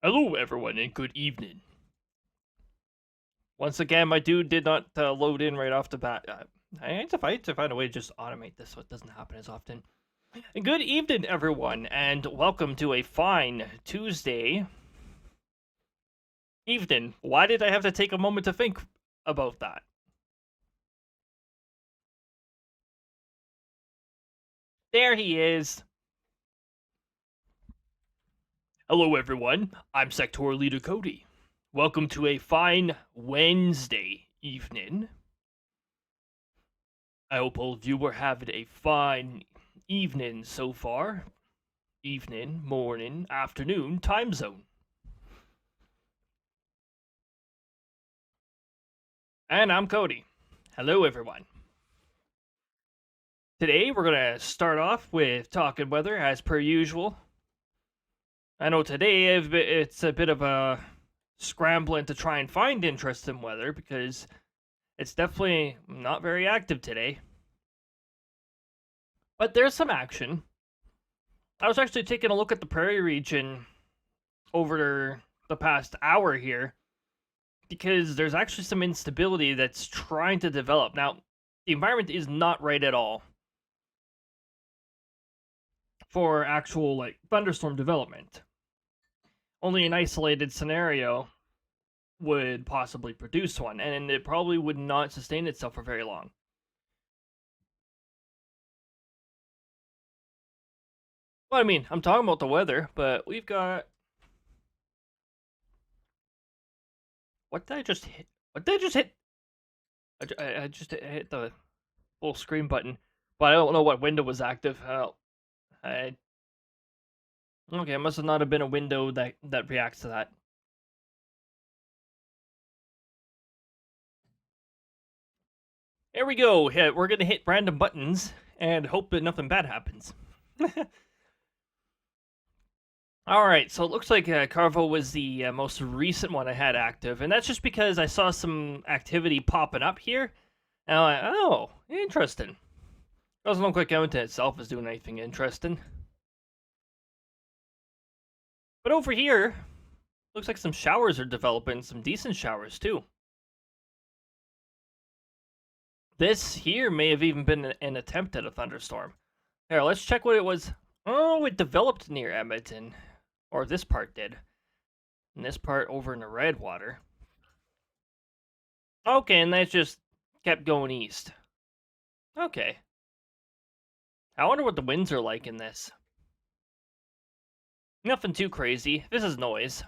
Hello, everyone, and good evening. Once again, my dude did not load in right off the bat. I need to find a way to just automate this so it doesn't happen as often. And good evening, everyone, and welcome to a fine Tuesday evening. Why did I have to take a moment to think about that? There he is. Hello, everyone. I'm Sector Leader Cody. Welcome to a fine Wednesday evening. I hope all of you are having a fine evening so far. Evening, morning, afternoon, time zone. And I'm Cody. Hello, everyone. Today, we're going to start off with talking weather as per usual. I know today it's a bit of a scrambling to try and find interesting weather because it's definitely not very active today. But there's some action. I was actually taking a look at the prairie region over the past hour here because there's actually some instability that's trying to develop. Now, the environment is not right at all for actual like thunderstorm development. Only an isolated scenario would possibly produce one, and it probably would not sustain itself for very long. Well, I mean, I'm talking about the weather, but we've got... What did I just hit? What did I just hit? I just hit the full screen button, but I don't know what window was active. Okay, it must have not have been a window that reacts to that. There we go. Yeah, we're gonna hit random buttons and hope that nothing bad happens. Alright, so it looks like Carvo was the most recent one I had active, and that's just because I saw some activity popping up here, and I'm like, oh, interesting. Doesn't look like Mountain itself is doing anything interesting. But over here, looks like some showers are developing, some decent showers too. This here may have even been an attempt at a thunderstorm. Here, let's check what it was. Oh, it developed near Edmonton. Or this part did. And this part over in the Redwater. Okay, and that just kept going east. Okay. I wonder what the winds are like in this. Nothing too crazy. This is noise.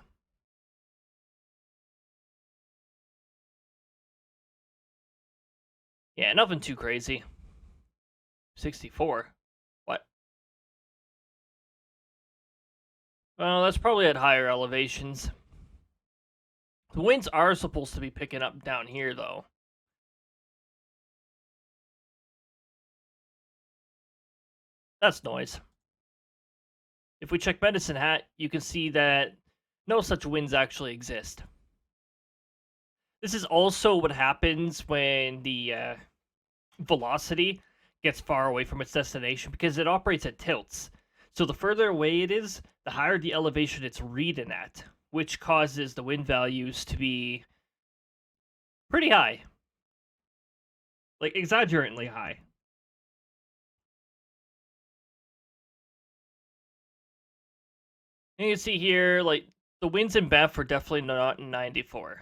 Yeah, nothing too crazy. 64. What? Well, that's probably at higher elevations. The winds are supposed to be picking up down here, though. That's noise. If we check Medicine Hat, you can see that no such winds actually exist. This is also what happens when the velocity gets far away from its destination because it operates at tilts. So the further away it is, the higher the elevation it's reading at, which causes the wind values to be pretty high. Like, exaggeratedly high. And you can see here, like, the winds in Banff are definitely not in 94.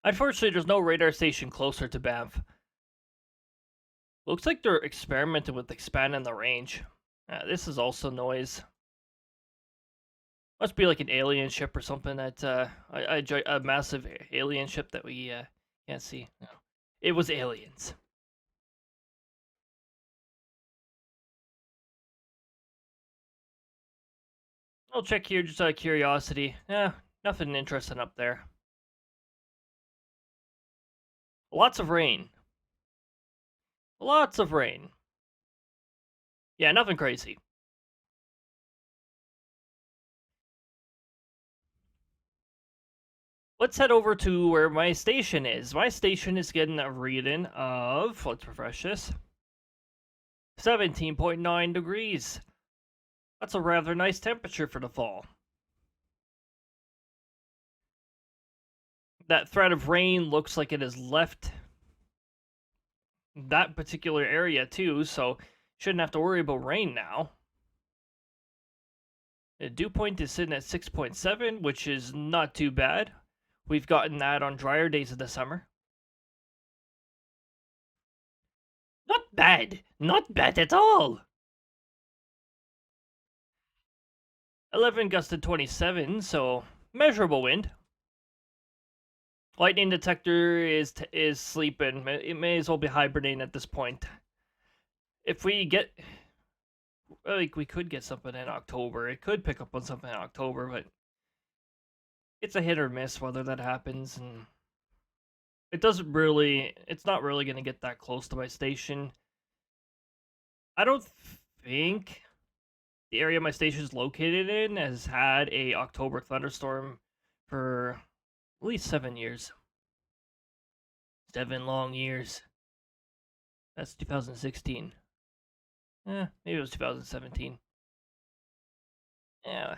Unfortunately, there's no radar station closer to Banff. Looks like they're experimenting with expanding the range. This is also noise. Must be like an alien ship or something that a massive alien ship that we can't see. No. It was aliens. I'll check here just out of curiosity. Nothing interesting up there. Lots of rain. Lots of rain. Yeah, nothing crazy. Let's head over to where my station is. My station is getting a reading of, let's refresh this, 17.9 degrees. That's a rather nice temperature for the fall. that threat of rain looks like it has left that particular area too, so shouldn't have to worry about rain now. The dew point is sitting at 6.7, which is not too bad. We've gotten that on drier days of the summer. Not bad. Not bad at all. 11 gusted 27, so measurable wind. Lightning detector is sleeping. It may as well be hibernating at this point. If we get, like, we could get something in October. It could pick up on something in October, but it's a hit or miss whether that happens, and it's not really going to get that close to my station. I don't think the area my station is located in has had a October thunderstorm for at least 7 years. 7 long years. That's 2016. Maybe it was 2017. Yeah.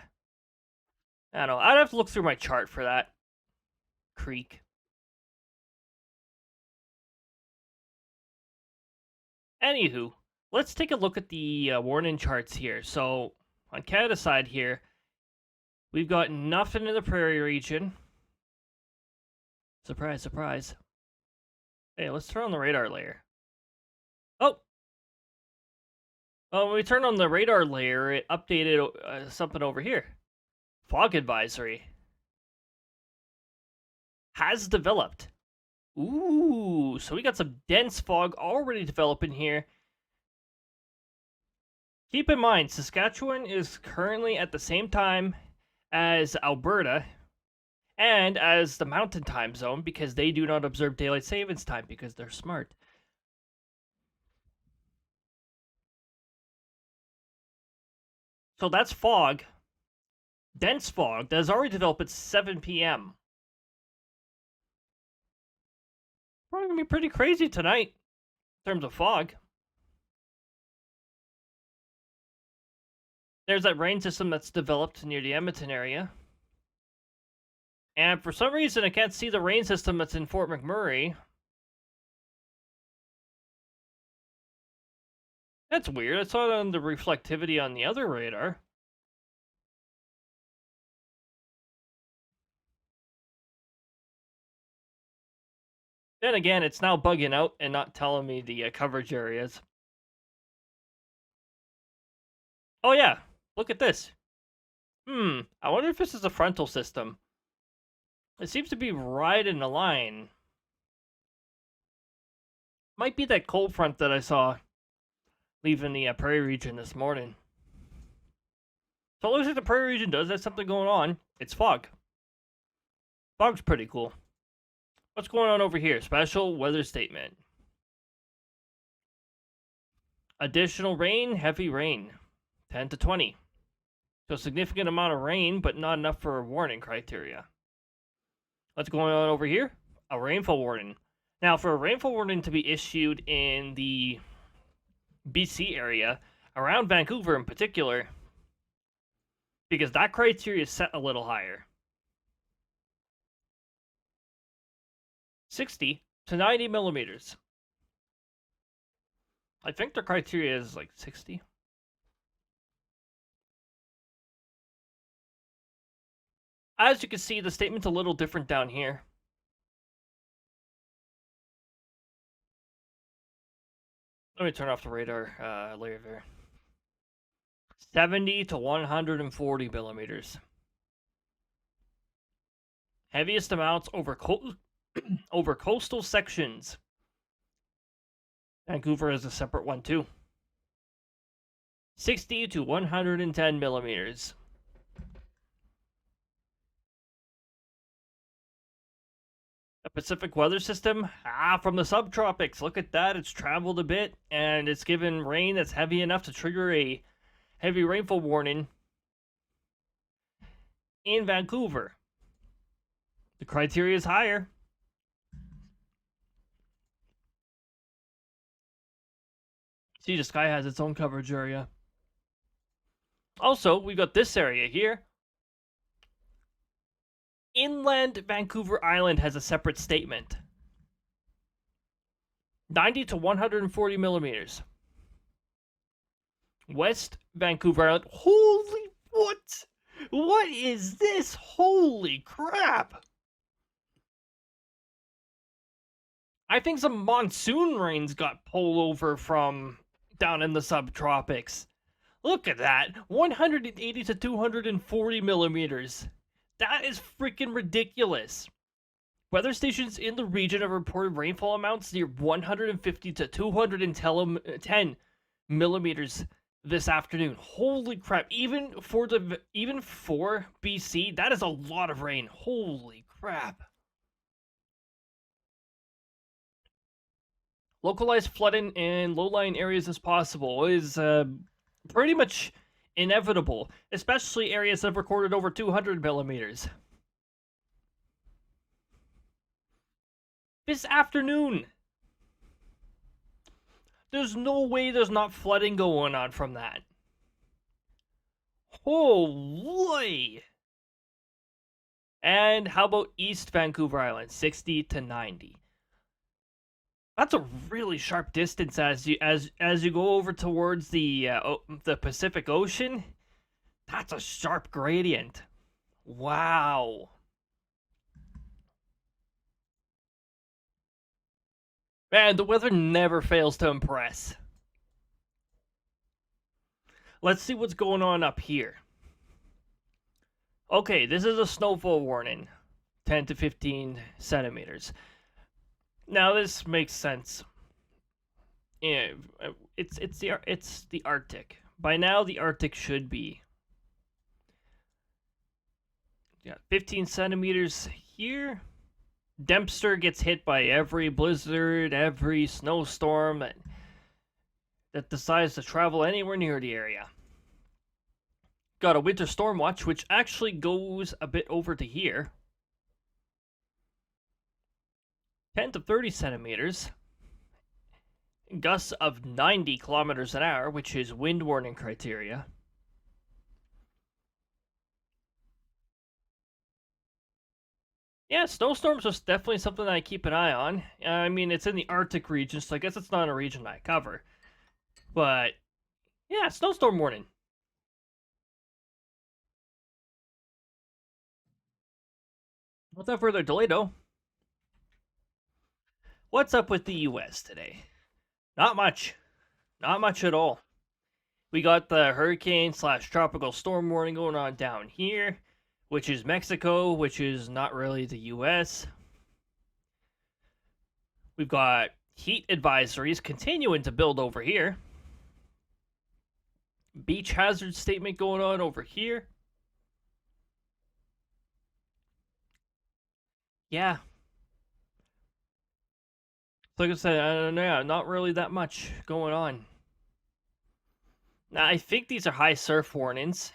I don't know. I'd have to look through my chart for that creek. Anywho, let's take a look at the warning charts here. So, on Canada side here, we've got nothing in the prairie region. Surprise, surprise. Hey, let's turn on the radar layer. Oh! When we turned on the radar layer, it updated something over here. Fog advisory. Has developed. Ooh, so we got some dense fog already developing here. Keep in mind, Saskatchewan is currently at the same time as Alberta and as the Mountain Time Zone because they do not observe daylight savings time because they're smart. So that's fog. Dense fog that has already developed at 7 p.m. Probably going to be pretty crazy tonight in terms of fog. There's that rain system that's developed near the Edmonton area. And for some reason, I can't see the rain system that's in Fort McMurray. That's weird. I saw it on the reflectivity on the other radar. Then again, it's now bugging out and not telling me the coverage areas. Oh yeah, look at this. I wonder if this is a frontal system. It seems to be right in the line. Might be that cold front that I saw leaving the prairie region this morning. So it looks like the prairie region does have something going on. It's fog. Fog's pretty cool. What's going on over here? Special weather statement. Additional rain, heavy rain. 10 to 20. So a significant amount of rain, but not enough for a warning criteria. What's going on over here? A rainfall warning. Now, for a rainfall warning to be issued in the BC area, around Vancouver in particular, because that criteria is set a little higher. 60 to 90 millimeters. I think the criteria is like 60. As you can see, the statement's a little different down here. Let me turn off the radar layer there. 70 to 140 millimeters. Heaviest amounts over over coastal sections. Vancouver is a separate one too. 60 to 110 millimeters. A Pacific weather system? From the subtropics. Look at that. It's traveled a bit, and it's given rain that's heavy enough to trigger a heavy rainfall warning in Vancouver. The criteria is higher. See, the sky has its own coverage area. Also, we've got this area here Inland Vancouver Island has a separate statement. 90 to 140 millimeters. West Vancouver Island. Holy what? What is this? Holy crap. I think some monsoon rains got pulled over from down in the subtropics. Look at that. 180 to 240 millimeters. That is freaking ridiculous. Weather stations in the region have reported rainfall amounts near 150 to 210 millimeters this afternoon. Holy crap. Even for BC, that is a lot of rain. Holy crap. Localized flooding in low-lying areas as possible is pretty much inevitable, especially areas that have recorded over 200 millimeters. This afternoon. There's no way there's not flooding going on from that. Holy! And how about East Vancouver Island, 60 to 90? That's a really sharp distance as you go over towards the Pacific Ocean. That's a sharp gradient. Wow. Man, the weather never fails to impress. Let's see what's going on up here. Okay, this is a snowfall warning. 10 to 15 centimeters. Now this makes sense. Yeah, it's the Arctic. By now the Arctic should be. Yeah, 15 centimeters here. Dempster gets hit by every blizzard, every snowstorm that decides to travel anywhere near the area. Got a winter storm watch, which actually goes a bit over to here. 10 to 30 centimeters. Gusts of 90 kilometers an hour, which is wind warning criteria. Yeah, snowstorms is definitely something that I keep an eye on. I mean, it's in the Arctic region, so I guess it's not a region I cover. But, yeah, snowstorm warning. Without further delay, though, what's up with the US today? Not much. Not much at all. We got the hurricane/tropical storm warning going on down here, which is Mexico, which is not really the US. We've got heat advisories continuing to build over here. Beach hazard statement going on over here. Yeah. Like I said, not really that much going on. Now, I think these are high surf warnings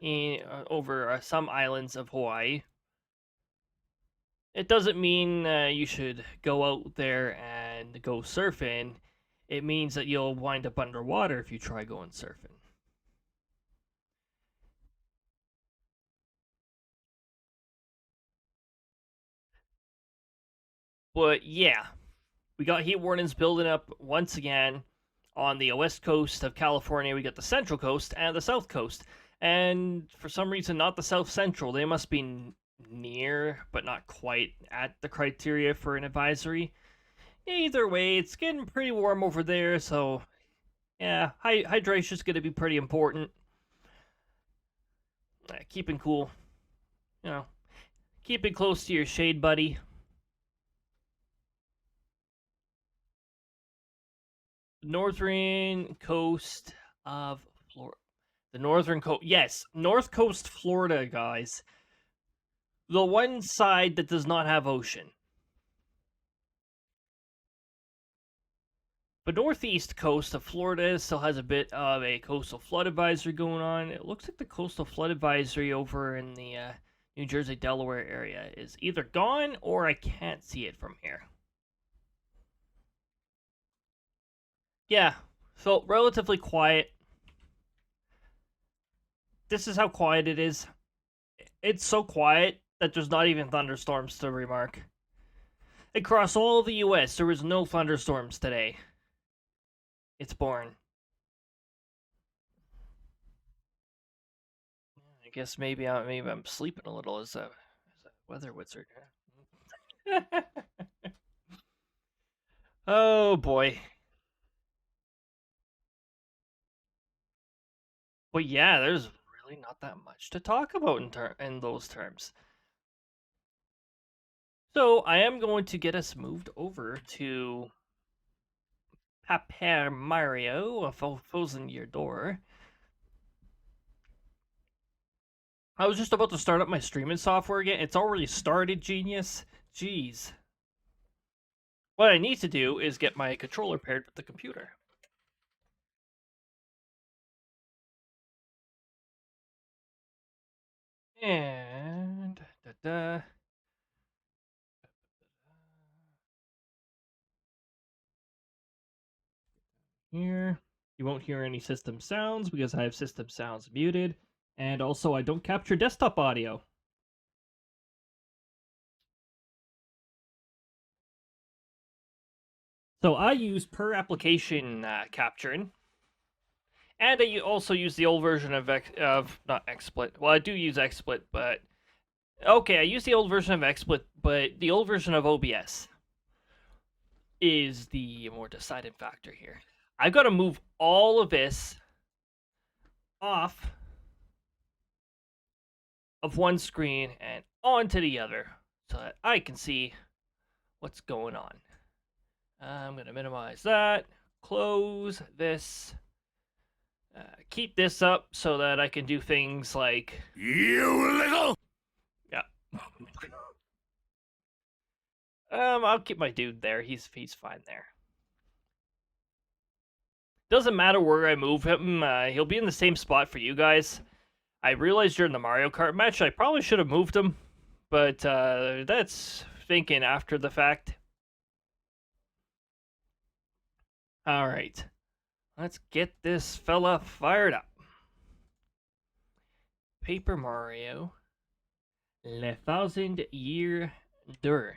over some islands of Hawaii. It doesn't mean you should go out there and go surfing. It means that you'll wind up underwater if you try going surfing. But yeah, we got heat warnings building up once again on the west coast of California. We got the central coast and the south coast. And for some reason, not the south central. They must be near, but not quite at the criteria for an advisory. Either way, it's getting pretty warm over there, so yeah, hydration is going to be pretty important. Keeping cool, you know, keeping close to your shade buddy. Northern coast of Florida. The northern coast, yes, north coast Florida, guys. The one side that does not have ocean. The northeast coast of Florida still has a bit of a coastal flood advisory going on. It looks like the coastal flood advisory over in the New Jersey, Delaware area is either gone or I can't see it from here. Yeah, so relatively quiet. This is how quiet it is. It's so quiet that there's not even thunderstorms to remark. Across all the US, there was no thunderstorms today. It's boring. I guess maybe I'm sleeping a little as a weather wizard. Oh boy. But yeah, there's really not that much to talk about in those terms. So I am going to get us moved over to Paper Mario, a Frozen Year Door. I was just about to start up my streaming software again. It's already started, genius. Jeez. What I need to do is get my controller paired with the computer. And here. You won't hear any system sounds because I have system sounds muted. And also, I don't capture desktop audio. So I use per application capturing. And I also use the old version of not XSplit. Well, I do use XSplit, but okay, I use the old version of XSplit, but the old version of OBS is the more deciding factor here. I've got to move all of this off of one screen and onto the other so that I can see what's going on. I'm going to minimize that, close this, keep this up so that I can do things like... You little... Yeah. I'll keep my dude there. He's fine there. Doesn't matter where I move him. He'll be in the same spot for you guys. I realized during the Mario Kart match I probably should have moved him, but that's thinking after the fact. All right, let's get this fella fired up. Paper Mario, Le Thousand Year Door.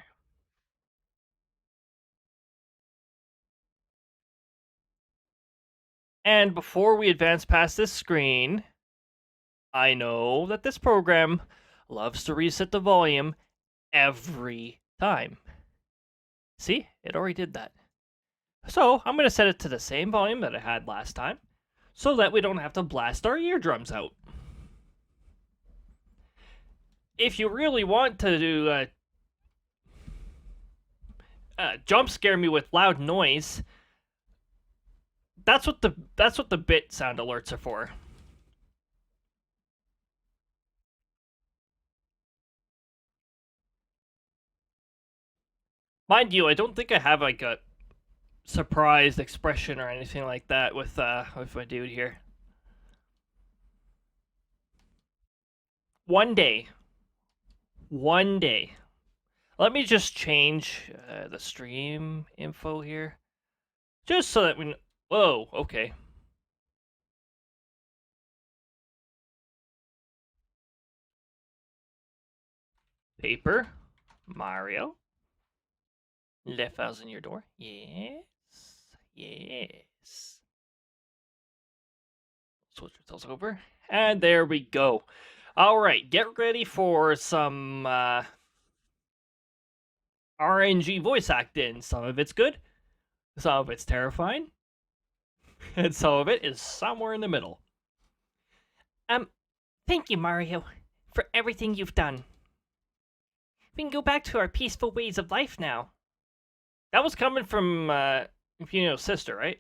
And before we advance past this screen, I know that this program loves to reset the volume every time. See, it already did that. So I'm going to set it to the same volume that I had last time so that we don't have to blast our eardrums out. If you really want to do jump scare me with loud noise, that's what the bit sound alerts are for. Mind you, I don't think I have like a surprised expression or anything like that with my dude here. One day. Let me just change the stream info here, just so that we. Whoa. Okay. Paper Mario. Le Thousand Year Door. Yes. Switch ourselves over. And there we go. All right, get ready for some RNG voice acting. Some of it's good, some of it's terrifying, and some of it is somewhere in the middle. Thank you, Mario, for everything you've done. We can go back to our peaceful ways of life now. That was coming from Infino's sister, right?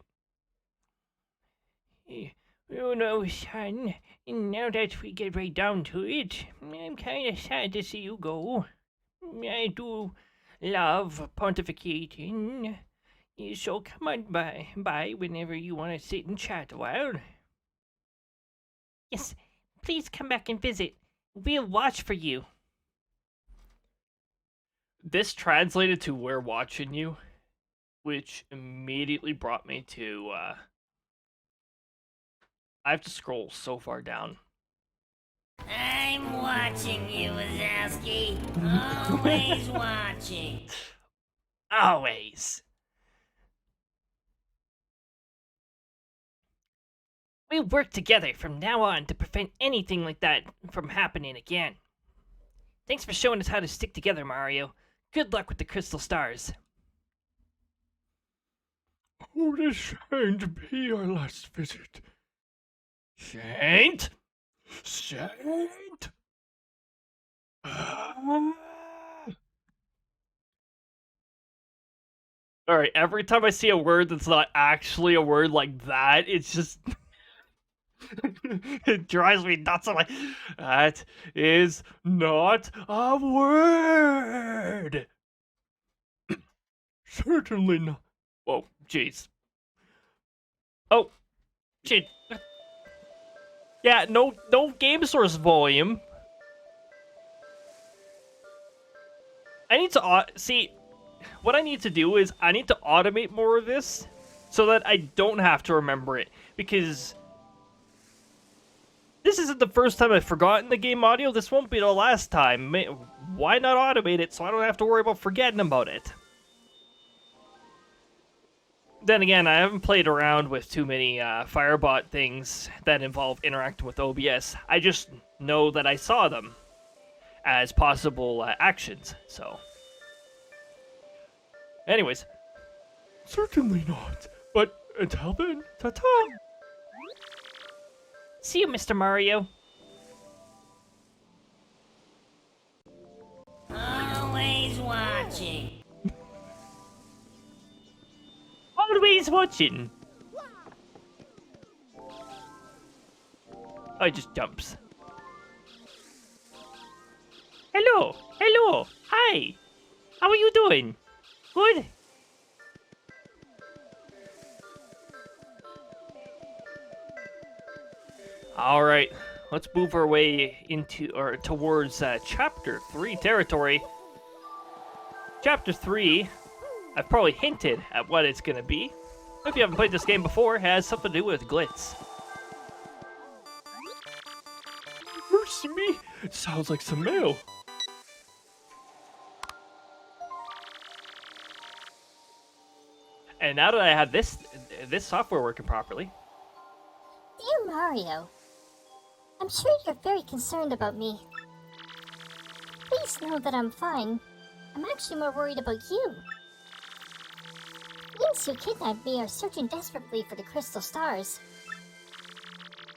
Oh no, son. Now that we get right down to it, I'm kind of sad to see you go. I do love pontificating. So come on by whenever you want to sit and chat a while. Yes, please come back and visit. We'll watch for you. This translated to "we're watching you," which immediately brought me to I have to scroll so far down. I'm watching you, Wazowski. Always watching. Always. We work together from now on to prevent anything like that from happening again. Thanks for showing us how to stick together, Mario. Good luck with the crystal stars. Oh, this shan't be our last visit. Shan't? Shan't? Alright, every time I see a word that's not actually a word like that, it's just... it drives me nuts. I'm like, that is not a word! Certainly not. Whoa, jeez. Oh, shit. Yeah, no game source volume. I need to see. What I need to do is I need to automate more of this so that I don't have to remember it, because this isn't the first time I've forgotten the game audio. This won't be the last time. Why not automate it so I don't have to worry about forgetting about it? Then again, I haven't played around with too many Firebot things that involve interacting with OBS. I just know that I saw them as possible actions, so... Anyways. Certainly not. But until then, ta-ta! See you, Mr. Mario. Always watching. Always watching. Oh, it just jumps. Hello, hello, hi. How are you doing? Good. All right, let's move our way into or towards Chapter 3 territory. Chapter 3, I've probably hinted at what it's gonna be. If you haven't played this game before, it has something to do with Glitz. Mercy me, it sounds like some mail. And now that I have this software working properly. Dear Mario, I'm sure you're very concerned about me. Please know that I'm fine. I'm actually more worried about you. Things who kidnapped me are searching desperately for the crystal stars.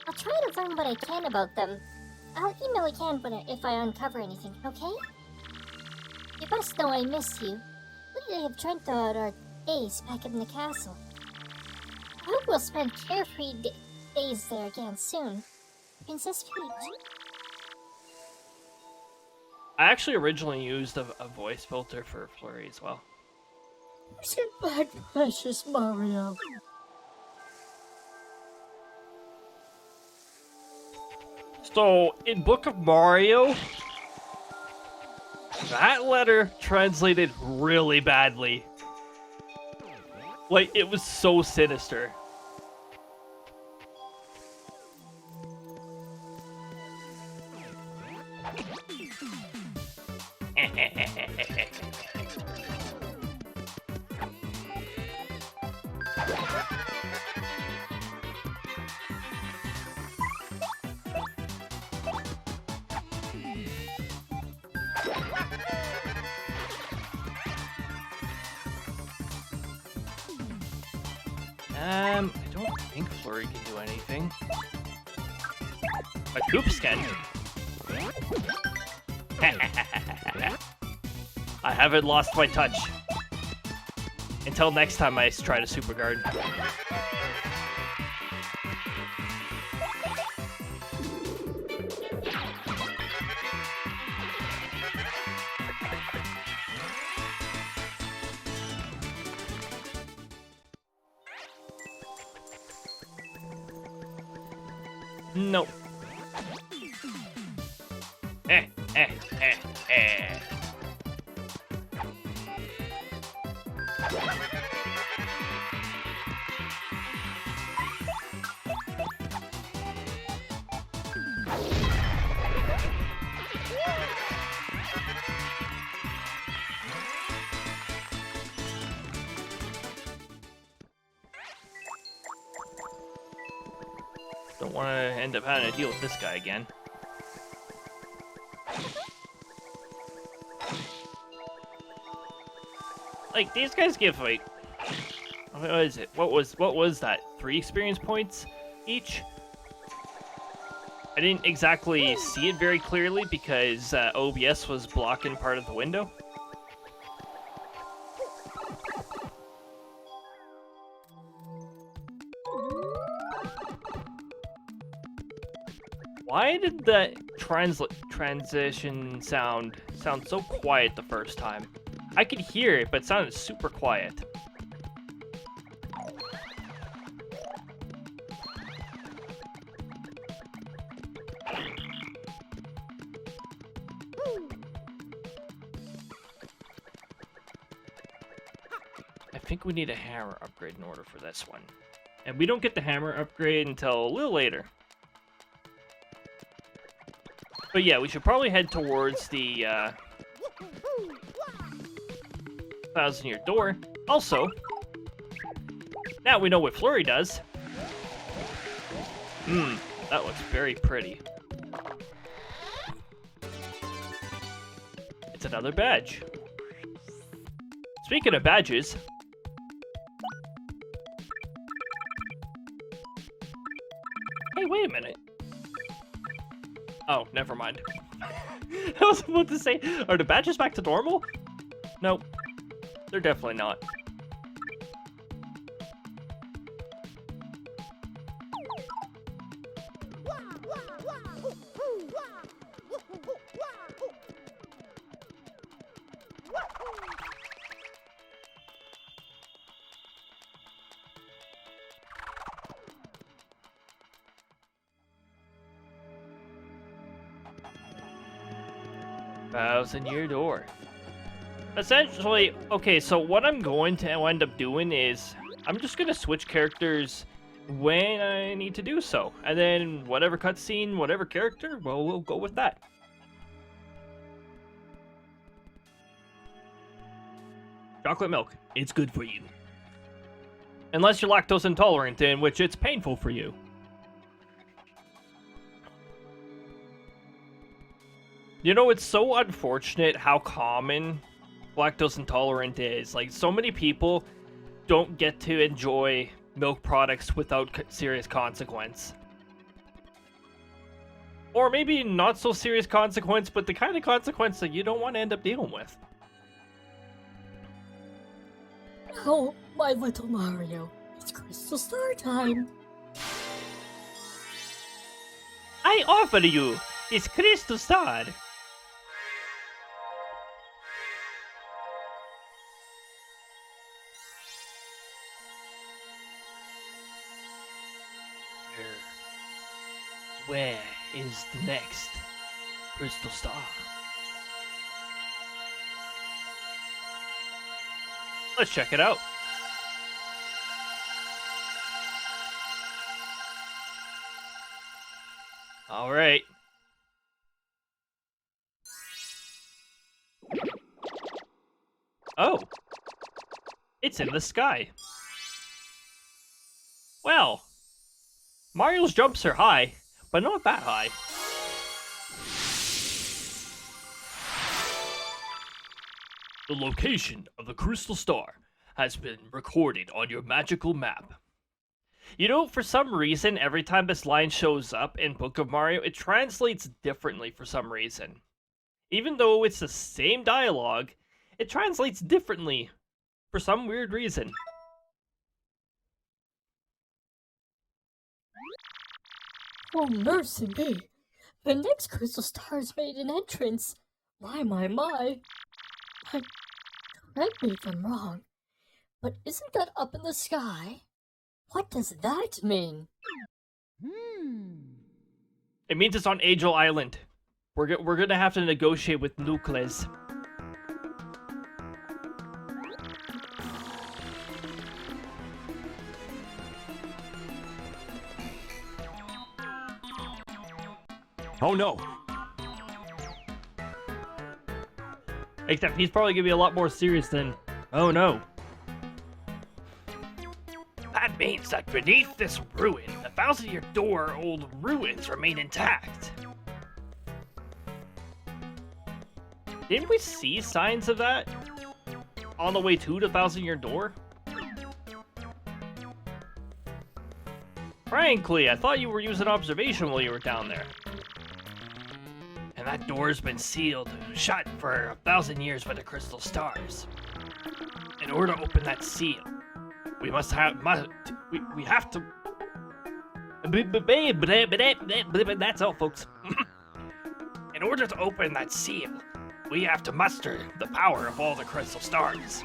I'll try to learn what I can about them. I'll email again if I uncover anything, okay? You must know I miss you. We have dreamt about our days back in the castle. I hope we'll spend carefree days there again soon. Princess Peach. I actually originally used a voice filter for Flurry as well. Sit back, precious Mario. So, in Book of Mario, that letter translated really badly. Like, it was so sinister. I don't think Flurry can do anything. But Koops can. I haven't lost my touch. Until next time I try to Super Guard. Nope. Eh. Don't want to end up having to deal with this guy again. Like, these guys give, like... What is it? What was that? 3 experience points each? I didn't exactly see it very clearly because OBS was blocking part of the window. Why did the transition sound so quiet the first time? I could hear it, but it sounded super quiet. I think we need a hammer upgrade in order for this one. And we don't get the hammer upgrade until a little later. But yeah, we should probably head towards the 1,000-year door. Also, now we know what Flurry does. That looks very pretty. It's another badge. Speaking of badges... Hey, wait a minute. Oh, never mind. I was about to say, are the badges back to normal? Nope. They're definitely not. Thousand-year door. Essentially, okay, so what I'm going to end up doing is I'm just going to switch characters when I need to do so. And then whatever cutscene, whatever character, well, we'll go with that. Chocolate milk. It's good for you. Unless you're lactose intolerant, in which it's painful for you. You know, it's so unfortunate how common lactose intolerant is. Like, so many people don't get to enjoy milk products without serious consequence. Or maybe not so serious consequence, but the kind of consequence that you don't want to end up dealing with. Oh, my little Mario, it's Crystal Star time. I offer you this crystal star. Where is the next crystal star? Let's check it out. All right. Oh. It's in the sky. Well, Mario's jumps are high. But not that high. The location of the crystal star has been recorded on your magical map. You know, for some reason, every time this line shows up in Book of Mario, it translates differently for some reason. Even though it's the same dialogue, it translates differently for some weird reason. Oh, mercy me. The next crystal star's made an entrance. My. Correct me if I'm wrong, but isn't that up in the sky? What does that mean? It means it's on Angel Island. We're gonna have to negotiate with Lucles. Oh no! Except he's probably gonna be a lot more serious than, oh no. That means that beneath this ruin, the 1,000-year door old ruins remain intact. Didn't we see signs of that on the way to the 1,000-year door? Frankly, I thought you were using observation while you were down there. And that door's been sealed, shut for 1,000 years by the crystal stars. In order to open that seal, we have to. That's all, folks. In order to open that seal, we have to muster the power of all the crystal stars.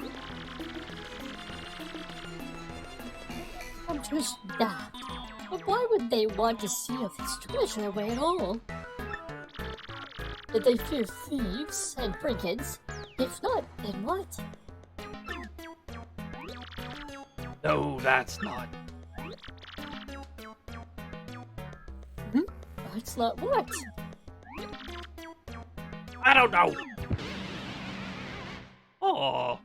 I'm just daft. But why would they want to seal this treasure away at all? Did they fear thieves and brigands? If not, then what? No, that's not. That's not what? I don't know. Oh.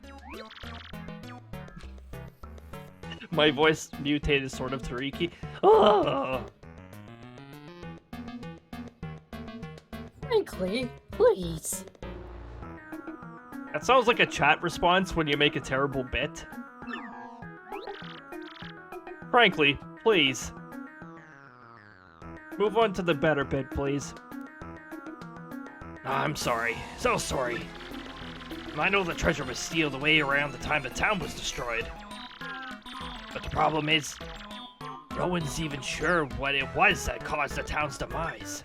My voice mutated sort of Tariki. Oh. Frankly, please. That sounds like a chat response when you make a terrible bit. Frankly, please. Move on to the better bit, please. I'm sorry. So sorry. I know the treasure was sealed away around the time the town was destroyed. But the problem is, no one's even sure what it was that caused the town's demise.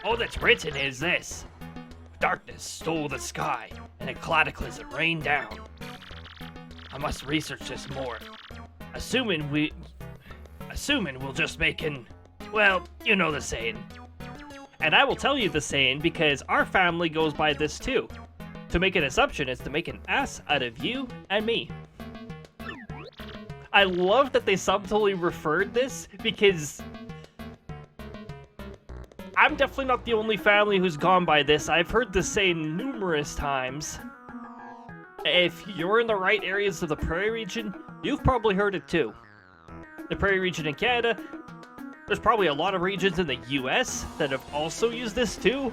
All that's written is this. Darkness stole the sky, and a cataclysm rained down. I must research this more. Assuming we'll just make well, you know the saying. And I will tell you the saying because our family goes by this too. To make an assumption is to make an ass out of you and me. I love that they subtly referred this because I'm definitely not the only family who's gone by this. I've heard this saying numerous times. If you're in the right areas of the prairie region, you've probably heard it too. The prairie region in Canada, there's probably a lot of regions in the US that have also used this too.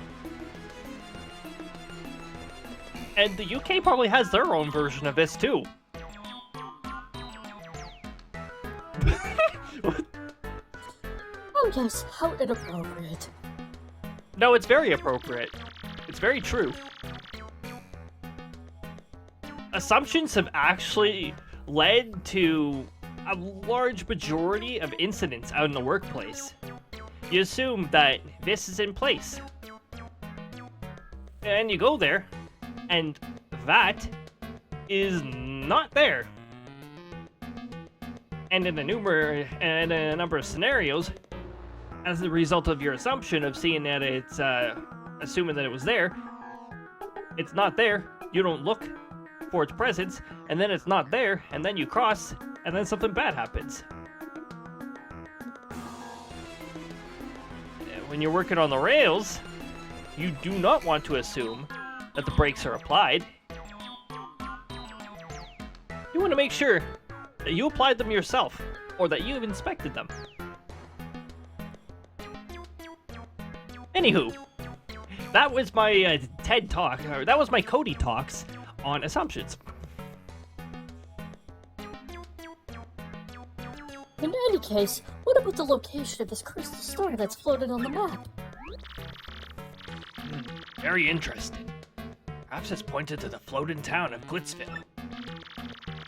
And the UK probably has their own version of this too. Oh yes, how inappropriate. No, it's very appropriate. It's very true. Assumptions have actually led to a large majority of incidents out in the workplace. You assume that this is in place. And you go there, and that is not there. And in a number of scenarios, as a result of your assumption of seeing that it's, assuming that it was there, it's not there, you don't look for its presence, and then it's not there, and then you cross, and then something bad happens. When you're working on the rails, you do not want to assume that the brakes are applied. You want to make sure that you applied them yourself, or that you've inspected them. Anywho, that was my TED Talk, or that was my Cody Talks on assumptions. In any case, what about the location of this crystal star that's floated on the map? Very interesting. Perhaps it's pointed to the floating town of Glitzville.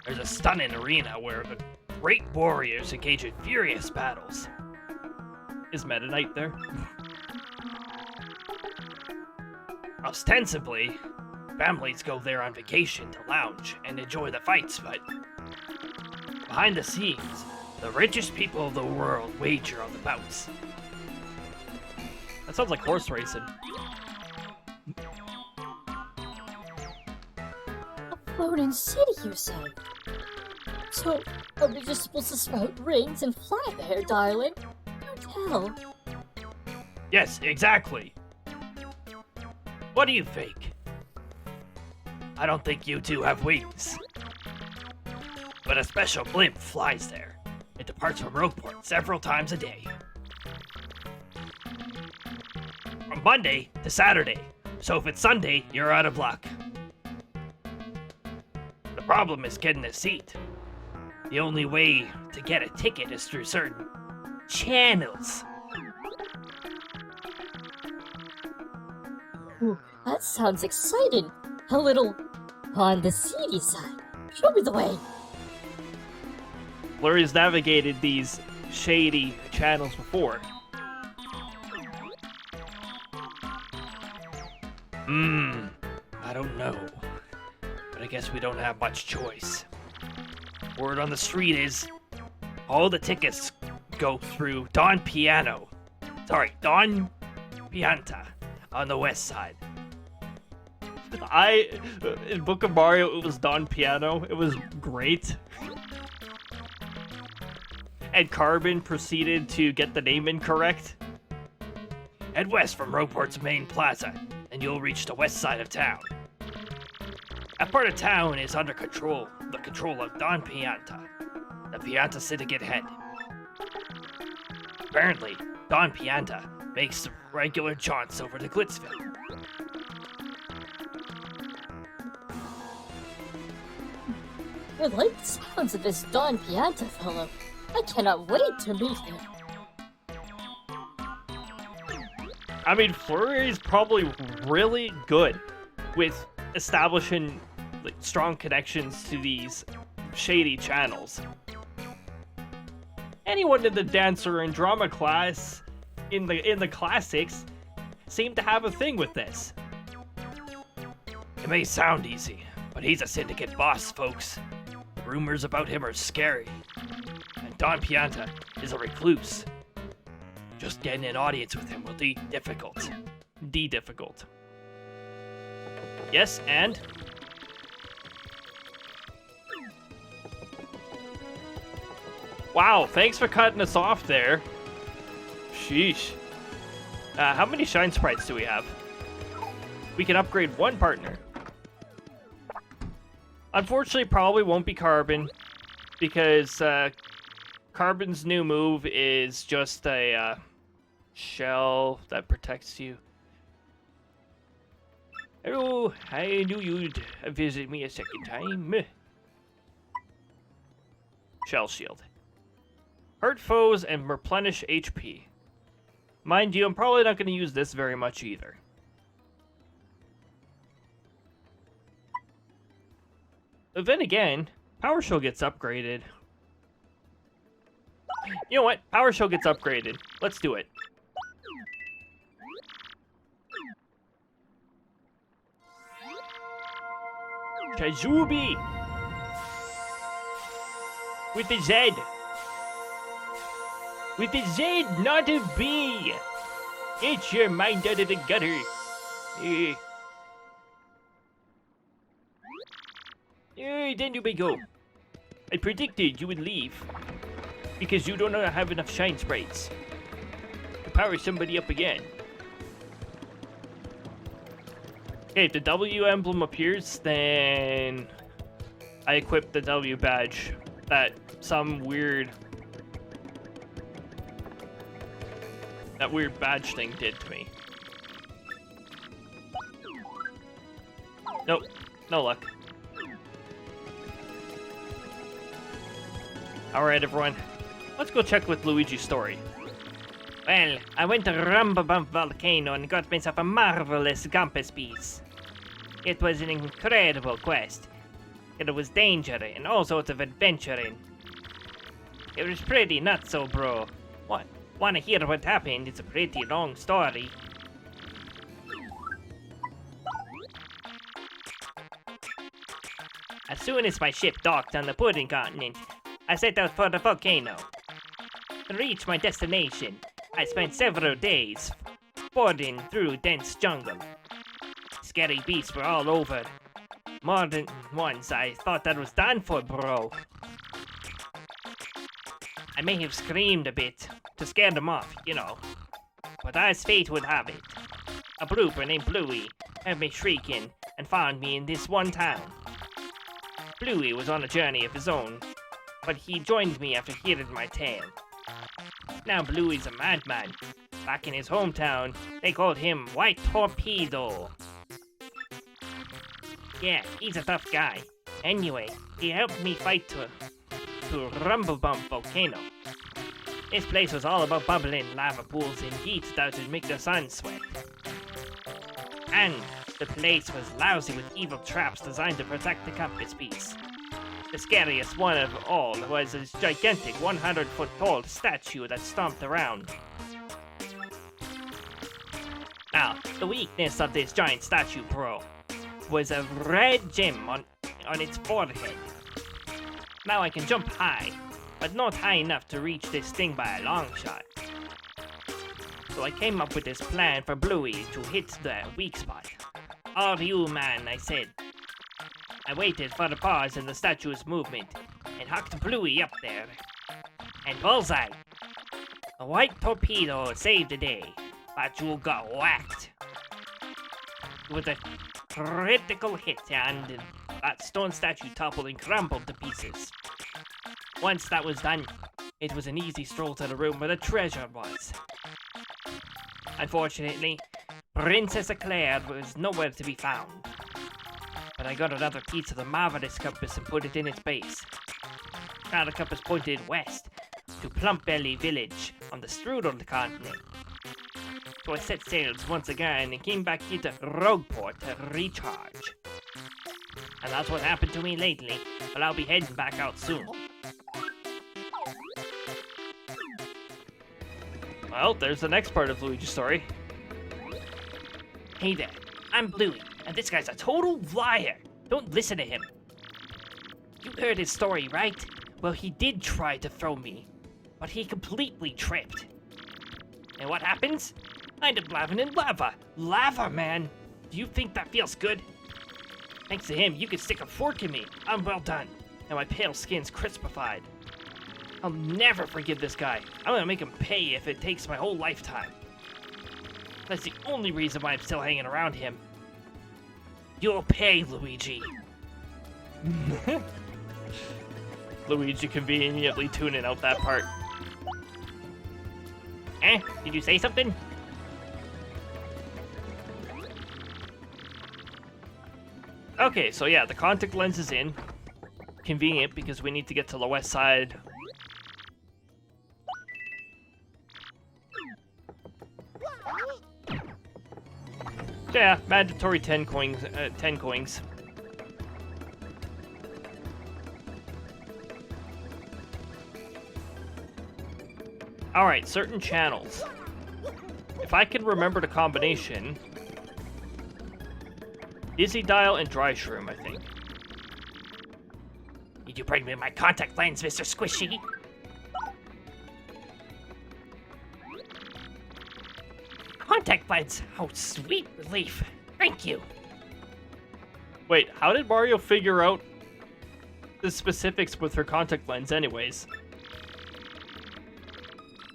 There's a stunning arena where the great warriors engage in furious battles. Is Meta Knight there? Ostensibly, families go there on vacation to lounge and enjoy the fights, but behind the scenes, the richest people of the world wager on the bouts. That sounds like horse racing. A floating city, you say? So, are we just supposed to spout rings and fly there, darling? Do tell. Yes, exactly. What do you think? I don't think you two have wings. but a special blimp flies there. It departs from Rougeport several times a day. From Monday to Saturday, so if it's Sunday, you're out of luck. The problem is getting a seat. The only way to get a ticket is through certain channels. Ooh, that sounds exciting. A little on the seedy side. Show me the way. Flurry's navigated these shady channels before. I don't know. But I guess we don't have much choice. Word on the street is all the tickets go through Don Pianta on the west side. In Book of Mario, it was Don Piano. It was great. And Carbon proceeded to get the name incorrect. Head west from Rougeport's main plaza, and you'll reach the west side of town. That part of town is under the control of Don Pianta, the Pianta Syndicate head. Apparently, Don Pianta makes regular jaunts over to Glitzville. I like the sounds of this Don Pianta fellow. I cannot wait to meet him. I mean, Flurry is probably really good with establishing like strong connections to these shady channels. Anyone in the dancer and drama class in the classics seemed to have a thing with this. It may sound easy, but he's a syndicate boss, folks. Rumors about him are scary. And Don Pianta is a recluse. Just getting an audience with him will be difficult. Difficult. Yes, and? Wow, thanks for cutting us off there. Sheesh. How many shine sprites do we have? We can upgrade one partner. Unfortunately, probably won't be Carbon, because Carbon's new move is just a shell that protects you. Hello, I knew you'd visit me a second time. Shell shield. Hurt foes and replenish HP. Mind you, I'm probably not going to use this very much either. But then again, Power Shell gets upgraded. You know what? Power Shell gets upgraded. Let's do it. Kazubi! With the Z! With the Z, not a B! Get your mind out of the gutter! Then you may go. I predicted you would leave. Because you don't have enough shine sprites. To power somebody up again. Okay, if the W emblem appears, then I equip the W badge that some weird badge thing did to me. Nope, no luck. Alright everyone, let's go check with Luigi's story. Well, I went to Rumbabump Volcano and got myself a marvelous compass piece. It was an incredible quest. It was danger and all sorts of adventuring. It was pretty nuts, so bro. What? Wanna hear what happened? It's a pretty long story. As soon as my ship docked on the Pudding Continent, I set out for the volcano. To reach my destination, I spent several days fording through dense jungle. Scary beasts were all over. More than once I thought that was done for, bro. I may have screamed a bit to scare them off, you know. But as fate would have it, a blooper named Bluey heard me shrieking and found me in this one town. Bluey was on a journey of his own, but he joined me after hearing my tale. Now Bluey's a madman. Back in his hometown, they called him White Torpedo. Yeah, he's a tough guy. Anyway, he helped me fight to Rumblebump Volcano. This place was all about bubbling lava pools and heat that would make the sun sweat. And the place was lousy with evil traps designed to protect the compass piece. The scariest one of all was this gigantic 100-foot tall statue that stomped around. Now, the weakness of this giant statue, bro, was a red gem on its forehead. Now I can jump high, but not high enough to reach this thing by a long shot. So I came up with this plan for Bluey to hit the weak spot. All you, man, I said. I waited for the pause in the statue's movement, and hucked Bluey up there. And bullseye! The White Torpedo saved the day, but you got whacked. It was a critical hit, and that stone statue toppled and crumbled to pieces. Once that was done, it was an easy stroll to the room where the treasure was. Unfortunately, Princess Eclair was nowhere to be found. But I got another piece of the marvelous compass and put it in its base. Now the compass pointed west to Plumpbelly Village on the Strudel continent. So I set sails once again and came back here to Rougeport to recharge. And that's what happened to me lately, but I'll be heading back out soon. Well, there's the next part of Luigi's story. Hey there, I'm Bluey, and this guy's a total liar. Don't listen to him. You heard his story, right? Well, he did try to throw me, but he completely tripped. And what happens? I end up laughing in lava. Lava, man! Do you think that feels good? Thanks to him, you can stick a fork in me. I'm well done, and my pale skin's crispified. I'll never forgive this guy. I'm gonna make him pay if it takes my whole lifetime. That's the only reason why I'm still hanging around him. You'll pay, Luigi. Luigi conveniently tuning out that part. Eh? Did you say something? Okay, so yeah, the contact lens is in. Convenient because we need to get to the west side. Yeah, mandatory 10 coins. 10 coins. Alright, certain channels. If I can remember the combination... Dizzy Dial and Dry Shroom, I think. Did you bring me my contact lens, Mr. Squishy? Contact lens! Oh, sweet relief. Thank you. Wait, how did Mario figure out the specifics with her contact lens anyways?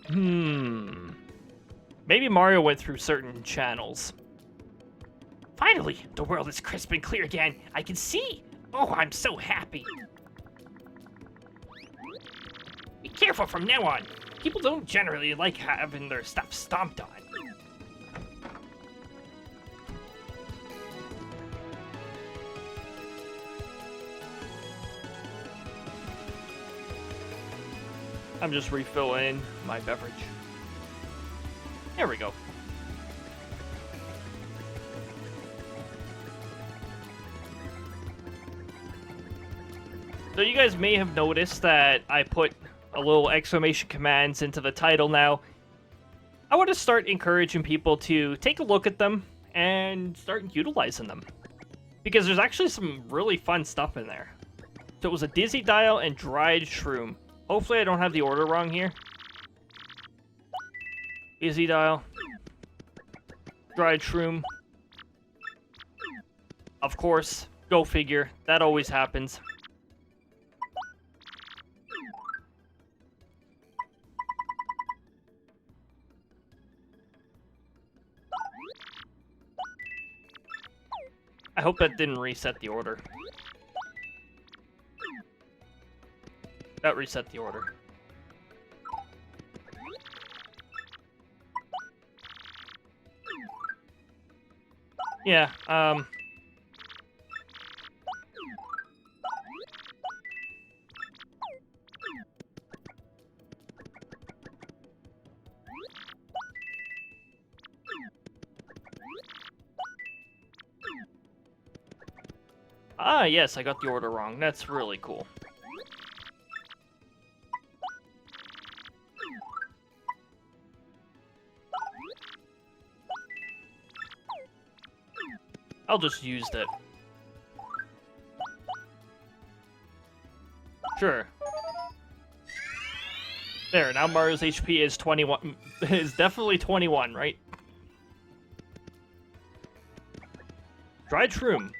Maybe Mario went through certain channels. Finally, the world is crisp and clear again. I can see. Oh, I'm so happy. Be careful from now on. People don't generally like having their stuff stomped on. I'm just refilling my beverage. There we go. So you guys may have noticed that I put a little exclamation commands into the title now. I want to start encouraging people to take a look at them and start utilizing them. Because there's actually some really fun stuff in there. So it was a Dizzy Dial and Dried Shroom. Hopefully I don't have the order wrong here. Dizzy Dial. Dried Shroom. Of course, go figure. That always happens. I hope that didn't reset the order. That reset the order. Yeah, Ah, yes, I got the order wrong. That's really cool. I'll just use it. Sure. There, now Mario's HP is 21. Is definitely 21, right? Dried Shroom.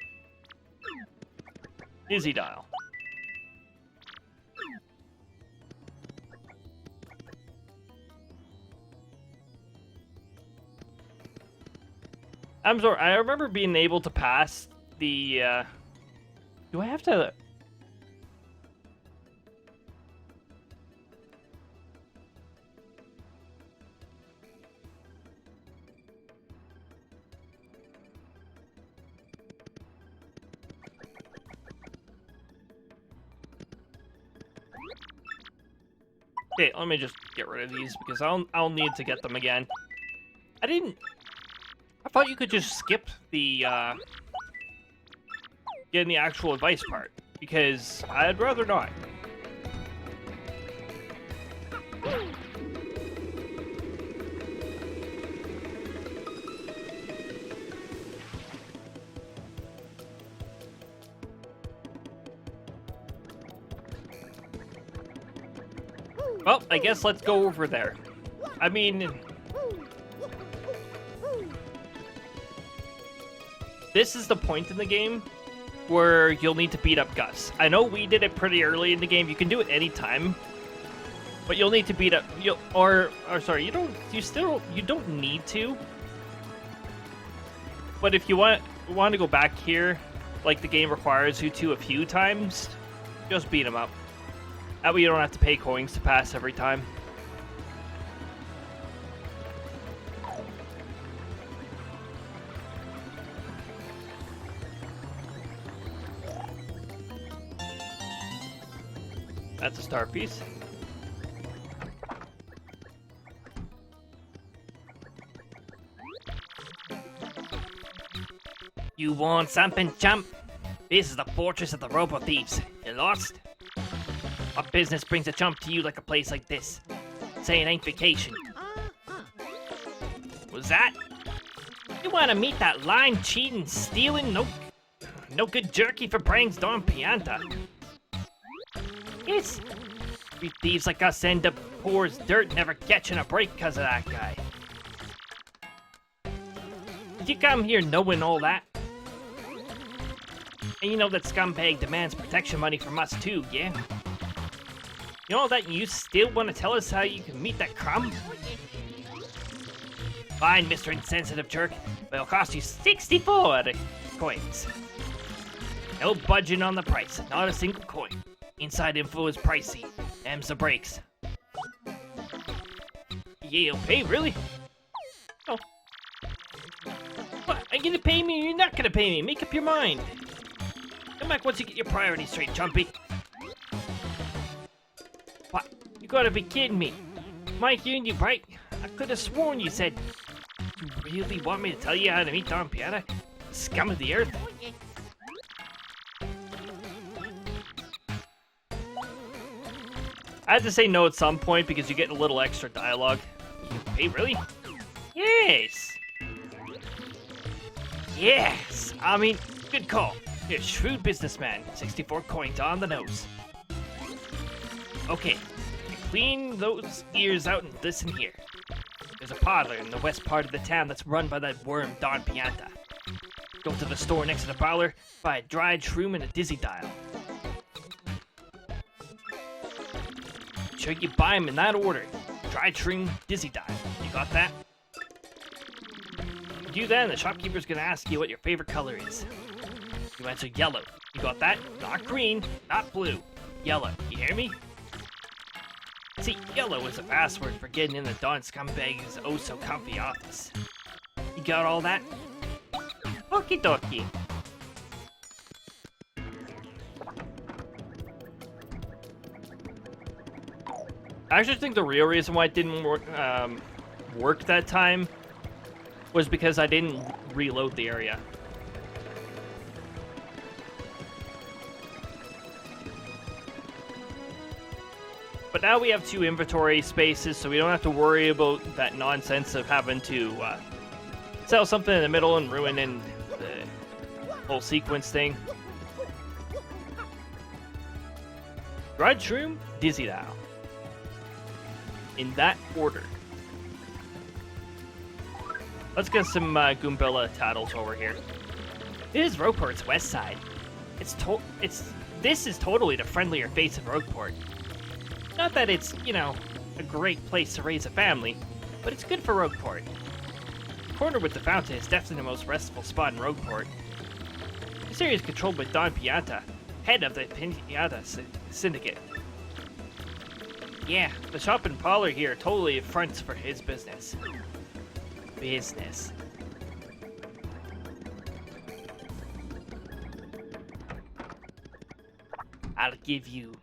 Dizzy Dial. I'm sorry, I remember being able to pass the, Do I have to... Okay, let me just get rid of these because I'll need to get them again. I thought you could just skip the getting the actual advice part because I'd rather not. Well, I guess let's go over there. I mean, this is the point in the game where you'll need to beat up Gus. I know we did it pretty early in the game. You can do it anytime, but you'll need to beat up. You don't need to. But if you want to go back here, like the game requires you to a few times, just beat him up. That way you don't have to pay coins to pass every time. That's a star piece. You want something, chump? This is the fortress of the Robo Thieves. You lost? What business brings a chump to you like a place like this? Say it ain't vacation. Was that? You want to meet that lying, cheating, stealing, no good jerky for brains Don Pianta? Yes. We thieves like us end up poor as dirt, never catching a break because of that guy. Did you come here knowing all that? And you know that scumbag demands protection money from us too, yeah? You know that you still want to tell us how you can meet that crumb? Fine, Mr. Insensitive Jerk, but it'll cost you 64 coins. No budging on the price, not a single coin. Inside info is pricey. Them's the breaks. Yeah, okay, really? Oh. What? Are you gonna pay me or you're not gonna pay me? Make up your mind. Come back once you get your priorities straight, Chumpy. What? You gotta be kidding me. Am I hearing you right? I could have sworn you said... You really want me to tell you how to meet Don Pianta? The scum of the earth? I had to say no at some point because you get a little extra dialogue. Hey, really? Yes! Yes! I mean, good call. You're a shrewd businessman. 64 coins on the nose. Okay, clean those ears out and listen here. There's a parlor in the west part of the town that's run by that worm Don Pianta. Go to the store next to the parlor, buy a dried shroom and a dizzy dial. Sure you buy them in that order. Dried shroom, dizzy dial. You got that? You do that and the shopkeeper's gonna ask you what your favorite color is. You answer yellow. You got that? Not green, not blue. Yellow. You hear me? See, yellow is a password for getting in the Don Scumbag's oh-so-comfy office. You got all that? Okie dokie. I actually think the real reason why it didn't work that time was because I didn't reload the area. But now we have 2 inventory spaces, so we don't have to worry about that nonsense of having to sell something in the middle and ruining the whole sequence thing. Dried Shroom, Dizzy Dow. In that order. Let's get some Goombella tattles over here. This is Rogueport's west side. This is totally the friendlier face of Rogueport. Not that it's, you know, a great place to raise a family, but it's good for Rogueport. The corner with the fountain is definitely the most restful spot in Rogueport. This area is controlled by Don Pianta, head of the Pianta Syndicate. Yeah, the shop and parlor here totally fronts for his business. I'll give you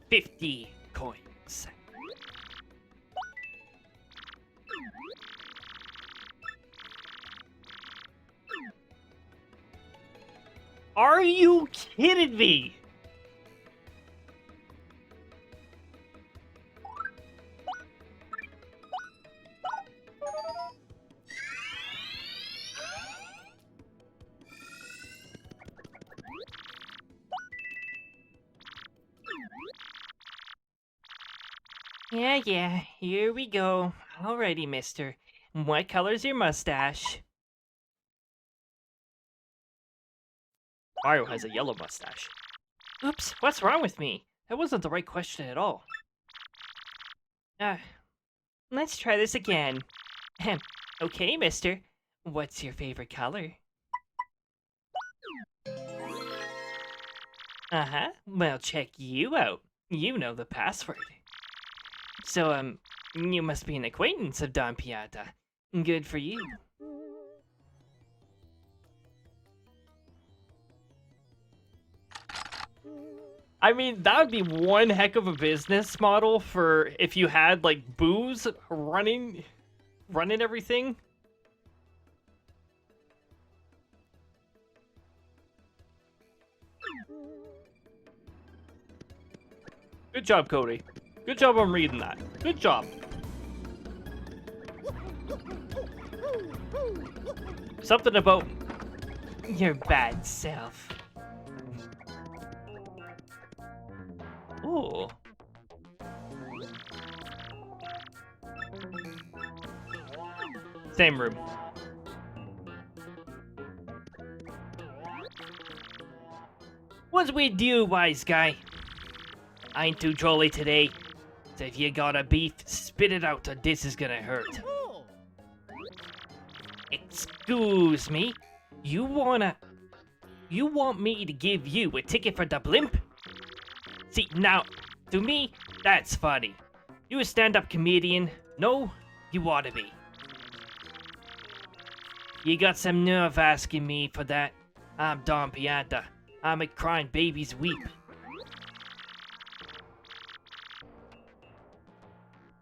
50 coins. Are you kidding me? Yeah, here we go. Alrighty, mister. What color's your mustache? Mario has a yellow mustache. Oops, what's wrong with me? That wasn't the right question at all. Let's try this again. Okay, mister. What's your favorite color? Uh-huh. Well, check you out. You know the password. So, you must be an acquaintance of Don Pianta. Good for you. I mean, that would be one heck of a business model for if you had, like, booze running everything. Good job, Cody. Good job on reading that. Good job. Something about Your bad self. ooh. Same room. What's with you, wise guy? I ain't too jolly today. So if you got a beef, spit it out or this is gonna hurt. Excuse me? You want me to give you a ticket for the blimp? See, now, to me, that's funny. You a stand-up comedian? No, you ought to be. You got some nerve asking me for that. I'm Don Pianta. I make crying babies weep.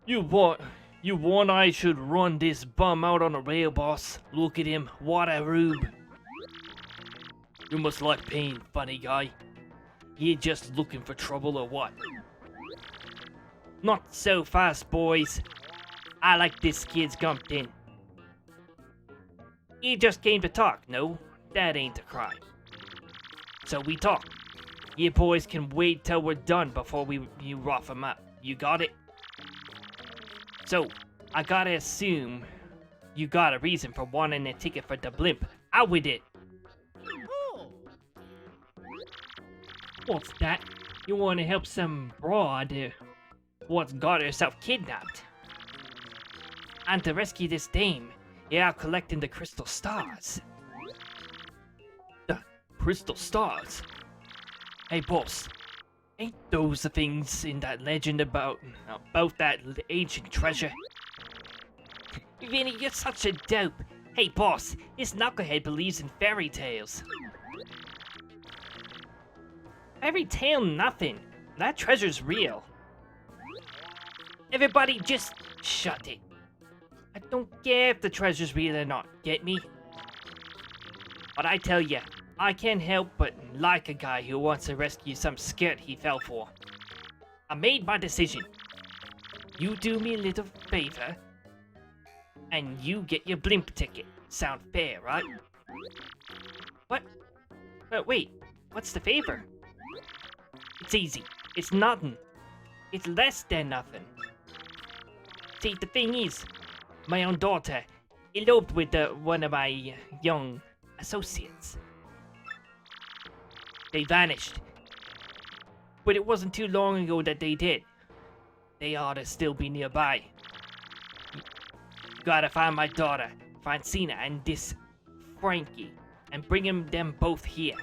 You want I should run this bum out on a rail, boss? Look at him, what a rube. You must like pain, funny guy. You just looking for trouble or what? Not so fast, boys. I like this kid's gumped in. He just came to talk, no? That ain't a crime. So we talk. You boys can wait till we're done before you rough him up. You got it? So, I gotta assume you got a reason for wanting a ticket for the blimp. Out with it! What's that? You wanna help some broad what's got herself kidnapped? And to rescue this dame, you're out collecting the crystal stars. The crystal stars? Hey boss. Ain't those the things in that legend about that ancient treasure? Vinny, you're such a dope. Hey, boss, this knucklehead believes in fairy tales. Fairy tale nothing. That treasure's real. Everybody just shut it. I don't care if the treasure's real or not, get me? But I tell ya, I can't help but like a guy who wants to rescue some skirt he fell for. I made my decision. You do me a little favor, and you get your blimp ticket. Sound fair, right? What? Wait, what's the favor? It's easy. It's nothing. It's less than nothing. See, the thing is, my own daughter eloped with one of my young associates. They vanished. But it wasn't too long ago that they did. They ought to still be nearby. You gotta find my daughter, Francina, and this Frankie, and bring them both here.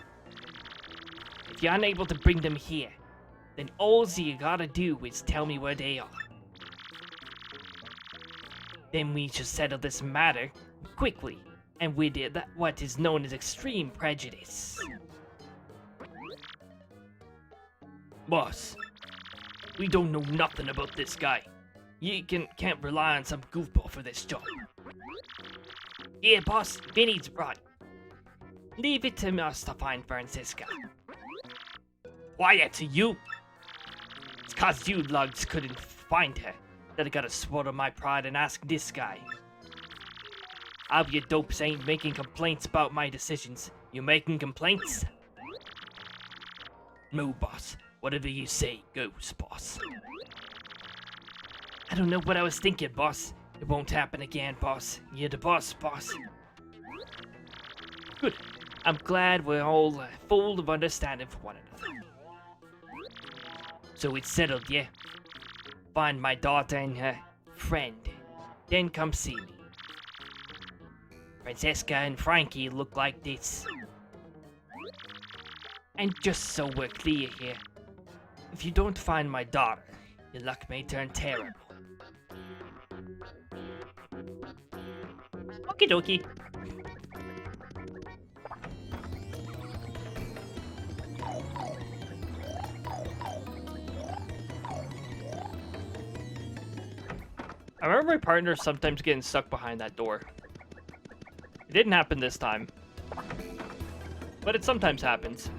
If you're unable to bring them here, then all you gotta do is tell me where they are. Then we should settle this matter quickly, and with it, what is known as extreme prejudice. Boss, we don't know nothing about this guy. You can't rely on some goofball for this job. Yeah, boss, Vinny's right. Leave it to us to find Francisca. Quiet, you! It's cause you lugs couldn't find her that I gotta swallow my pride and ask this guy. I hope you dopes ain't making complaints about my decisions. You making complaints? No, boss. Whatever you say goes, boss. I don't know what I was thinking, boss. It won't happen again, boss. You're the boss, boss. Good. I'm glad we're all full of understanding for one another. So it's settled, yeah? Find my daughter and her friend, then come see me. Francesca and Frankie look like this. And just so we're clear here, if you don't find my daughter, your luck may turn terrible. Okie dokie. I remember my partner sometimes getting stuck behind that door. It didn't happen this time, but it sometimes happens.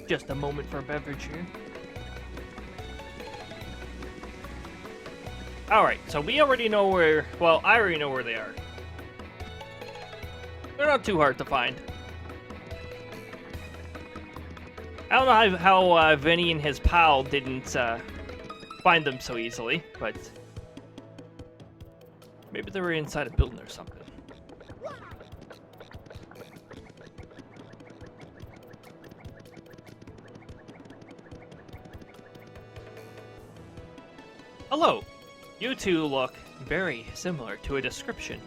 Just a moment for a beverage here. Alright, so we already know where... Well, I already know where they are. They're not too hard to find. I don't know how Vinny and his pal didn't find them so easily, but... Maybe they were inside a building or something. Hello! You two look very similar to a description.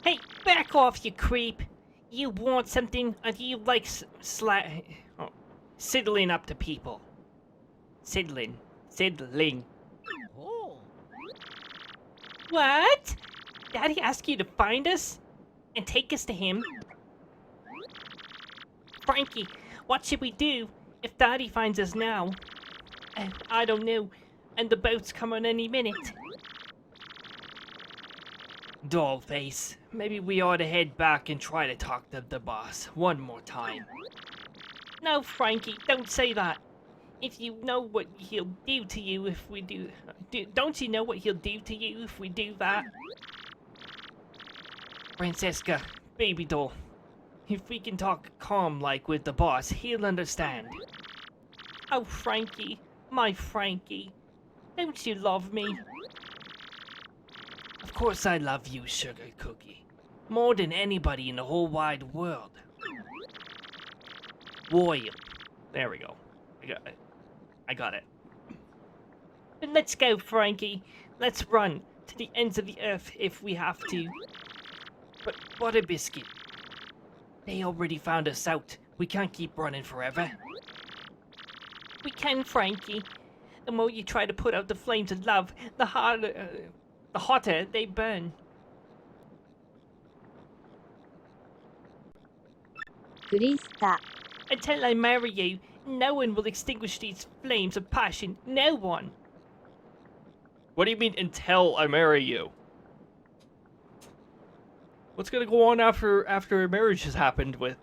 Hey, back off, you creep! You want something, or do you like sidling up to people? Sidling. Oh. What? Daddy asked you to find us? And take us to him? Frankie, what should we do if Daddy finds us now? I don't know, and the boat's coming any minute. Dollface, maybe we ought to head back and try to talk to the boss one more time. No, Frankie, don't say that. If you know what he'll do to you if we do... Don't you know what he'll do to you if we do that? Francesca, baby doll, if we can talk calm-like with the boss, he'll understand. Oh, Frankie, my Frankie, don't you love me? Of course I love you, Sugar Cookie. More than anybody in the whole wide world. Royal. There we go. I got it. Let's go, Frankie. Let's run to the ends of the earth if we have to. But Butter Biscuit, they already found us out. We can't keep running forever. We can, Frankie. The more you try to put out the flames of love, the hotter they burn. Krista. Until I marry you, no one will extinguish these flames of passion. No one. What do you mean until I marry you? What's gonna go on after marriage has happened with?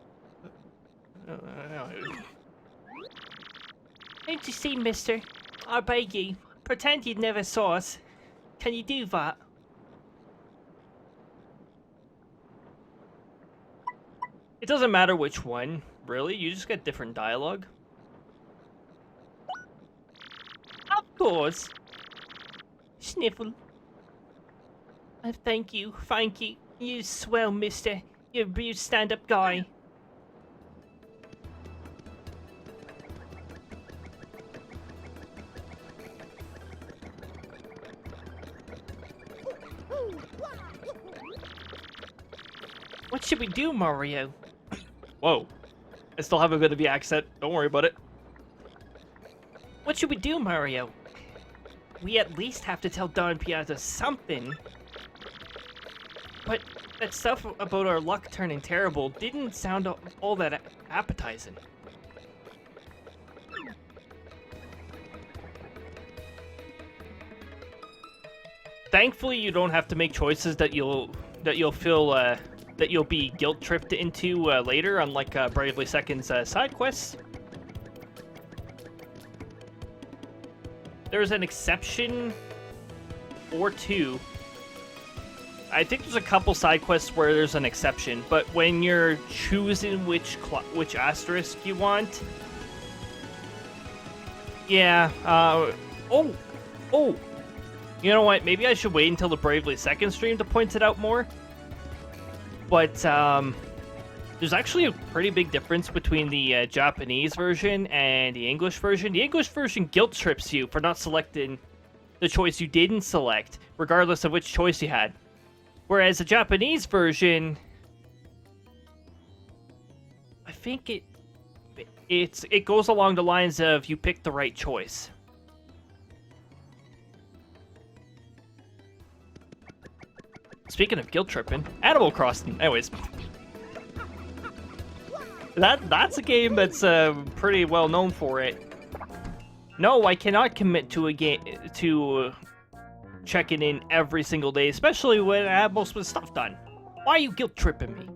Don't you see, mister? I beg you, pretend you never saw us. Can you do that? It doesn't matter which one, really. You just get different dialogue. Of course. Sniffle. Thank you. You swell, mister. You're a real stand-up guy. What should we do, Mario? Whoa. I still have a bit of the accent. Don't worry about it. What should we do, Mario? We at least have to tell Don Piazza something. But that stuff about our luck turning terrible didn't sound all that appetizing. Thankfully, you don't have to make choices that you'll feel that you'll be guilt tripped into later, unlike Bravely Second's side quests. There's an exception or two. I think there's a couple side quests where there's an exception, but when you're choosing which asterisk you want, yeah. Oh, you know what? Maybe I should wait until the Bravely Second stream to point it out more. But there's actually a pretty big difference between the Japanese version and the English version. The English version guilt trips you for not selecting the choice you didn't select, regardless of which choice you had. Whereas the Japanese version, I think it goes along the lines of you picked the right choice. Speaking of guilt tripping, Animal Crossing. Anyways, that's a game that's pretty well known for it. No, I cannot commit to a game to checking in every single day, especially when I have most of the stuff done. Why are you guilt tripping me?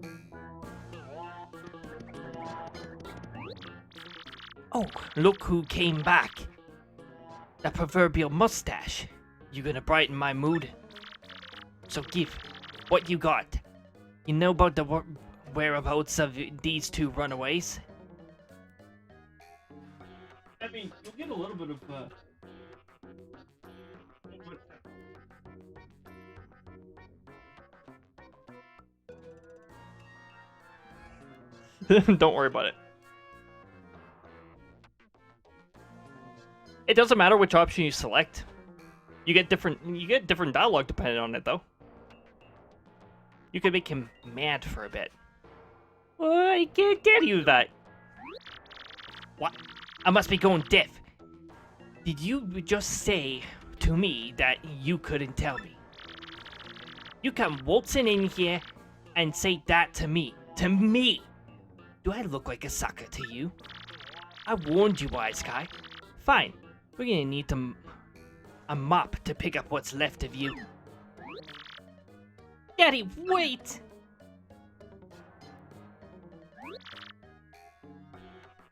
Oh, look who came back. That proverbial mustache. You gonna brighten my mood? So give, what you got? You know about the whereabouts of these two runaways? I mean, you'll get a little bit of... Don't worry about it. It doesn't matter which option you select. You get different dialogue depending on it, though. You could make him mad for a bit. Well, I can't tell you that. What? I must be going deaf. Did you just say to me that you couldn't tell me? You come waltzing in here and say that to me. To me! Do I look like a sucker to you? I warned you, wise guy. Fine. We're gonna need a mop to pick up what's left of you. Daddy, wait!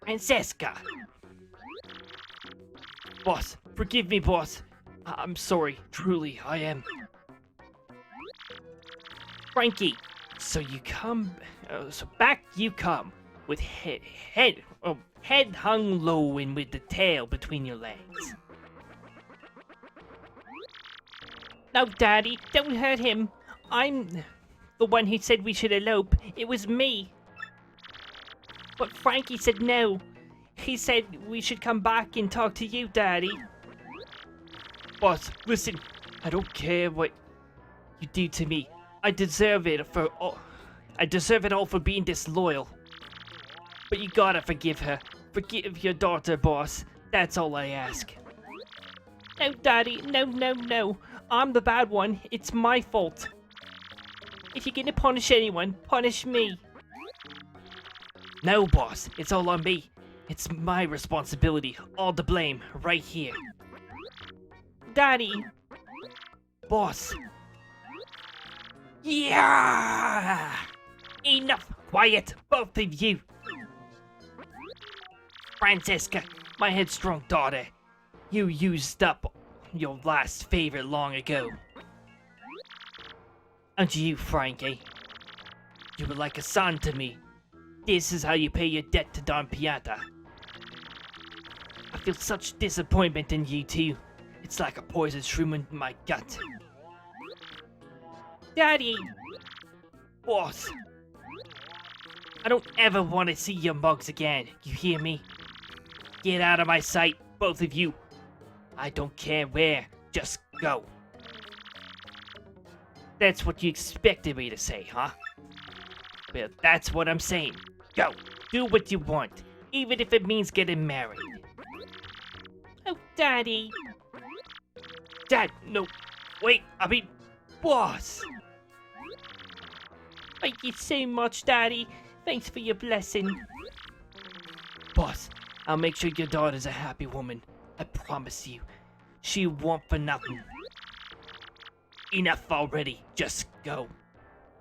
Francesca! Boss, forgive me, boss. I'm sorry, truly, I am. Frankie, so back you come, with head hung low and with the tail between your legs. No, Daddy, don't hurt him. I'm the one who said we should elope. It was me. But Frankie said no. He said we should come back and talk to you, Daddy. Boss, listen. I don't care what you do to me. I deserve it all for being disloyal. But you gotta forgive her. Forgive your daughter, boss. That's all I ask. No, Daddy. No. I'm the bad one. It's my fault. If you're gonna punish anyone, punish me. No, boss. It's all on me. It's my responsibility. All the blame. Right here. Daddy. Boss. Yeah! Enough! Quiet, both of you! Francesca, my headstrong daughter, you used up your last favor long ago. And you, Frankie, you were like a son to me. This is how you pay your debt to Don Piata. I feel such disappointment in you two. It's like a poison shroom in my gut. Daddy! Boss! I don't ever want to see your mugs again, you hear me? Get out of my sight, both of you. I don't care where, just go. That's what you expected me to say, huh? Well, that's what I'm saying. Go, do what you want, even if it means getting married. Oh, Daddy! Dad, no, wait, boss! Thank you so much, Daddy. Thanks for your blessing. Boss, I'll make sure your daughter's a happy woman. I promise you. She won't for nothing. Enough already. Just go.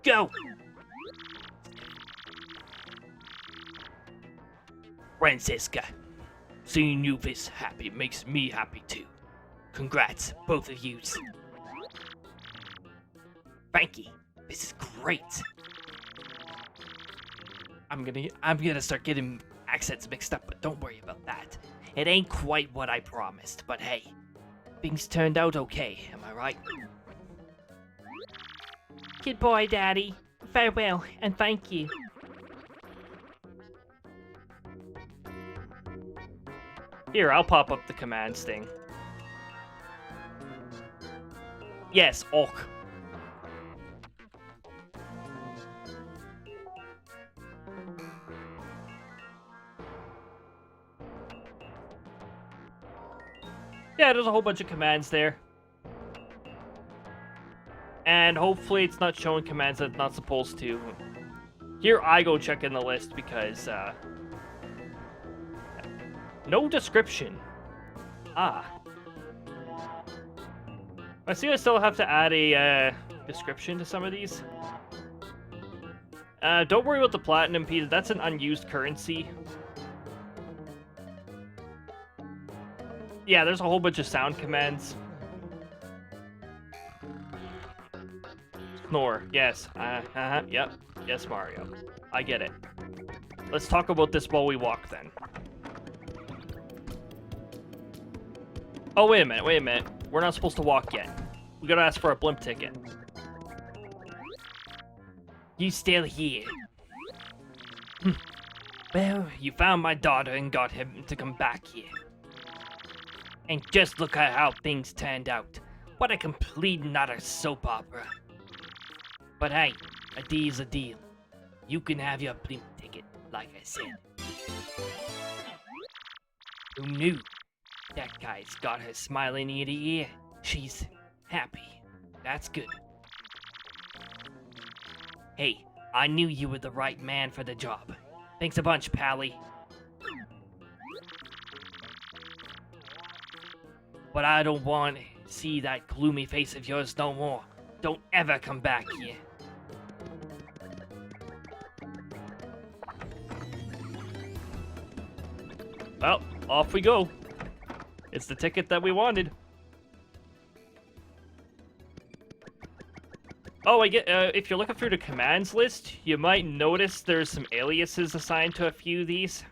Go! Francesca, seeing you this happy makes me happy too. Congrats, both of yous. Frankie, this is great. I'm gonna start getting accents mixed up, but don't worry about that. It ain't quite what I promised, but hey, things turned out okay, am I right? Goodbye, Daddy. Farewell, and thank you. Here, I'll pop up the commands thing. Yes, ok. Yeah, there's a whole bunch of commands there. And hopefully it's not showing commands that it's not supposed to. Here I go check in the list because, no description. Ah. I see I still have to add a, description to some of these. Don't worry about the platinum piece, that's an unused currency. Yeah, there's a whole bunch of sound commands. Snore, yes. Yep. Yes, Mario. I get it. Let's talk about this while we walk, then. Oh, wait a minute. We're not supposed to walk yet. We gotta ask for a blimp ticket. You still here? Well, you found my daughter and got him to come back here. And just look at how things turned out. What a complete and utter soap opera. But hey, a deal's a deal. You can have your blimp ticket, like I said. Who knew? That guy's got her smiling ear to ear. She's happy. That's good. Hey, I knew you were the right man for the job. Thanks a bunch, Pally. But I don't want to see that gloomy face of yours no more. Don't ever come back here. Well, off we go. It's the ticket that we wanted. Oh, if you're looking through the commands list, you might notice there's some aliases assigned to a few of these.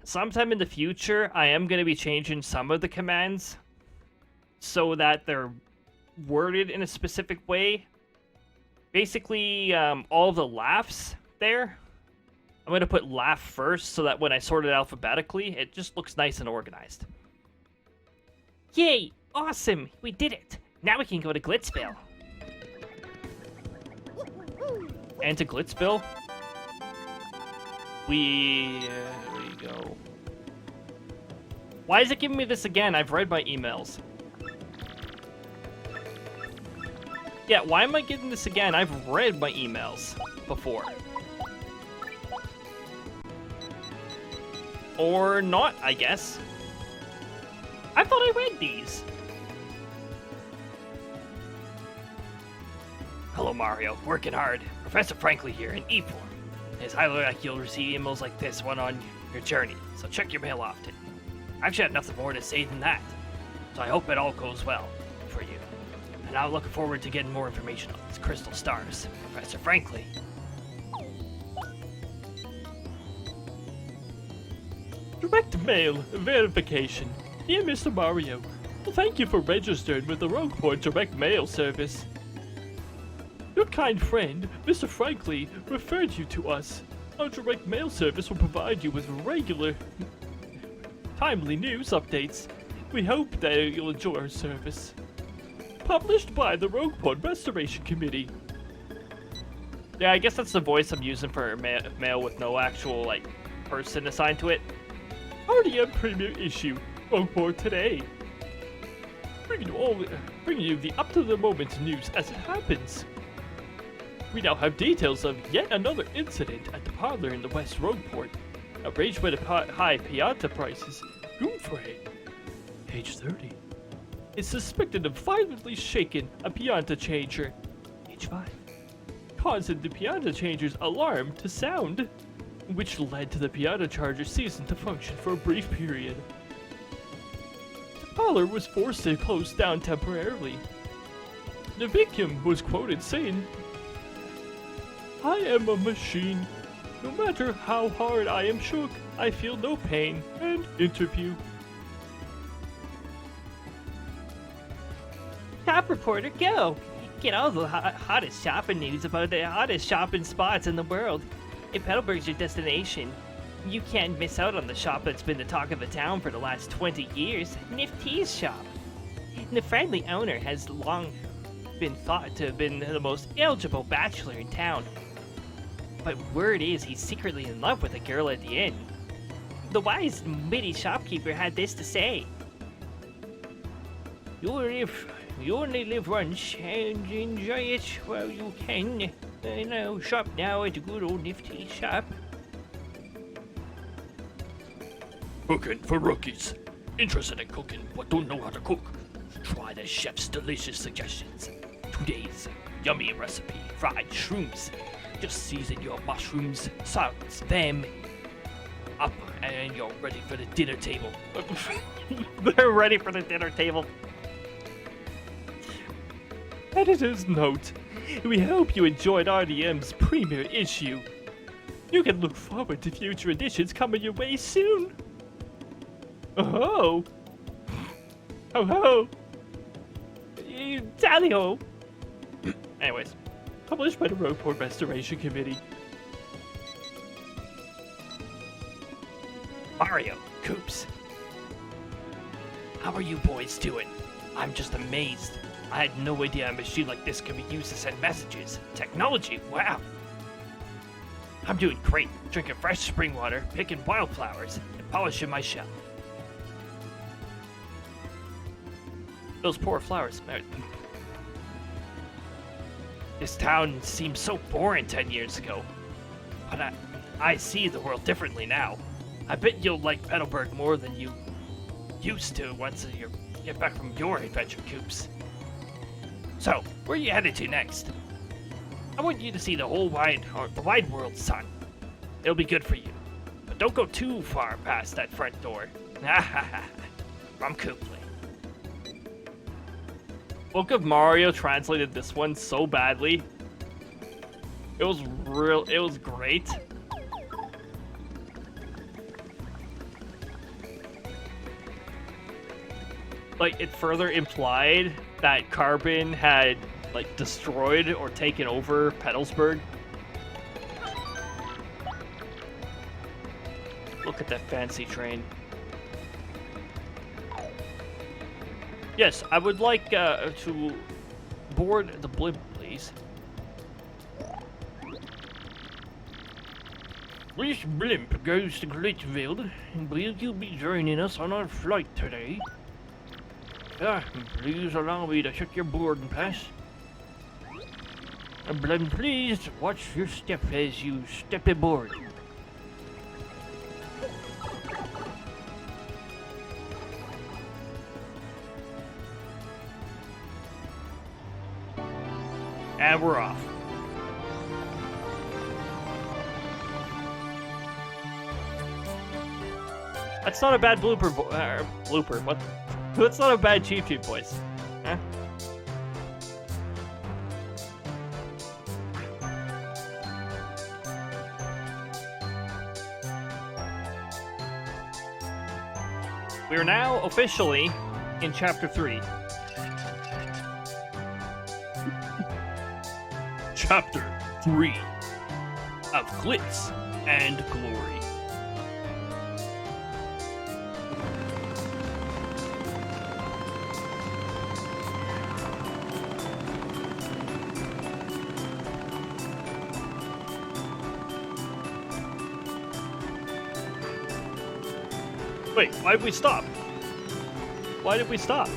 Sometime in the future, I am going to be changing some of the commands so that they're worded in a specific way. Basically, all the laughs there, I'm going to put laugh first so that when I sort it alphabetically, it just looks nice and organized. Yay! Awesome! We did it! Now we can go to Glitzville. And to Glitzville, we go. Why is it giving me this again? I've read my emails. Yeah, why am I getting this again? I've read my emails before. Or not, I guess. I thought I read these. Hello, Mario. Working hard. Professor Franklin here in E-form. It's highly likely you'll receive emails like this one on your journey, so check your mail often. I actually have nothing more to say than that, so I hope it all goes well for you. And I'm looking forward to getting more information on these crystal stars. Professor Franklin. Direct mail verification. Dear Mr. Mario, thank you for registering with the Rougeport Direct Mail Service. Your kind friend, Mr. Franklin, referred you to us. Our direct mail service will provide you with regular, timely news updates. We hope that you'll enjoy our service. Published by the Rougeport Restoration Committee. Yeah, I guess that's the voice I'm using for mail with no actual, like, person assigned to it. RDM Premium Issue, Rougeport Today. Bringing you the up-to-the-moment news as it happens. We now have details of yet another incident at the parlor in the West Rougeport. Outraged by the high Pianta prices, Roomfrey, age 30, is suspected of violently shaking a Pianta changer, age 5, causing the Pianta changer's alarm to sound, which led to the Pianta charger ceasing to function for a brief period. The parlor was forced to close down temporarily. The victim was quoted saying, "I am a machine. No matter how hard I am shook, I feel no pain." And interview. Shop reporter, go! Get all the hottest shopping news about the hottest shopping spots in the world. If Petalburg's your destination, you can't miss out on the shop that's been the talk of the town for the last 20 years, Nifty's shop. The friendly owner has long been thought to have been the most eligible bachelor in town. But word is he's secretly in love with a girl at the inn. The wise witty shopkeeper had this to say. You only live once, and enjoy it while you can. Now shop now at the good old Nifty shop. Cooking for rookies. Interested in cooking but don't know how to cook? Try the chef's delicious suggestions. Today's yummy recipe, fried shrooms. Just season your mushrooms, silence them up, and you're ready for the dinner table. They're ready for the dinner table. Editor's note. We hope you enjoyed RDM's premiere issue. You can look forward to future editions coming your way soon. Oh ho! Ho ho! Tally ho! Anyways. Published by the Rougeport Restoration Committee. Mario, Coops. How are you boys doing? I'm just amazed. I had no idea a machine like this could be used to send messages. Technology, wow. I'm doing great, drinking fresh spring water, picking wildflowers, and polishing my shell. Those poor flowers. This town seemed so boring 10 years ago, but I see the world differently now. I bet you'll like Petalburg more than you used to once you get back from your adventure, Coops. So, where are you headed to next? I want you to see the wide world, son. It'll be good for you, but don't go too far past that front door. From Koopley. Book of Mario translated this one so badly. It was great. Like, it further implied that Carbon had, like, destroyed or taken over Petalsburg. Look at that fancy train. Yes, I would like to board the blimp, please. This blimp goes to Glitzville, and will you be joining us on our flight today? Please allow me to check your boarding pass. And please watch your step as you step aboard. And we're off. That's not a bad blooper, blooper, what? That's not a bad Chief Chief voice. Huh? We are now officially in Chapter 3. Chapter 3 of Glitz and Glory. Wait, why did we stop? Why did we stop?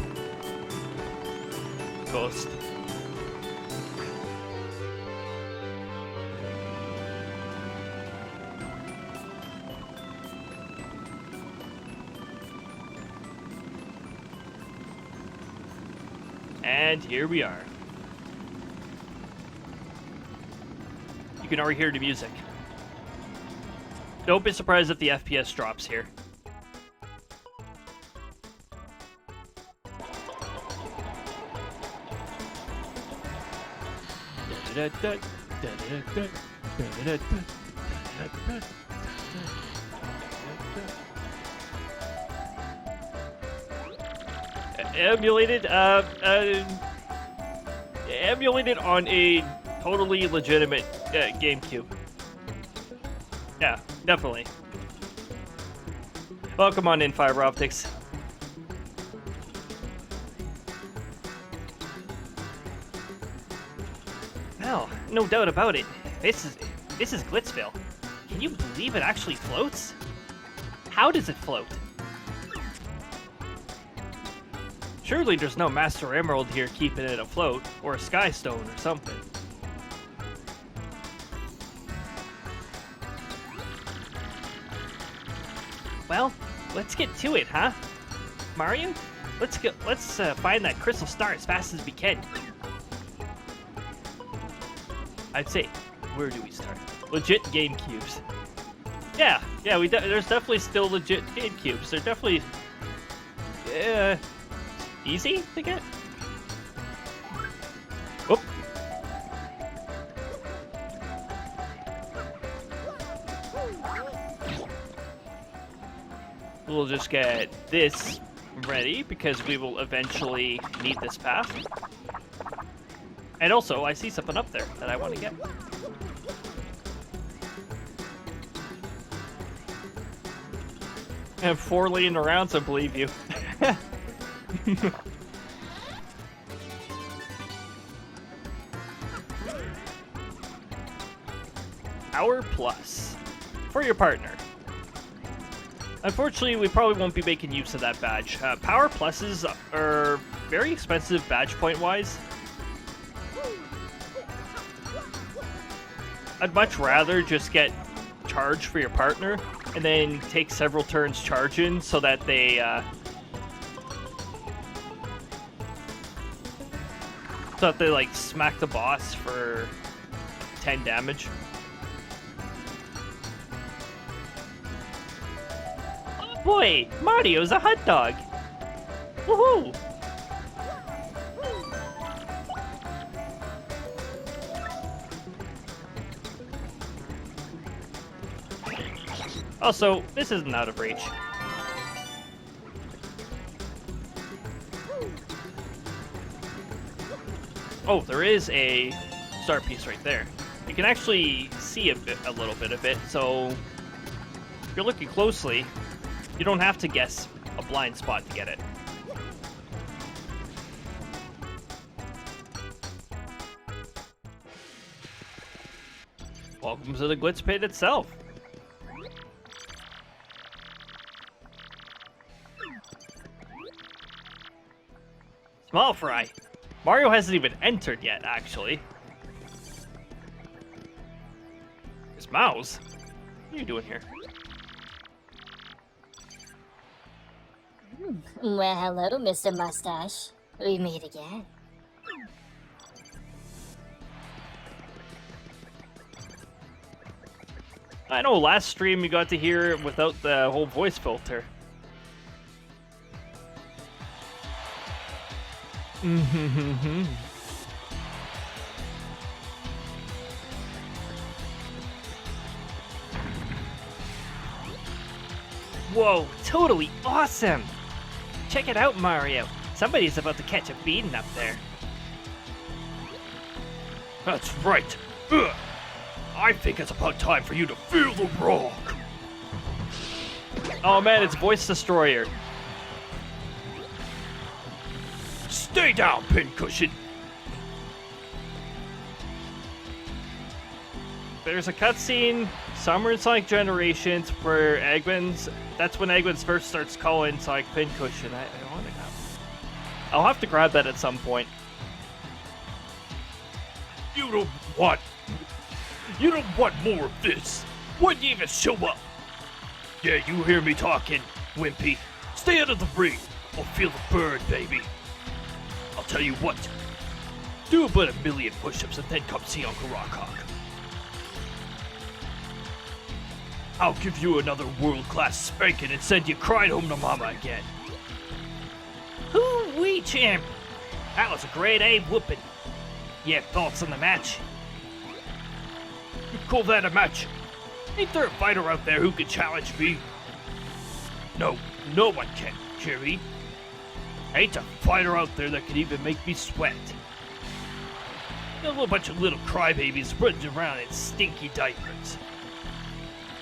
Ghost. And here we are. You can already hear the music. Don't be surprised if the FPS drops here. Emulated on a totally legitimate GameCube. Yeah, definitely. Welcome on in, Fiber Optics. Well, no doubt about it. This is Glitzville. Can you believe it actually floats? How does it float? Surely there's no Master Emerald here keeping it afloat, or a Sky Stone or something. Well, let's get to it, huh? Mario? Let's find that crystal star as fast as we can. I'd say, where do we start? Legit GameCubes. Yeah, there's definitely still legit GameCubes. They're definitely easy to get. Oop. We'll just get this ready because we will eventually need this path. And also, I see something up there that I want to get. I have 4 laying around, so believe you. Power Plus for your partner. Unfortunately, we probably won't be making use of that badge. Power Pluses are very expensive badge point-wise. I'd much rather just get charge for your partner and then take several turns charging so that they like smack the boss for 10 damage. Oh boy, Mario's a hot dog. Woohoo! Also, this isn't out of reach. Oh, there is a star piece right there. You can actually see a little bit of it, so if you're looking closely, you don't have to guess a blind spot to get it. Welcome to the Glitz Pit itself. Small fry. Mario hasn't even entered yet, actually. It's Mouse. What are you doing here? Well, hello, Mr. Mustache. We meet again. I know last stream you got to hear it without the whole voice filter. Whoa, totally awesome! Check it out, Mario. Somebody's about to catch a beating up there. That's right. Ugh. I think it's about time for you to feel the rock. Oh man, it's Voice Destroyer. Stay down, Pincushion. There's a cutscene somewhere in Sonic Generations where Eggman's. That's when Eggman's first starts calling Sonic Pincushion. I want to have. I'll have to grab that at some point. You don't want more of this. Why'd you even show up? Yeah, you hear me talking, Wimpy. Stay out of the ring, or feel the burn, baby. I'll tell you what. Do about 1,000,000 push-ups and then come see Uncle Rockhawk. I'll give you another world-class spanking and send you crying home to mama again. Hoo-wee, champ! That was a grade A whooping. You have thoughts on the match? You call that a match? Ain't there a fighter out there who can challenge me? No, no one can, Jerry. Ain't a fighter out there that can even make me sweat. A little bunch of little crybabies running around in stinky diapers.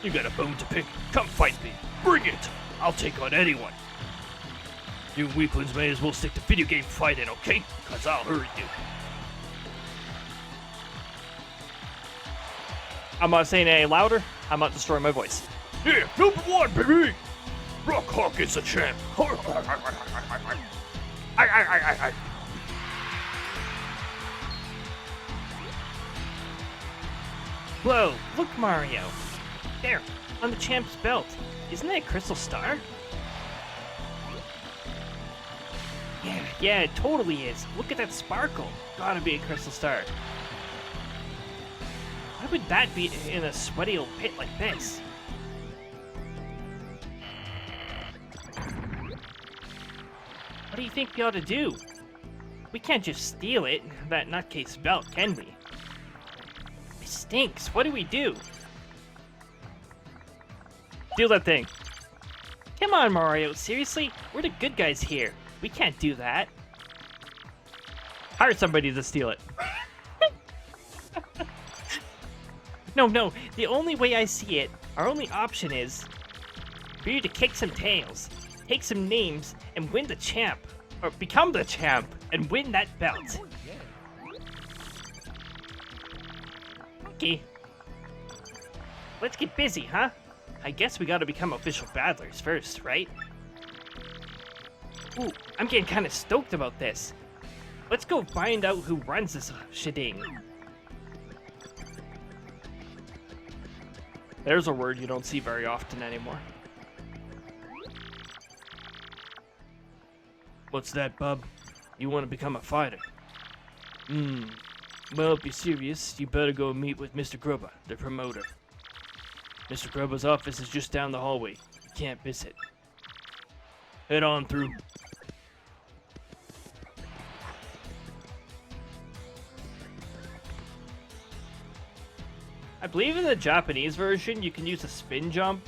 You got a bone to pick? Come fight me. Bring it! I'll take on anyone. You weaklings may as well stick to video game fighting, okay? Cause I'll hurt you. I'm not saying any louder. I'm not destroying my voice. Yeah, #1, baby! Rockhawk is the champ. Whoa, look, Mario. There, on the champ's belt. Isn't that a crystal star? Yeah, it totally is. Look at that sparkle. Gotta be a crystal star. Why would that be in a sweaty old pit like this? What do you think we ought to do? We can't just steal it, that nutcase belt, can we? It stinks. What do we do? Steal that thing. Come on, Mario. Seriously? We're the good guys here. We can't do that. Hire somebody to steal it. No. The only way I see it, our only option is for you to kick some tails, take some names, and win the champ. Or become the champ and win that belt. Okay. Let's get busy, huh? I guess we gotta become official battlers first, right? Ooh, I'm getting kind of stoked about this. Let's go find out who runs this sheding. There's a word you don't see very often anymore. What's that, bub? You want to become a fighter? Well, if you're serious, you better go meet with Mr. Grubba, the promoter. Mr. Grubba's office is just down the hallway. You can't miss it. Head on through. I believe in the Japanese version, you can use a spin jump.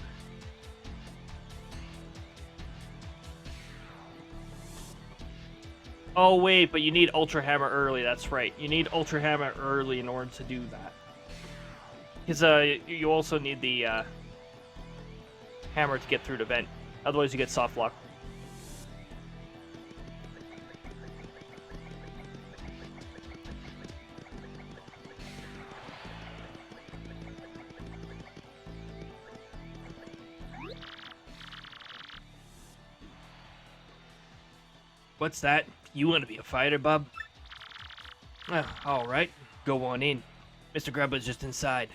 Oh wait, but you need Ultra Hammer early, that's right. You need Ultra Hammer early in order to do that. Because you also need the hammer to get through the vent. Otherwise you get soft lock. What's that? You want to be a fighter, bub? All right. Go on in. Mr. Grubba's just inside.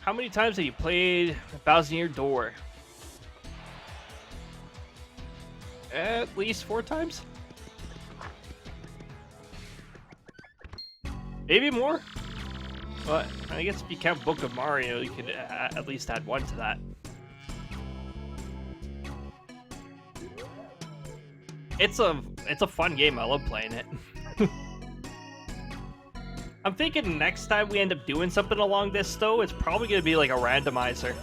How many times have you played Thousand Year Door? At least 4 times? Maybe more? But I guess if you count Book of Mario, you could at least add 1 to that. It's a fun game. I love playing it. I'm thinking next time we end up doing something along this, though, it's probably going to be like a randomizer.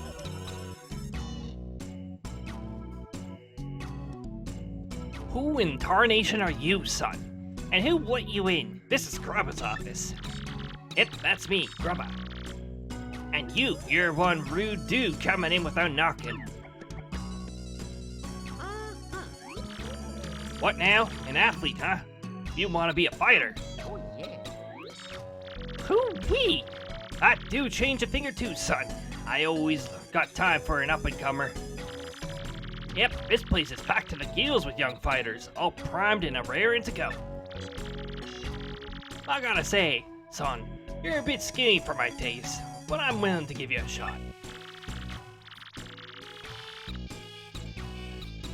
Who in tarnation are you, son? And who let you in? This is Grubba's office. Yep, that's me, Grubba. And you're one rude dude coming in without knocking. What now? An athlete, huh? You want to be a fighter? Hoo-wee! That do change a thing or two, son. I always got time for an up-and-comer. Yep, this place is packed to the gills with young fighters, all primed and raring to go. I gotta say, son, you're a bit skinny for my taste, but I'm willing to give you a shot.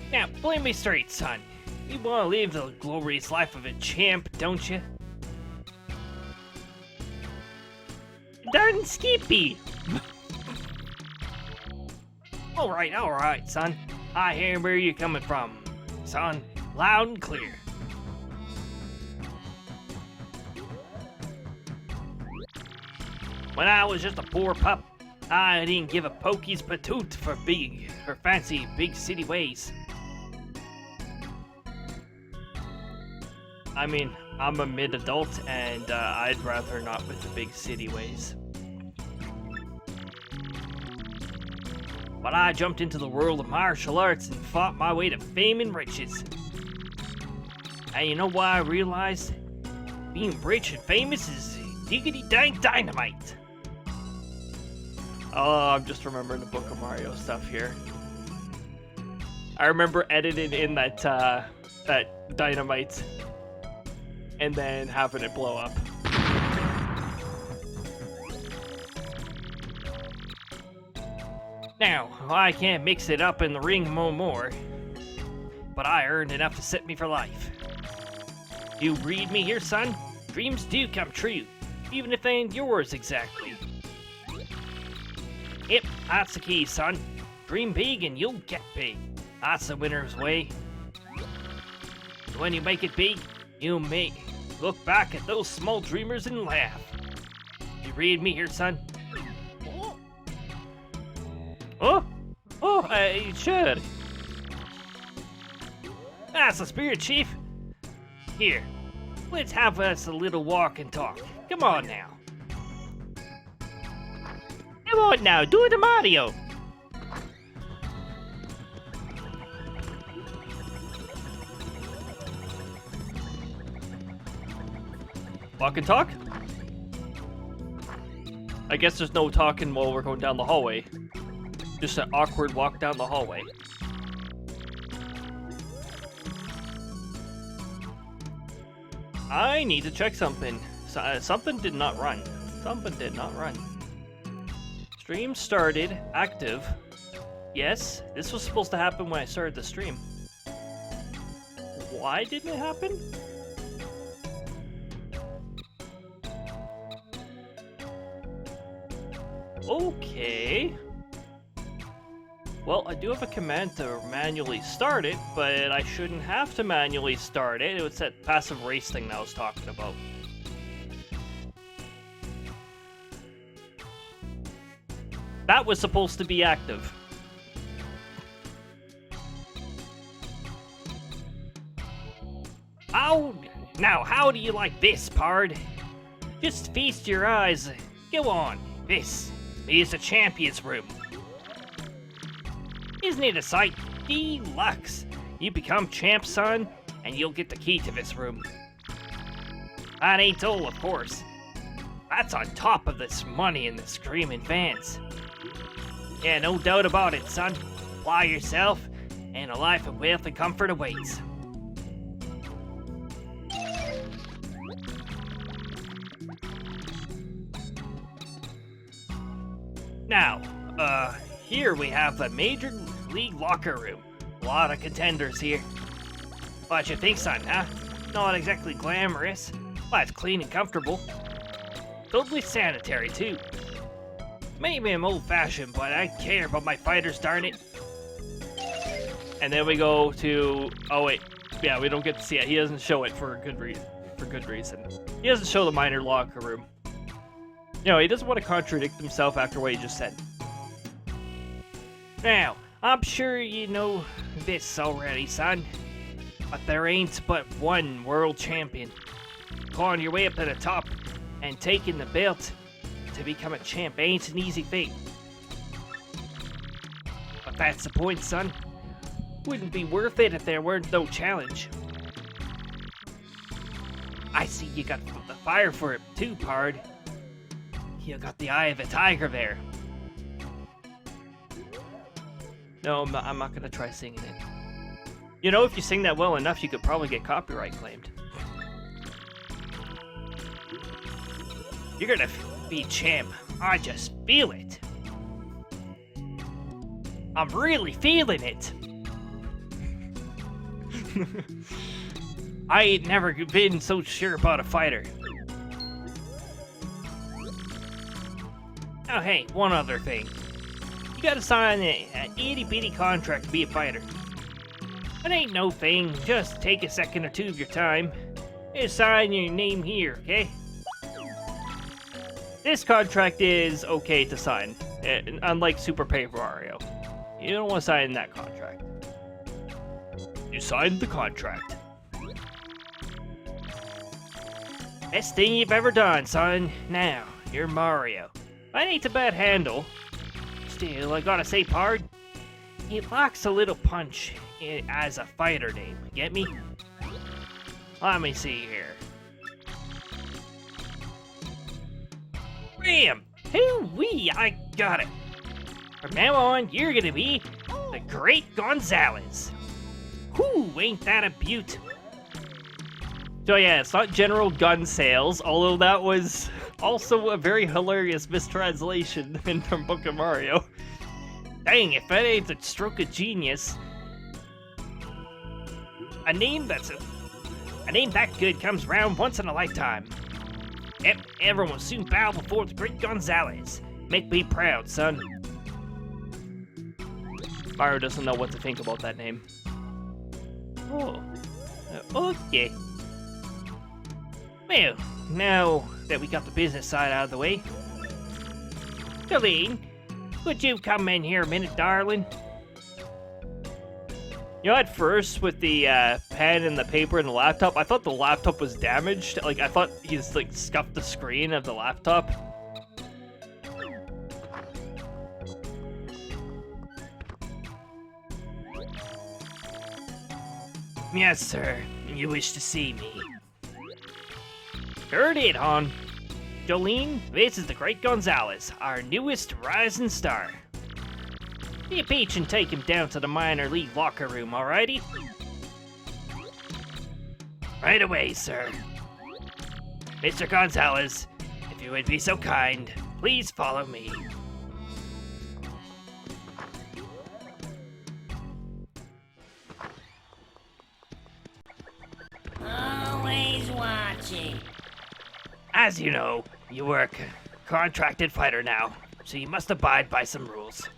Now, play me straight, son. You want to live the glorious life of a champ, don't you? Darn skippy! Alright, son. I hear where you're coming from, son. Loud and clear. When I was just a poor pup, I didn't give a pokey's patoot for fancy big city ways. I mean, I'm a mid-adult, and I'd rather not with the big city ways. But I jumped into the world of martial arts and fought my way to fame and riches. And you know why I realized? Being rich and famous is diggity-dang dynamite. Oh, I'm just remembering the Book of Mario stuff here. I remember editing in that dynamite and then having it blow up. Now, I can't mix it up in the ring no more, but I earned enough to set me for life. You read me here, son? Dreams do come true, even if they ain't yours exactly. Yep, that's the key, son. Dream big and you'll get big. That's the winner's way. When you make it big, you may look back at those small dreamers and laugh. You read me here, son? Sure. That's the spirit, Chief. Here, let's have us a little walk and talk. Come on now. Come on now, do the Mario. Walk and talk? I guess there's no talking while we're going down the hallway. Just an awkward walk down the hallway. I need to check something. Something did not run. Something did not run. Stream started. Active. Yes, this was supposed to happen when I started the stream. Why didn't it happen? Okay. Well, I do have a command to manually start it, but I shouldn't have to manually start it. It was that passive race thing that I was talking about. That was supposed to be active. Now, how do you like this, Pard? Just feast your eyes. Go on. This is the champion's room. Isn't it a sight? Deluxe. You become champ, son, and you'll get the key to this room. That ain't all, of course. That's on top of this money in the screaming vans. Yeah, no doubt about it, son. Apply yourself, and a life of wealth and comfort awaits. Now, here we have a major league locker room. A lot of contenders here. What you think, son, huh? Not exactly glamorous, but it's clean and comfortable. Totally sanitary, too. Maybe I'm old-fashioned, but I care about my fighters, darn it. And then we go to... Oh, wait. Yeah, we don't get to see it. He doesn't show it for a good reason. He doesn't show the minor locker room. You know, he doesn't want to contradict himself after what he just said. Now, I'm sure you know this already, son. But there ain't but one world champion. Clawing your way up to the top and taking the belt to become a champ ain't an easy thing. But that's the point, son. Wouldn't be worth it if there weren't no challenge. I see you got the fire for it too, Pard. You got the eye of a tiger there. No, I'm not gonna try singing it. You know, if you sing that well enough, you could probably get copyright claimed. You're gonna be champ. I just feel it. I'm really feeling it. I ain't never been so sure about a fighter. Oh, hey, one other thing. You gotta sign an itty-bitty contract to be a fighter. It ain't no thing, just take a second or two of your time and sign your name here, okay? This contract is okay to sign, unlike Super Paper Mario. You don't want to sign that contract. You signed the contract. Best thing you've ever done, son. Now, you're Mario. That ain't a bad handle. Still, I gotta say, Pard, it lacks a little punch as a fighter name. Get me? Let me see here. Bam! Hoo-wee! I got it. From now on, you're gonna be the Great Gonzalez. Whoo! Ain't that a beaut? So yeah, it's not General Gun Sales, although that was also a very hilarious mistranslation from Book of Mario. Dang, if that ain't a stroke of genius. A name that good comes around once in a lifetime. Yep, everyone will soon bow before the Great Gonzalez. Make me proud, son. Mario doesn't know what to think about that name. Oh, okay. Well, now that we got the business side out of the way, Jolene, would you come in here a minute, darling? You know, at first, with the pen and the paper and the laptop, I thought the laptop was damaged. Like, I thought he's, like, scuffed the screen of the laptop. Yes, sir. You wish to see me. Heard it, hon. Jolene, this is the Great Gonzalez, our newest rising star. Be a peach and take him down to the minor league locker room, alrighty? Right away, sir. Mr. Gonzalez, if you would be so kind, please follow me. Always watching. As you know, you are a contracted fighter now, so you must abide by some rules.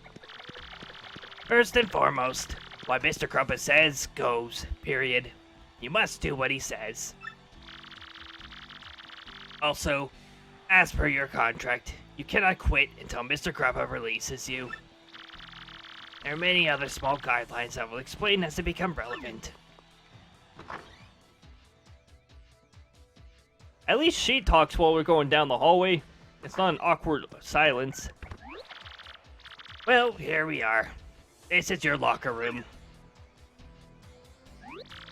First and foremost, what Mr. Crumpet says goes, period. You must do what he says. Also, as per your contract, you cannot quit until Mr. Crumpet releases you. There are many other small guidelines I will explain as they become relevant. At least she talks while we're going down the hallway. It's not an awkward silence. Well, here we are. This is your locker room.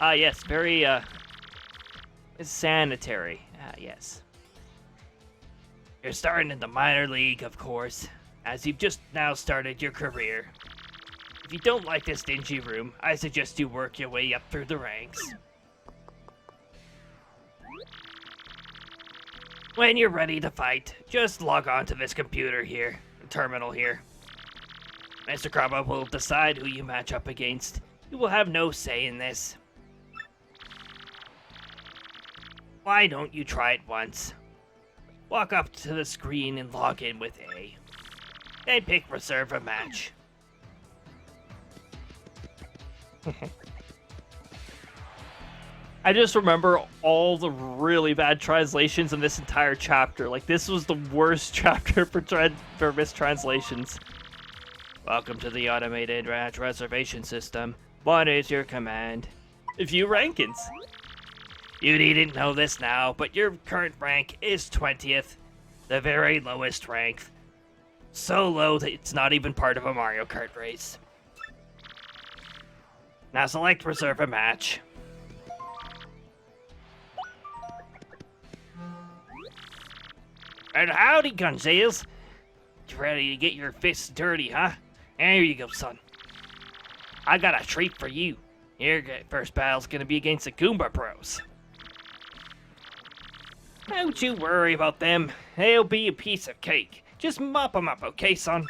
Ah, yes, very, sanitary. Ah, yes. You're starting in the minor league, of course, as you've just now started your career. If you don't like this dingy room, I suggest you work your way up through the ranks. When you're ready to fight, just log on to this computer here. terminal here. Mr. Krabba will decide who you match up against. You will have no say in this. Why don't you try it once? Walk up to the screen and log in with A. Then pick reserve a match. I just remember all the really bad translations in this entire chapter. Like, this was the worst chapter for mistranslations. Welcome to the automated match reservation system. What is your command? View rankings. You needn't know this now, but your current rank is 20th, the very lowest rank. So low that it's not even part of a Mario Kart race. Now select reserve a match. And howdy, Gonzales. You ready to get your fists dirty, huh? There you go, son. I got a treat for you. Your first battle's gonna be against the Goomba Bros. Don't you worry about them. They'll be a piece of cake. Just mop them up, okay, son?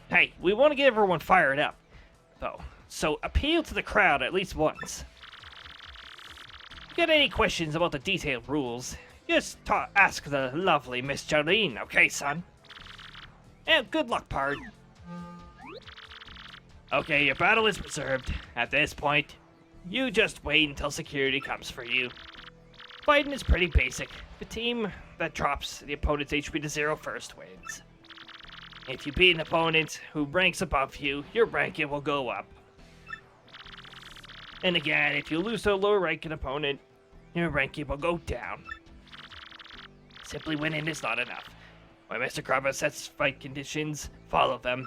Hey, we want to get everyone fired up, though. So appeal to the crowd at least once. If you got any questions about the detailed rules, just ask the lovely Miss Jolene, okay, son? And good luck, pard. Okay, your battle is reserved. At this point, you just wait until security comes for you. Fighting is pretty basic. The team that drops the opponent's HP to 0 first wins. If you beat an opponent who ranks above you, your ranking will go up. And again, if you lose to a lower ranking opponent, your ranking will go down. Simply winning is not enough. When Mr. Krabba sets fight conditions, follow them.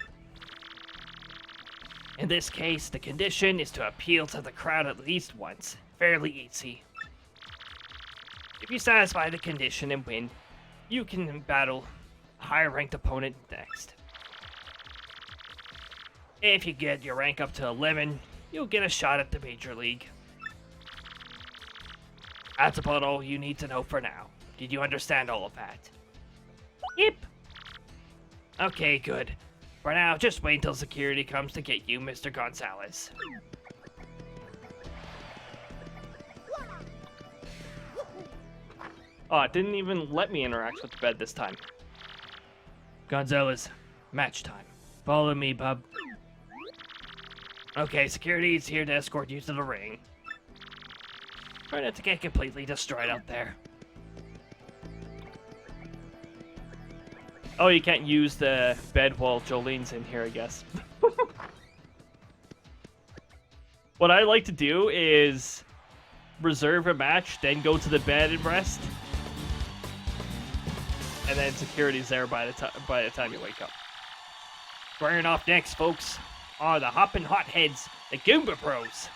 In this case, the condition is to appeal to the crowd at least once. Fairly easy. If you satisfy the condition and win, you can battle a higher ranked opponent next. If you get your rank up to 11, you'll get a shot at the Major League. That's about all you need to know for now. Did you understand all of that? Yep. Okay, good. For now, just wait until security comes to get you, Mr. Gonzalez. Oh, it didn't even let me interact with the bed this time. Gonzalez, match time. Follow me, bub. Okay, security is here to escort you to the ring. Try not to get completely destroyed out there. Oh, you can't use the bed while Jolene's in here, I guess. What I like to do is reserve a match, then go to the bed and rest. And then security's there by the time you wake up. Squaring off next, folks, are the Hoppin' Hotheads, the Goomba Bros.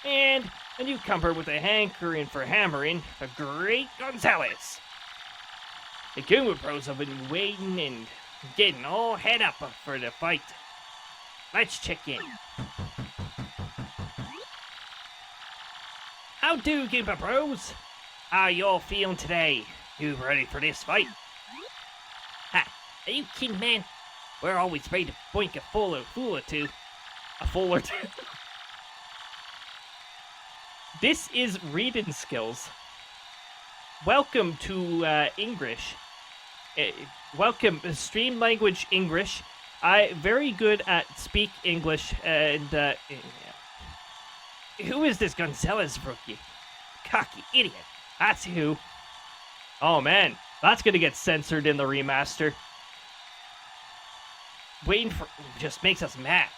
And a newcomer with a hankering for hammering, the Great Gonzalez. The Goomba Bros have been waiting and getting all head up for the fight. Let's check in. How do, Goomba Bros? How y'all feeling today? You ready for this fight? Ha! Are you kidding, man? We're always ready to boink a fool or two. A fool or two. This is reading skills. Welcome to English. Welcome, stream language English. I very good at speak English and Who is this Gonzalez rookie? Cocky idiot. That's who. oh man, that's gonna get censored in the remaster. Waiting for just makes us mad.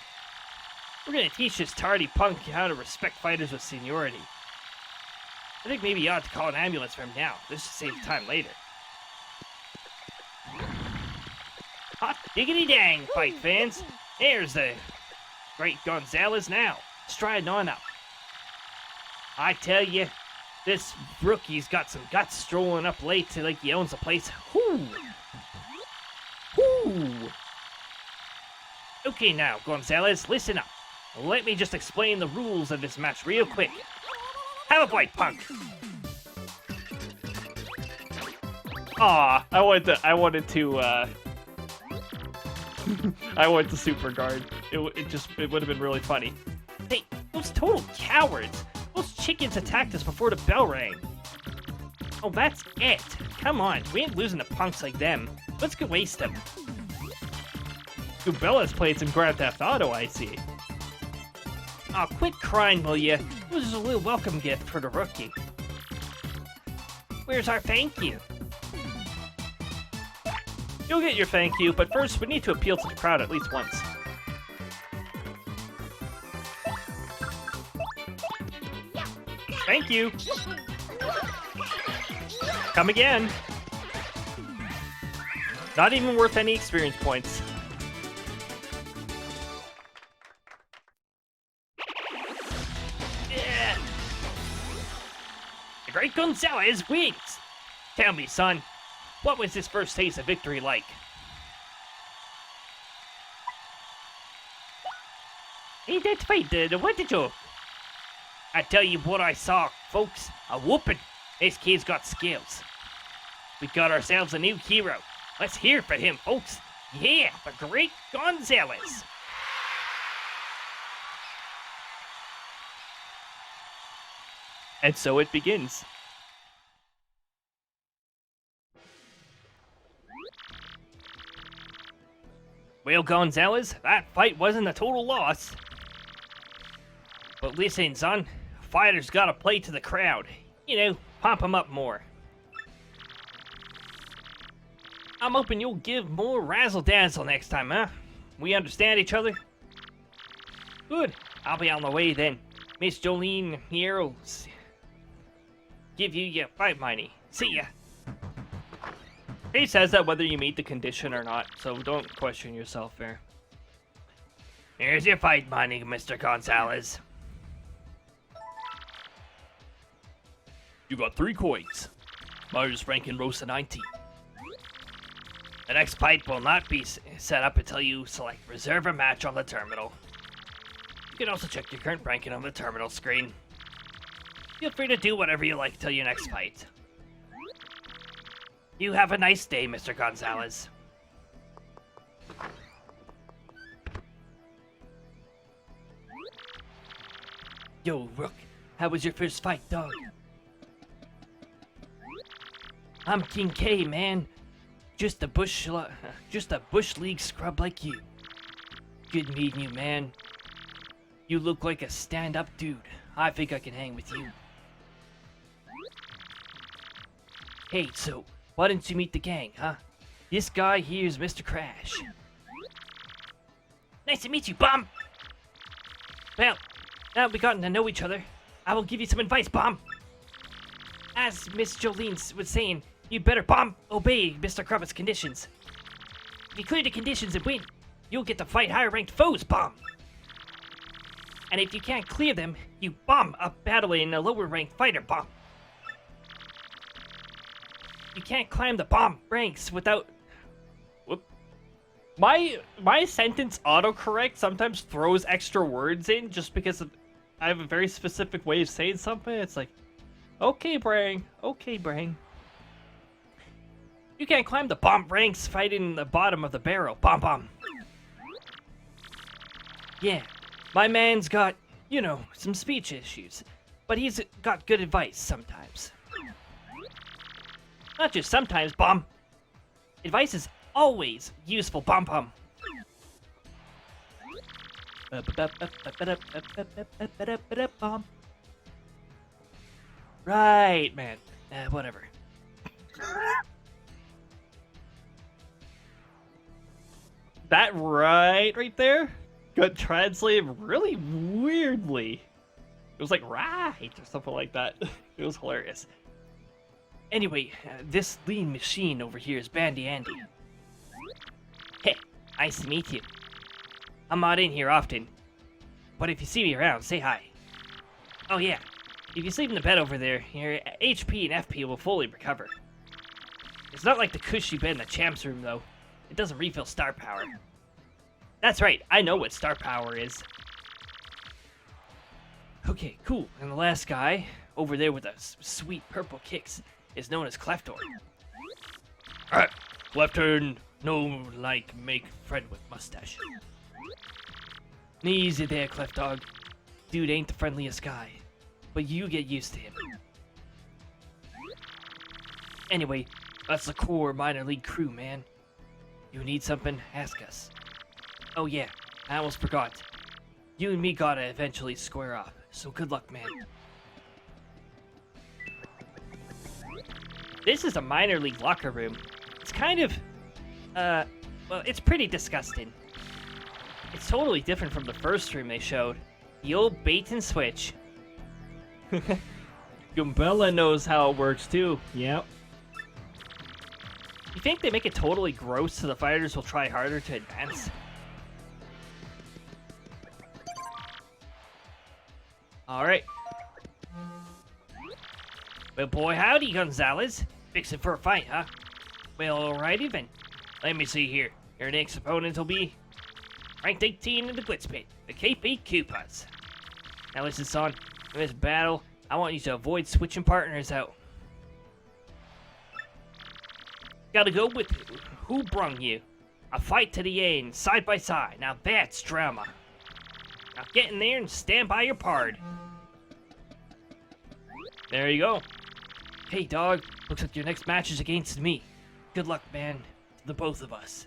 We're gonna teach this tardy punk how to respect fighters with seniority. I think maybe you ought to call an ambulance for him now. This should save time later. Hot diggity dang, fight fans. There's the Great Gonzalez now, striding on up. I tell you, this rookie's got some guts, strolling up late to like he owns the place. Whoo! Whoo! Okay now, Gonzalez, listen up. Let me just explain the rules of this match real quick. Have a bite, punk! Aw, I wanted to, I wanted to super guard. It would have been really funny. Hey, those total cowards! Those chickens attacked us before the bell rang. Oh, that's it. Come on, we ain't losing to punks like them. Let's go waste them. Bella's played some Grand Theft Auto, I see. Aw, quit crying, will ya? It was just a little welcome gift for the rookie. Where's our thank you? You'll get your thank you, but first we need to appeal to the crowd at least once. Thank you. Come again. Not even worth any experience points. Yeah. The Great Gonzalez wins! Tell me, son, what was this first taste of victory like? Ain't that right, what did you? I tell you what I saw, folks. A whooping. This kid's got skills. We got ourselves a new hero. Let's hear for him, folks. Yeah, the Great Gonzalez. And so it begins. Well, Gonzalez, that fight wasn't a total loss. But listen, son, fighters gotta play to the crowd. You know, pump 'em up more. I'm hoping you'll give more razzle-dazzle next time, huh? We understand each other? Good. I'll be on the way then. Miss Jolene here will give you your fight money. See ya. He says that whether you meet the condition or not, so don't question yourself there. Here's your fight money, Mr. Gonzalez. You got 3 coins. Myers ranking rose to 19. The next fight will not be set up until you select reserve a match on the terminal. You can also check your current ranking on the terminal screen. Feel free to do whatever you like till your next fight. You have a nice day, Mr. Gonzalez. Yo, Rook, how was your first fight, dog? I'm King K, man. Just a bush league scrub like you. Good meeting you, man. You look like a stand-up dude. I think I can hang with you. Hey, so why didn't you meet the gang, huh? This guy here is Mr. Crash. Nice to meet you, Bomb. Well, now we've gotten to know each other, I will give you some advice, Bomb. As Miss Jolene was saying, you better, Bomb, obey Mr. Krubbit's conditions. If you clear the conditions and win, you'll get to fight higher-ranked foes, Bomb. And if you can't clear them, you bomb up battling a lower-ranked fighter, Bomb. You can't climb the bomb ranks without... Whoop. My sentence autocorrect sometimes throws extra words in just because I have a very specific way of saying something. It's like, okay, Brang. Okay, Brang. You can't climb the bomb ranks fighting the bottom of the barrel, Bomb. Yeah, my man's got, you know, some speech issues, but he's got good advice sometimes. Not just sometimes, Bomb. Advice is always useful, Bomb. Right, man. Whatever. That right there got translated really weirdly. It was like, right, or something like that. It was hilarious. Anyway, this lean machine over here is Bandy Andy. Hey, nice to meet you. I'm not in here often, but if you see me around, say hi. Oh yeah, if you sleep in the bed over there, your HP and FP will fully recover. It's not like the cushy bed in the champ's room, though. It doesn't refill star power. That's right, I know what star power is. Okay, cool. And the last guy, over there with the sweet purple kicks, is known as Cleftor. Alright, left turn, no like make friend with mustache. Easy there, Cliff Dog. Dude ain't the friendliest guy, but you get used to him. Anyway, that's the core minor league crew, man. You need something, ask us. Oh yeah, I almost forgot. You and me gotta eventually square off, so good luck, man. This is a minor league locker room. It's kind of, well, it's pretty disgusting. It's totally different from the first room they showed. The old bait and switch. Gumbella knows how it works too. Yep. You think they make it totally gross so the fighters will try harder to advance? Alright. Well, boy, howdy, Gonzalez. Fixing for a fight, huh? Well, alrighty then. Let me see here. Your next opponent will be ranked 18 in the Glitz Pit, the KP Koopas. Now listen, son. In this battle, I want you to avoid switching partners out. Gotta go with who brung you. A fight to the end, side by side. Now that's drama. Now get in there and stand by your pard. There you go. Hey, dog. Looks like your next match is against me. Good luck, man. To the both of us.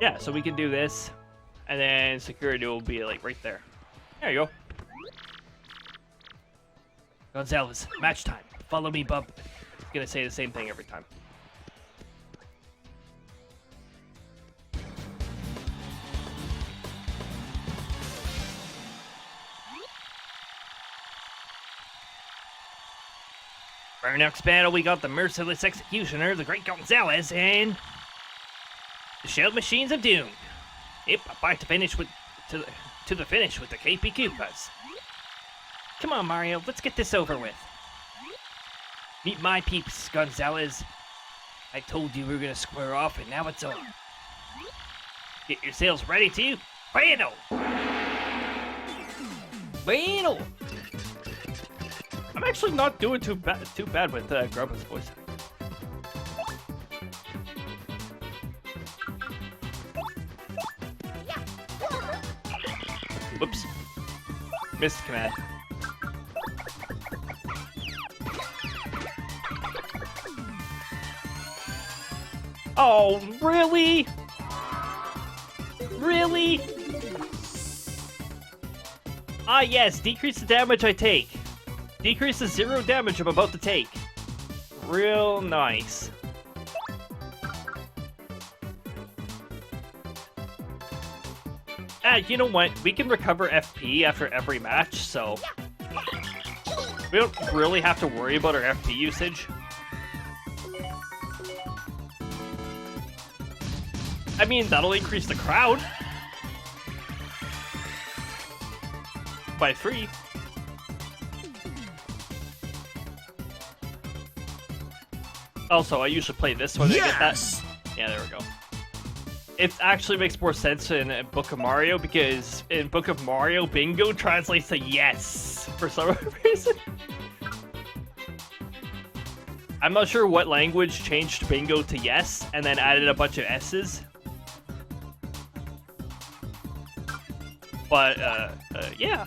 Yeah, so we can do this. And then security will be, like, right there. There you go. Gonzalez, match time. Follow me, bub. It's gonna say the same thing every time. For our next battle, we got the Merciless Executioner, the Great Gonzalez, and the Shell Machines of Doom. Yep, a fight to finish with to the finish with the KP Koopas. Come on, Mario, let's get this over with. Meet my peeps, Gonzalez. I told you we were gonna square off, and now it's on. Get yourselves ready to battle! Battle! I'm actually not doing too bad with Grandpa's voice. Whoops. Missed command. Oh, really? Really? Ah, yes, decrease the damage I take. Decrease the 0 damage I'm about to take. Real nice. You know what? We can recover FP after every match, so we don't really have to worry about our FP usage. I mean, that'll increase the crowd by 3. Also, I usually play this when I get that. Yeah, there we go. It actually makes more sense in Book of Mario, because in Book of Mario, bingo translates to yes for some reason. I'm not sure what language changed bingo to yes and then added a bunch of S's. But, yeah.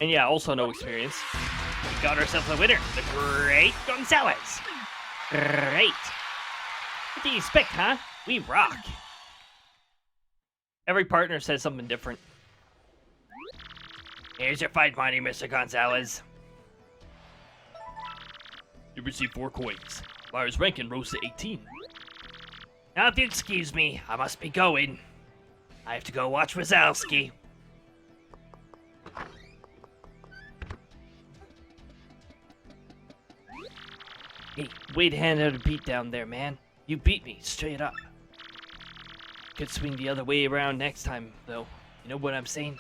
And yeah, also no experience. We got ourselves a winner, the Great Gonzalez. Great. What do you expect, huh? We rock. Every partner says something different. Here's your fight money, Mr. Gonzalez. You receive 4 coins. Lyra's ranking rose to 18. Now, if you excuse me, I must be going. I have to go watch Wazowski. Hey, way to hand out a beat down there, man. You beat me, straight up. Could swing the other way around next time, though. You know what I'm saying?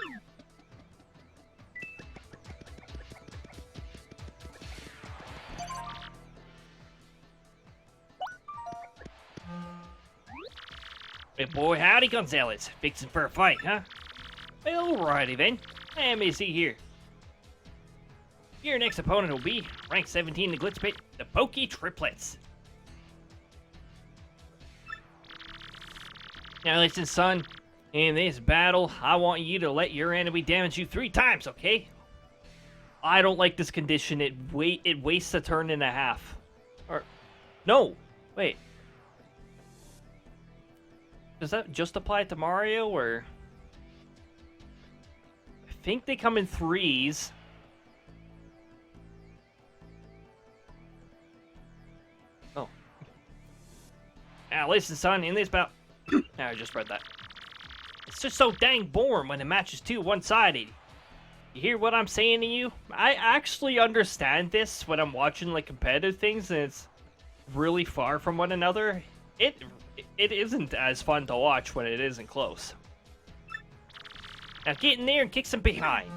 Hey boy, howdy Gonzalez. Fixing for a fight, huh? Alrighty then. Let me see here. Your next opponent will be rank 17 in the Glitz Pit, the Pokey Triplets. Now listen, son. In this battle, I want you to let your enemy damage you 3 times, okay? I don't like this condition. It wastes a turn and a half. Or no, wait. Does that just apply to Mario, or? I think they come in 3s. Oh. Now listen, son, in this battle... I just read that. It's just so dang boring when the match is too one-sided. You hear what I'm saying to you? I actually understand this when I'm watching like competitive things, and it's really far from one another. It isn't as fun to watch when it isn't close. Now get in there and kick some behind.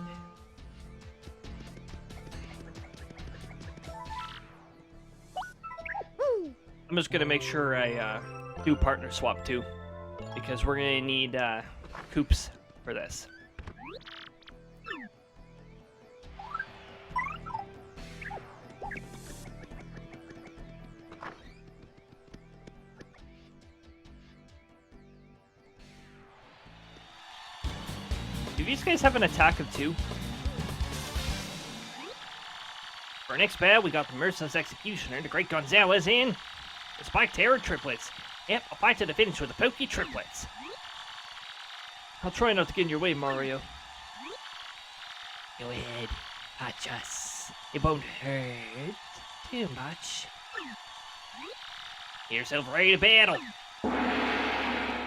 I'm just gonna make sure I do partner swap too, because we're gonna need Koops for this. Do these guys have an attack of 2? For our next battle, we got the Merciless Executioner, the Great Gonzalez, and the Spike Terror Triplets. Yep, a fight to the finish with the Pokey Triplets. I'll try not to get in your way, Mario. Go ahead, touch us. It won't hurt too much. Get yourself ready to battle.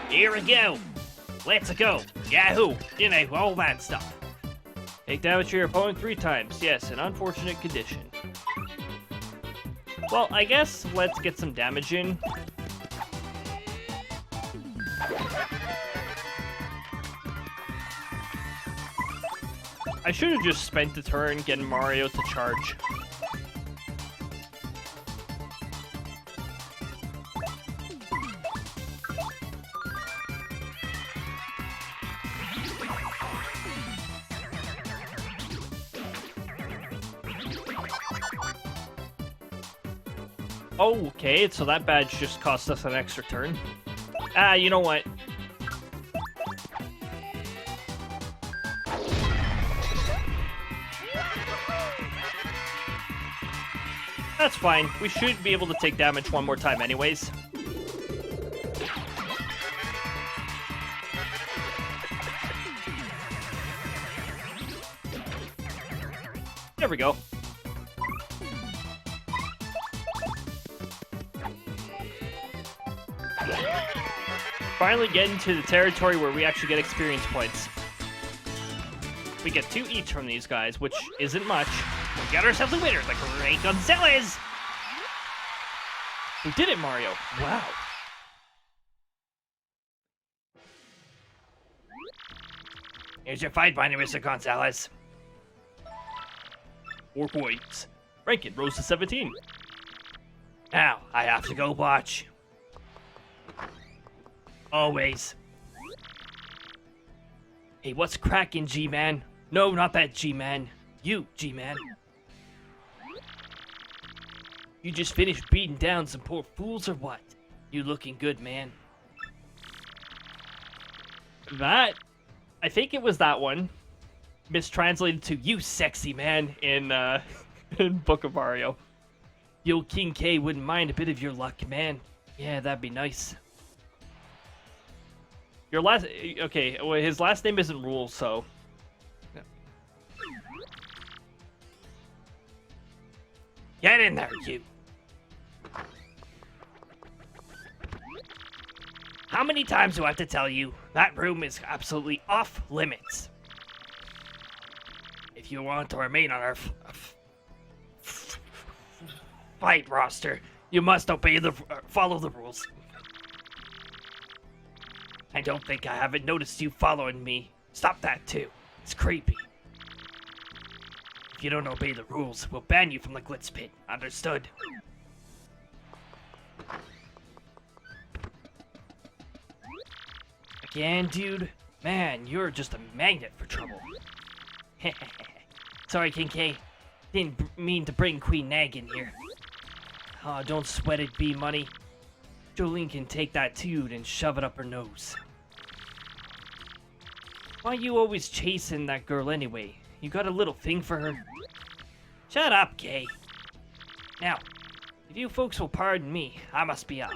Here we go. Let's go. Yahoo! You know, all that stuff. Take damage to your opponent 3 times. Yes, an unfortunate condition. Well, I guess let's get some damage in. I should have just spent the turn getting Mario to charge. Oh, okay, so that badge just cost us an extra turn. Ah, you know what? That's fine. We should be able to take damage one more time anyways. There we go. Finally getting to the territory where we actually get experience points. We get 2 each from these guys, which isn't much. We got ourselves a winner, the Great Gonzalez! We did it, Mario! Wow. Here's your fight binder, Mr. Gonzalez. 4 points. Rank it rose to 17. Now, I have to go watch. Always. Hey, what's crackin', G-Man? No, not that G-Man. You, G-Man. You just finished beating down some poor fools or what? You looking good, man. That... I think it was that one. Mistranslated to you sexy man in in Book of Mario. Yo, King K wouldn't mind a bit of your luck, man. Yeah, that'd be nice. Your last... Okay, well, his last name isn't Rule, so... Get in there, you. How many times do I have to tell you that room is absolutely off limits? If you want to remain on our fight roster, you must obey follow the rules. I don't think I haven't noticed you following me. Stop that too. It's creepy. If you don't obey the rules, we'll ban you from the Glitz Pit. Understood? Again, dude? Man, you're just a magnet for trouble. Sorry, King K. Didn't mean to bring Queen Nag in here. Oh, don't sweat it, B-Money. Jolene can take that dude and shove it up her nose. Why you always chasing that girl anyway? You got a little thing for her? Shut up, Kay. Now, if you folks will pardon me, I must be off.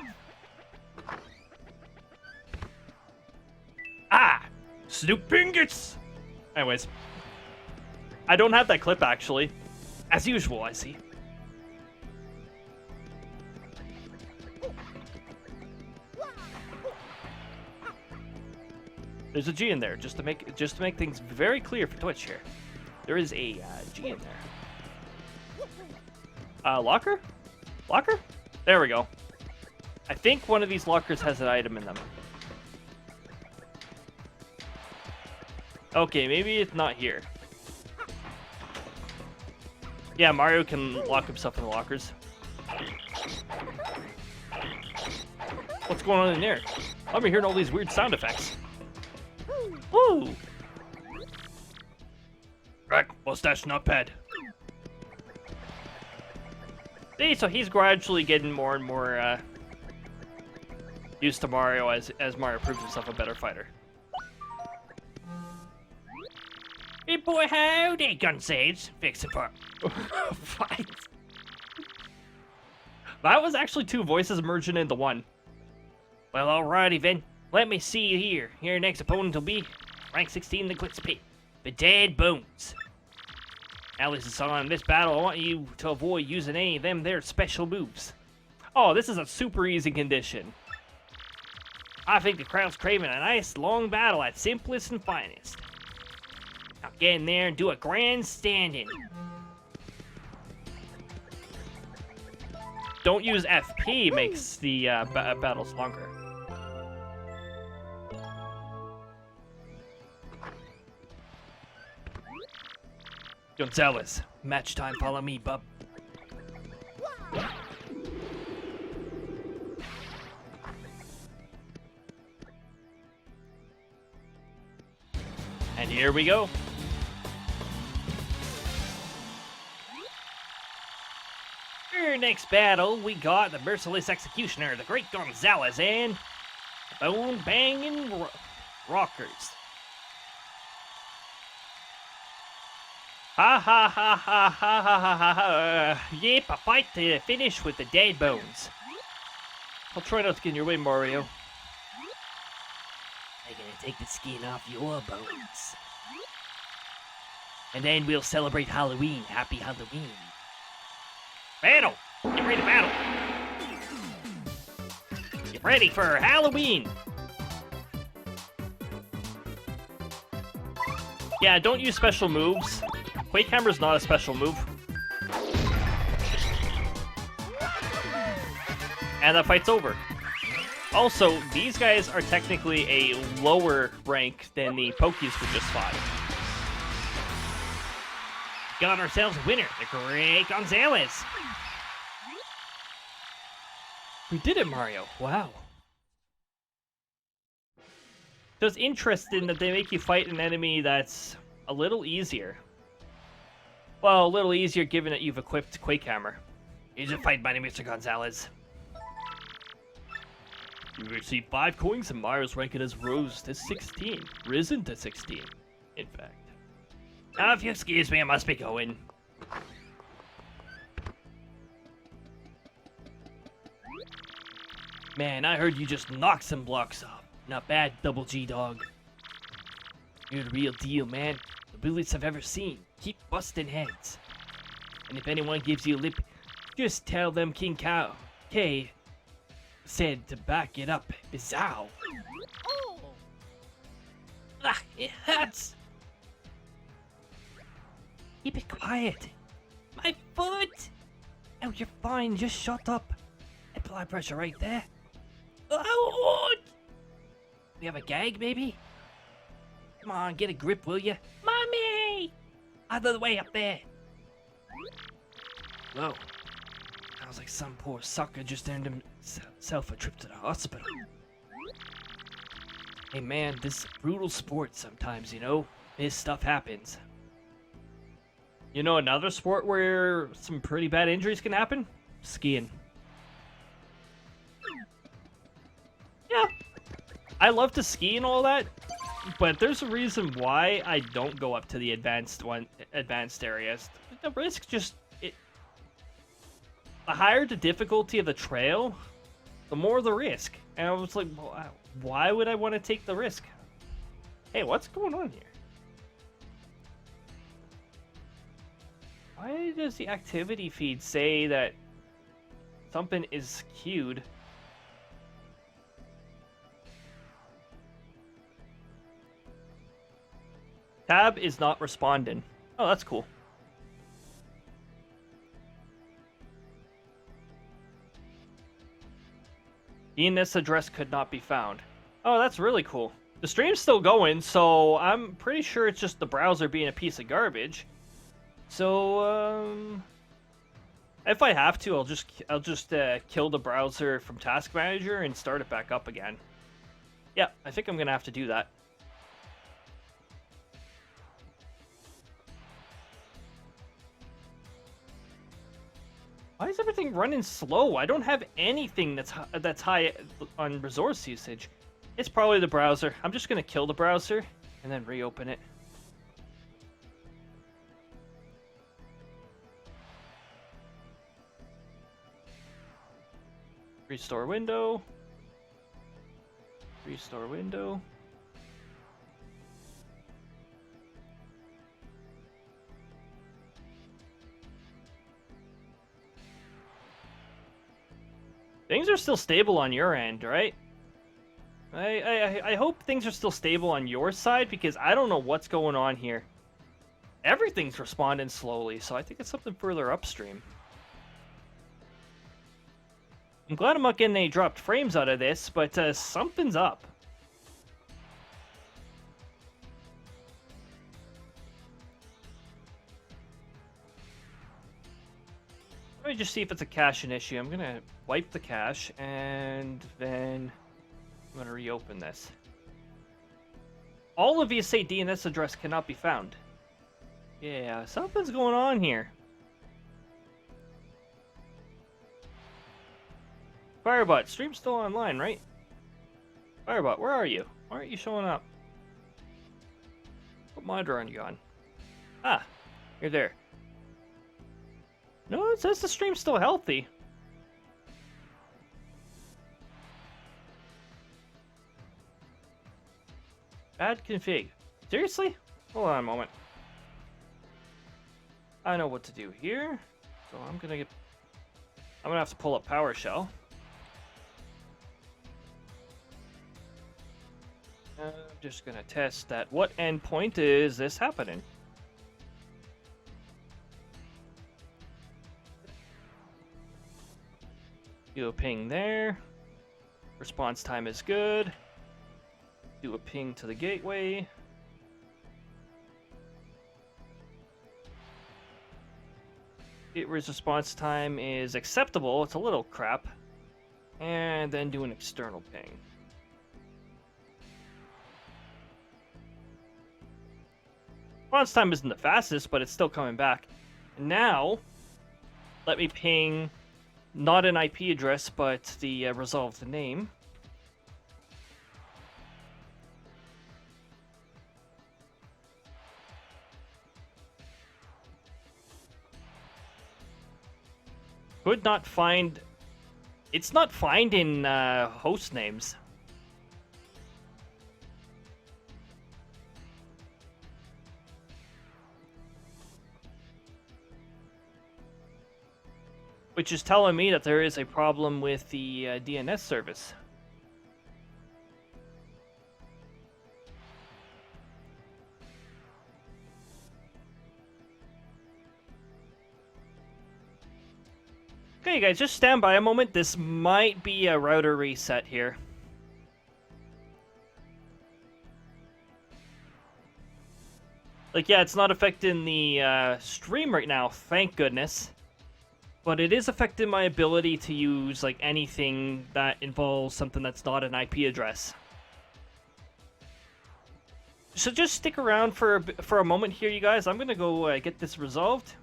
Ah! Snoop Bingus! Anyways. I don't have that clip, actually. As usual, I see. There's a G in there, just to make things very clear for Twitch here. There is a G in there. Locker? Locker? There we go. I think one of these lockers has an item in them. Okay, maybe it's not here. Yeah, Mario can lock himself in the lockers. What's going on in there? I'm hearing all these weird sound effects. Woo! Rack, mustache, not bad. See, so he's gradually getting more and more used to Mario as Mario proves himself a better fighter. Hey boy, howdy, Gunshades. Fix it for... What? That was actually two voices merging into one. Well, alrighty then. Let me see you here. Your next opponent will be rank 16, the Glitzville, the Dead Bones. Now listen, son, in this battle, I want you to avoid using any of them their special moves. Oh, this is a super easy condition. I think the crowd's craving a nice long battle at simplest and finest. Now get in there and do a grand stand-in. Don't use FP makes the battles longer. Gonzalez, match time, follow me, bub. And here we go. For next battle, we got the Merciless Executioner, the Great Gonzalez, and Bone Banging Rockers. Ha ha ha ha ha ha ha ha ha. Yep, a fight to finish with the Dead Bones. I'll try not to get in your way, Mario. I'm gonna take the skin off your bones. And then we'll celebrate Halloween. Happy Halloween. Battle! Get ready to battle! Get ready for Halloween! Yeah, don't use special moves. Quake Hammer's not a special move. And that fight's over. Also, these guys are technically a lower rank than the Pokies we just fought. Got ourselves a winner, the Great Gonzalez! We did it, Mario. Wow. So it's interesting that they make you fight an enemy that's a little easier. Well, a little easier given that you've equipped Quake Hammer. Here's a fight, my name is Mr. Gonzalez. You receive 5 coins and Mario's rank has rose to 16. Risen to 16, in fact. Now, if you excuse me, I must be going. Man, I heard you just knocked some blocks off. Not bad, Double G dog. You're the real deal, man. The bullets I've ever seen. Keep busting heads. And if anyone gives you a lip, just tell them King Cow K said to back it up. Bizow. Ah, it hurts. Keep it quiet. My foot. Oh, you're fine. Just shut up. Apply pressure right there. Oh! We have a gag, maybe? Come on, get a grip, will you? Mommy! Out of the way up there. Whoa. Sounds like some poor sucker just earned himself a trip to the hospital. Hey man, this brutal sport sometimes, you know? This stuff happens. You know another sport where some pretty bad injuries can happen? Skiing. Yeah. I love to ski and all that, but there's a reason why I don't go up to the advanced areas. The risk just the higher the difficulty of the trail, the more the risk. And I was like, well, why would I want to take the risk? Hey, what's going on here? Why does the activity feed say that something is queued? Tab is not responding. Oh, that's cool. DNS address could not be found. Oh, that's really cool. The stream's still going, so I'm pretty sure it's just the browser being a piece of garbage. So, if I have to, I'll just kill the browser from Task Manager and start it back up again. Yeah, I think I'm gonna have to do that. Why is everything running slow? I don't have anything that's high on resource usage. It's probably the browser. I'm just gonna kill the browser and then reopen it. Restore window. Restore window. Things are still stable on your end, right? I hope things are still stable on your side, because I don't know what's going on here. Everything's responding slowly, so I think it's something further upstream. I'm glad I'm not getting any dropped frames out of this, but something's up. Let me just see if it's a caching issue. I'm gonna wipe the cache, and then I'm gonna reopen this. All of you say DNS address cannot be found. Yeah, something's going on here. Firebot, stream's still online, right? Firebot, where are you? Why aren't you showing up? What monitor are you on? Ah, you're there. No, it says the stream's still healthy. Bad config. Seriously? Hold on a moment. I know what to do here. So I'm gonna have to pull up PowerShell. I'm just gonna test that. What endpoint is this happening? Do a ping there. Response time is good. Do a ping to the gateway. Gateway's response time is acceptable. It's a little crap. And then do an external ping. Response time isn't the fastest, but it's still coming back. And now, let me ping not an IP address, but the resolved name. Could not find... It's not finding host names. Which is telling me that there is a problem with the DNS service. Okay, guys, just stand by a moment. This might be a router reset here. Like, yeah, it's not affecting the stream right now, thank goodness. But it is affecting my ability to use, like, anything that involves something that's not an IP address. So just stick around for a moment here, you guys. I'm gonna go get this resolved.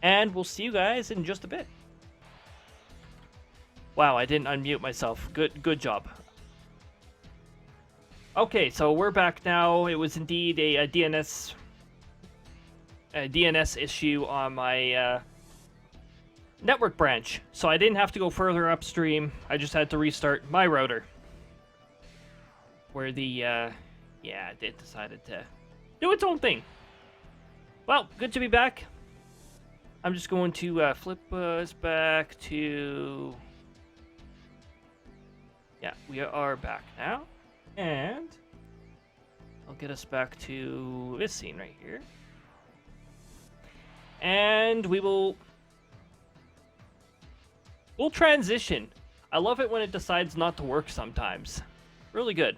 And we'll see you guys in just a bit. Wow, I didn't unmute myself. Good job. Okay, so we're back now. It was indeed a DNS issue on my network branch, so I didn't have to go further upstream. I just had to restart my router, where the it decided to do its own thing. Well, good to be back. I'm just going to flip us back to... Yeah, we are back now. And I'll get us back to this scene right here. And we'll transition. I love it when it decides not to work sometimes. Really good.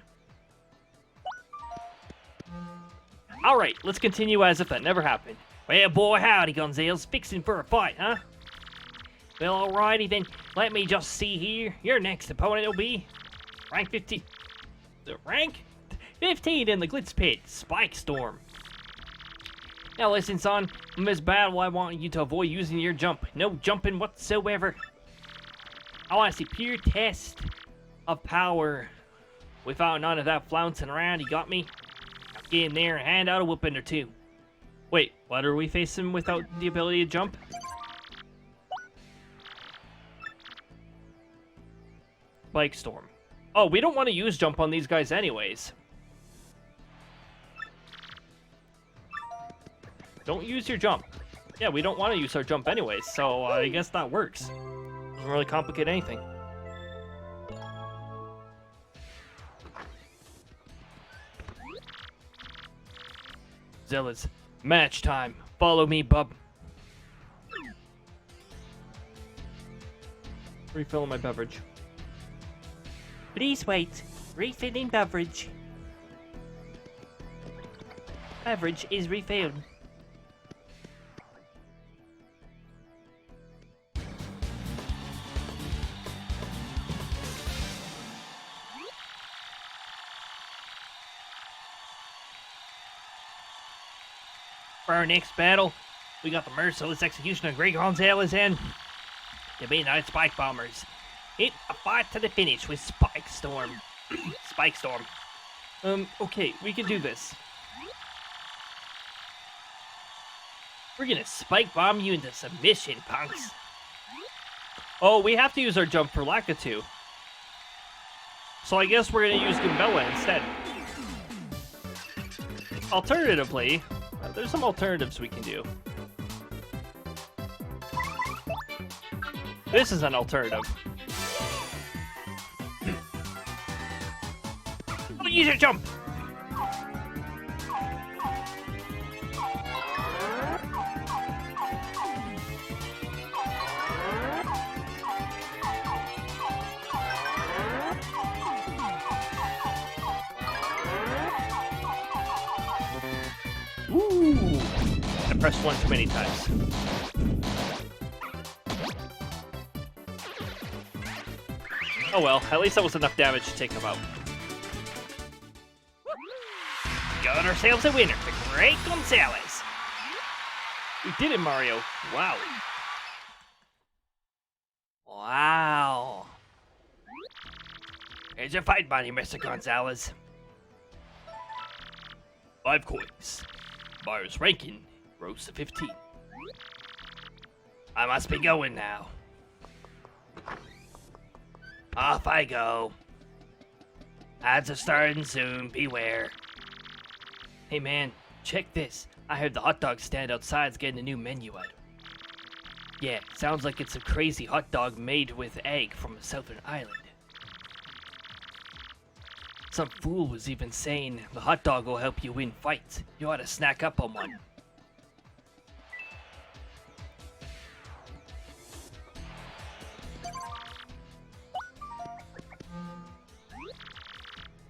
Alright, let's continue as if that never happened. Well, boy, howdy, Gonzales. Fixing for a fight, huh? Well, alrighty then. Let me just see here. Your next opponent will be rank 15. Rank 15 in the Glitz Pit, Spike Storm. Now listen, son. In this battle, I want you to avoid using your jump. No jumping whatsoever. I want to see pure test of power. Without none of that flouncing around, you got me? Now get in there and hand out a whooping or two. Wait, what are we facing without the ability to jump? Spike Storm. Oh, we don't want to use jump on these guys anyways. Don't use your jump. Yeah, we don't want to use our jump anyways, so I guess that works. Doesn't really complicate anything. Zealots, match time. Follow me, bub. Refilling my beverage. Please wait. Refilling beverage. Beverage is refilled. For our next battle, we got the merciless execution of Greg Gonzalez and the Midnight Spike Bombers. Hit a fight to the finish with Spike Storm. Spike Storm. Okay, we can do this. We're gonna spike bomb you into submission, punks. Oh, we have to use our jump for Lakitu. So I guess we're gonna use Gumbella instead. Alternatively, there's some alternatives we can do. This is an alternative. Don't use your jump! Ooh! I pressed one too many times. Oh well, at least that was enough damage to take him out. Got ourselves a winner for Greg Gonzalez. We did it, Mario. Wow. Wow. Here's your fight money, Mr. Gonzalez. 5 coins. Mario's ranking rose to 15. I must be going now. Off I go. Ads are starting soon, beware. Hey man, check this. I heard the hot dog stand outside's getting a new menu item. Yeah, sounds like it's a crazy hot dog made with egg from a southern island. Some fool was even saying the hot dog will help you win fights. You ought to snack up on one.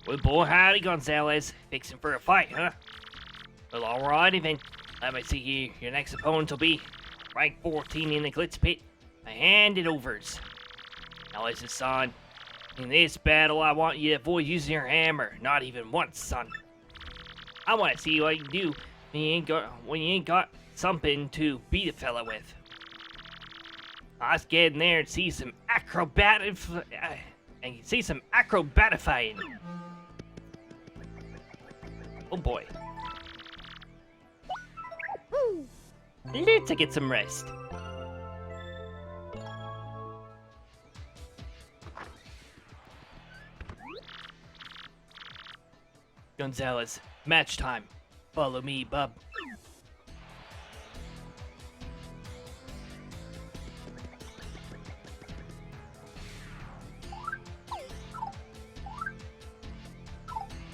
Well, boy, howdy, Gonzalez. Fixing for a fight, huh? Well, alrighty then. Let me see here. Your next opponent will be rank 14 in the Glitz Pit. I hand it overs. Now listen, son. In this battle, I want you to avoid using your hammer. Not even once, son. I want to see what you can do when you ain't got something to beat a fella with. Let's get in there and see some acrobatifying. Oh boy. Let's get some rest. Gonzalez, match time. Follow me, bub.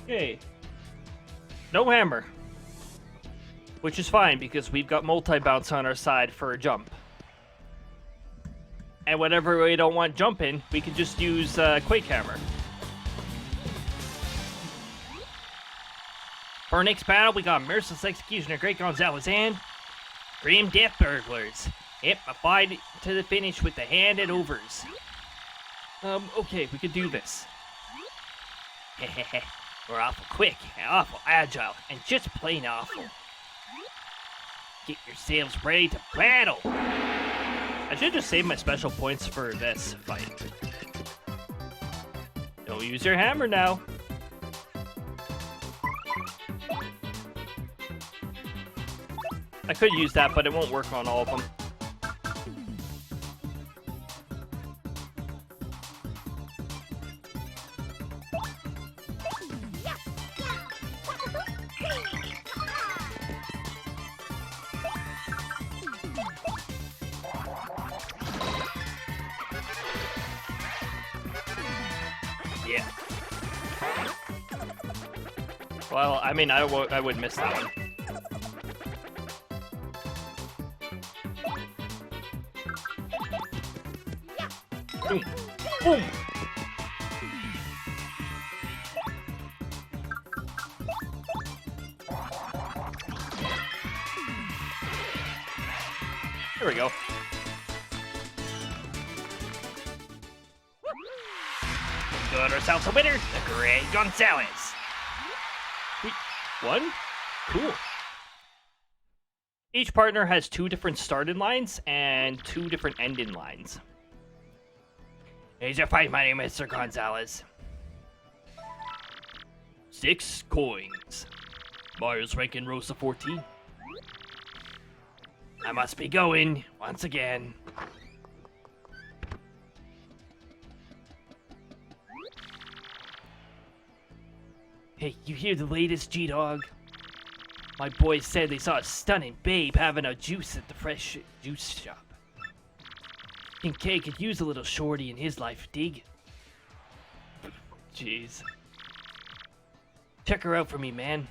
Okay. No hammer. Which is fine, because we've got multi-bounce on our side for a jump. And whenever we don't want jumping, we can just use Quake Hammer. For our next battle, we got Merciless Executioner Great Gonzalez and Grim Death Burglars. Yep, a fight to the finish with the hand and overs. Okay, we could do this. Hehehe. We're awful quick, awful agile, and just plain awful. Get yourselves ready to battle! I should just save my special points for this fight. Don't use your hammer now. I could use that, but it won't work on all of them. Yeah. Well, I mean, I would miss that one. Boom. Boom. There we go. Got ourselves a winner, the Great Gonzalez. We won? Cool. Each partner has 2 different starting lines and 2 different ending lines. Here's your fight, my name is Mr. Gonzalez. 6 coins. Mario's ranking Rosa 14. I must be going once again. Hey, you hear the latest, G-Dog? My boys said they saw a stunning babe having a juice at the fresh juice shop. Think K could use a little shorty in his life, dig? Jeez. Check her out for me, man.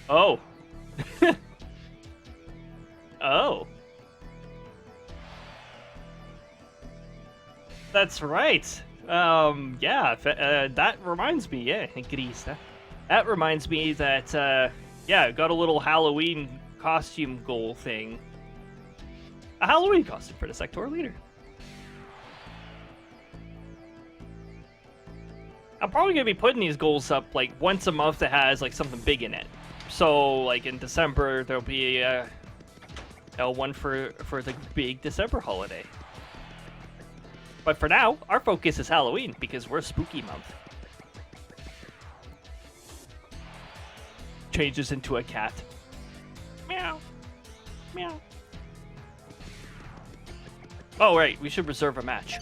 Oh. Oh. That's right. Yeah, that reminds me, yeah, Grista. That reminds me that, yeah, I got a little Halloween costume goal thing. A Halloween costume for the Sector Leader. I'm probably gonna be putting these goals up, like, once a month that has, like, something big in it. So, like, in December, there'll be, one for the big December holiday. But for now, our focus is Halloween, because we're spooky month. Changes into a cat. Meow. Meow. Oh, right, we should reserve a match.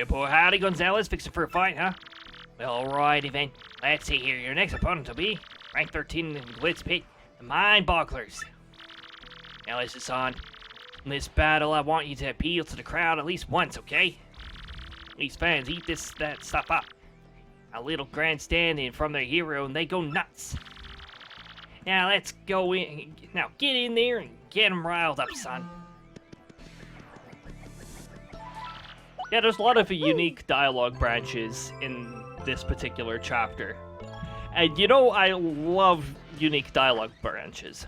Well, howdy, Gonzalez, fixing for a fight, huh? Well, alrighty then. Let's see here. Your next opponent will be rank 13 in the Glitz Pit, the Mind Bogglers. Now, this is on. In this battle, I want you to appeal to the crowd at least once, okay? These fans eat that stuff up. A little grandstanding from their hero, and they go nuts. Now, let's go in. Now, get in there and get them riled up, son. Yeah, there's a lot of unique dialogue branches in this particular chapter. And you know, I love unique dialogue branches.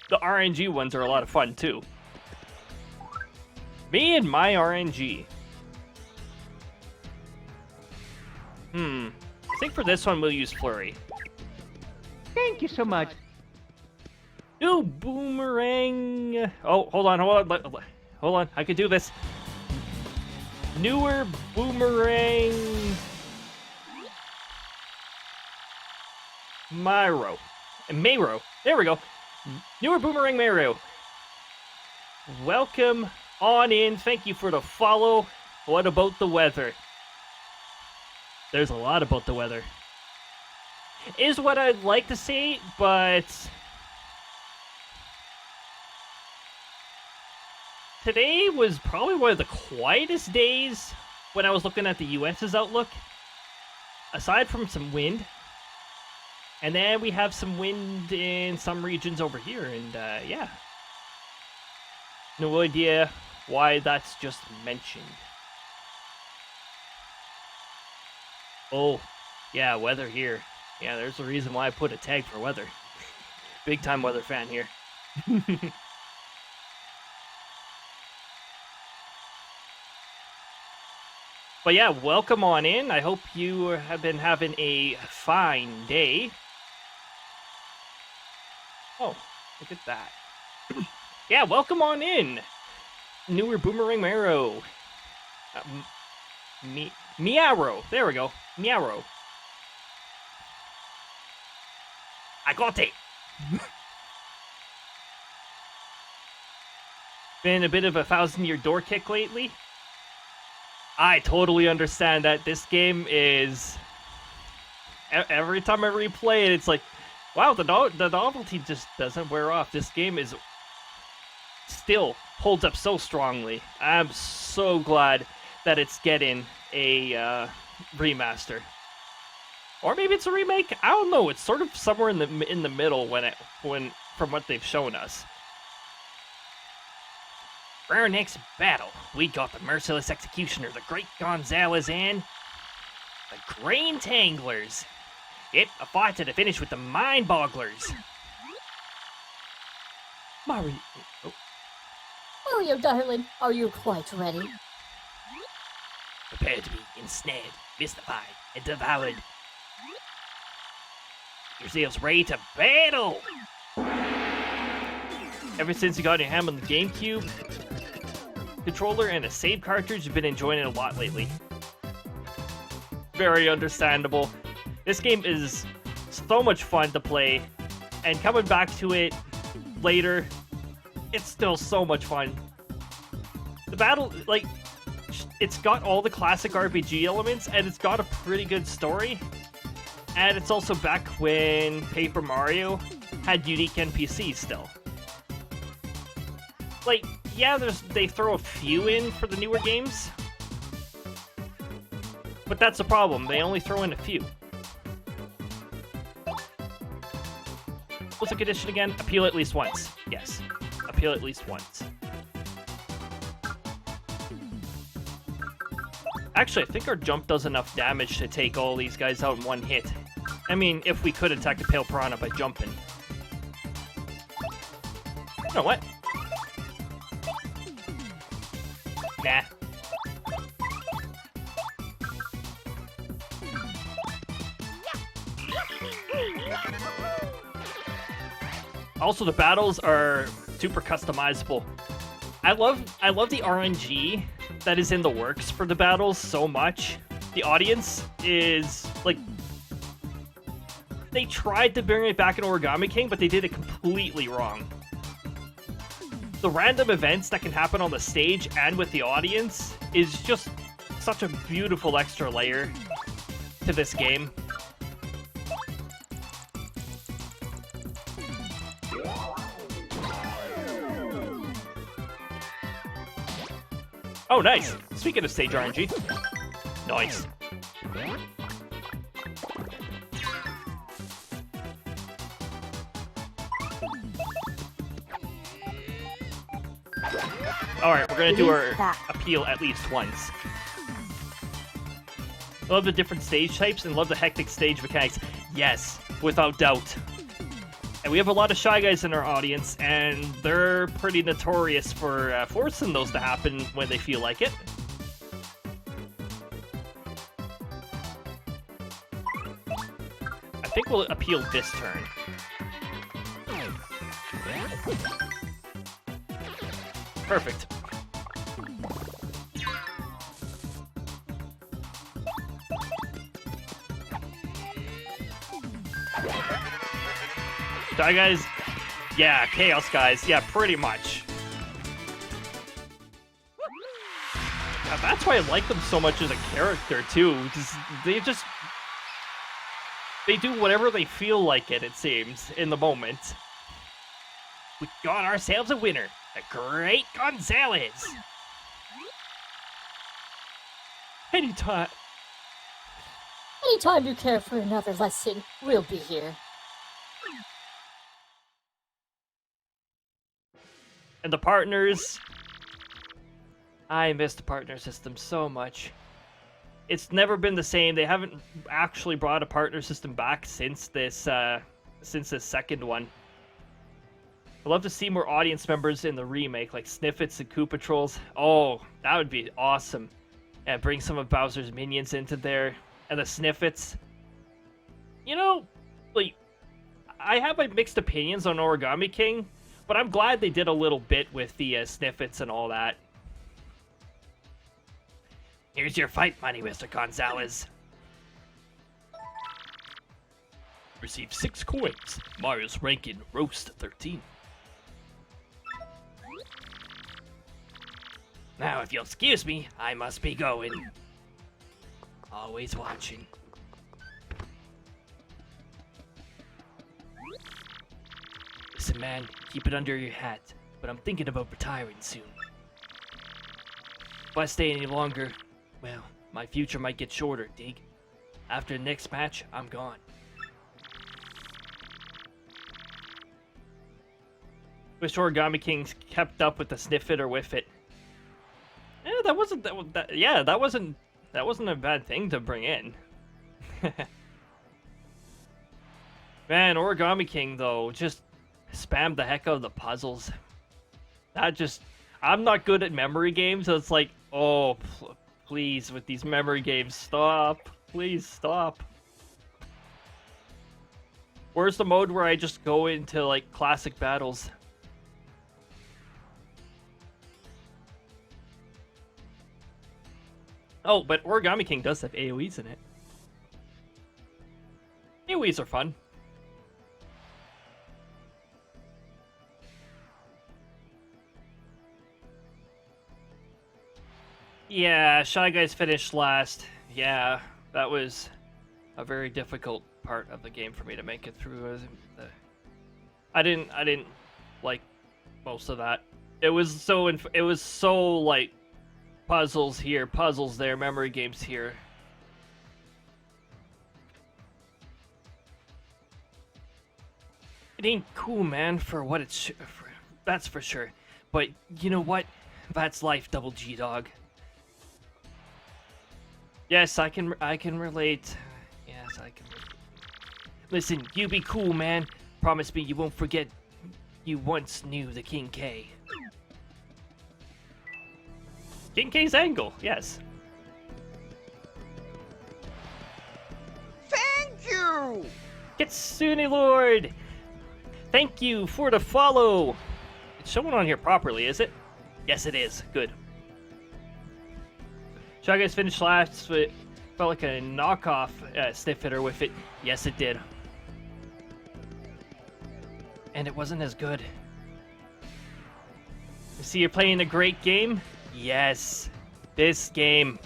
The RNG ones are a lot of fun too. Me and my RNG. I think for this one we'll use Flurry. Thank you so much. New boomerang. Oh, hold on. Hold on. I can do this. Newer boomerang. Myro. Mayro. There we go. Newer boomerang Mayro. Welcome on in. Thank you for the follow. What about the weather? There's a lot about the weather. Is what I'd like to say, but today was probably one of the quietest days when I was looking at the US's outlook. Aside from some wind. And then we have some wind in some regions over here, and yeah. No idea why that's just mentioned. Oh, yeah, weather here. Yeah, there's a reason why I put a tag for weather. Big time weather fan here. But yeah, welcome on in. I hope you have been having a fine day. Oh, look at that. Yeah, welcome on in. Newer boomerang Marrow. Meowro. There we go. Meowro. I got it. Been a bit of a 1,000-year door kick lately. I totally understand that. This game is... Every time I replay it, it's like, wow, the novelty just doesn't wear off. This game is... still holds up so strongly. I'm so glad that it's getting a remaster. Or maybe it's a remake. I don't know. It's sort of somewhere in the middle when from what they've shown us. For our next battle, we got the Merciless Executioner, the Great Gonzalez, and the Grain Tanglers. Yep, a fight to the finish with the Mind Bogglers. Mario, darling, are you quite ready? Prepare to be ensnared, mystified, and devoured. Yourselves ready to battle! Ever since you got your hand on the GameCube controller and a save cartridge, you've been enjoying it a lot lately. Very understandable. This game is so much fun to play, and coming back to it later, it's still so much fun. The battle, like, it's got all the classic RPG elements, and it's got a pretty good story. And it's also back when Paper Mario had unique NPCs still. Like, yeah, they throw a few in for the newer games. But that's the problem, they only throw in a few. What's the condition again? Appeal at least once. Yes, appeal at least once. Actually, I think our jump does enough damage to take all these guys out in one hit. I mean, if we could attack the Pale Piranha by jumping. You know what? Nah. Also, the battles are super customizable. I love the RNG that is in the works for the battles so much. The audience is like, they tried to bring it back in Origami King, but they did it completely wrong. The random events that can happen on the stage and with the audience is just such a beautiful extra layer to this game. Oh, nice. Speaking of stage RNG. Nice. Alright, we're gonna do our Stop. appeal at least once. Love the different stage types and love the hectic stage mechanics. Yes, without doubt. And we have a lot of Shy Guys in our audience, and they're pretty notorious for forcing those to happen when they feel like it. I think we'll appeal this turn. Perfect. Shy Guys? Yeah, Chaos Guys. Yeah, pretty much. Yeah, that's why I like them so much as a character, too. Because they do whatever they feel like it seems, in the moment. We got ourselves a winner, the Great Gonzalez. Anytime. Anytime you care for another lesson, we'll be here. And the partners... I miss the partner system so much. It's never been the same. They haven't actually brought a partner system back since this second one. I'd love to see more audience members in the remake, like Sniffits and Koopa Trolls. Oh, that would be awesome. And bring some of Bowser's minions into there. And the Sniffits. You know, like, I have my mixed opinions on Origami King, but I'm glad they did a little bit with the Sniffits and all that. Here's your fight money, Mr. Gonzalez. Receive 6 coins. Mario's ranking roast 13. Now, if you'll excuse me, I must be going. Always watching. Listen, man, keep it under your hat, but I'm thinking about retiring soon. If I stay any longer, well, my future might get shorter, dig? After the next match, I'm gone. Wish Origami King kept up with the Sniff It or Whiff It. Yeah, that wasn't a bad thing to bring in. Man, Origami King though just spammed the heck out of the puzzles. I'm not good at memory games, so it's like, oh, please, with these memory games, stop. Please stop. Where's the mode where I just go into like classic battles? Oh, but Origami King does have AoEs in it. AoEs are fun. Yeah, Shy Guys finished last. Yeah, that was a very difficult part of the game for me to make it through. I didn't like most of that. It was so like puzzles here, puzzles there, memory games here. It ain't cool, man, for what it's that's for sure. But you know what? That's life, Double G Dog. Yes, I can relate. Yes, I can. Listen, you be cool, man. Promise me you won't forget you once knew the King K. King K's angle, yes. Thank you! Kitsune Lord! Thank you for the follow! It's showing on here properly, is it? Yes, it is. Good. Shy Guys finished last, but felt like a knockoff Sniff Hitter with it. Yes, it did. And it wasn't as good. You see, you're playing a great game? Yes. This game.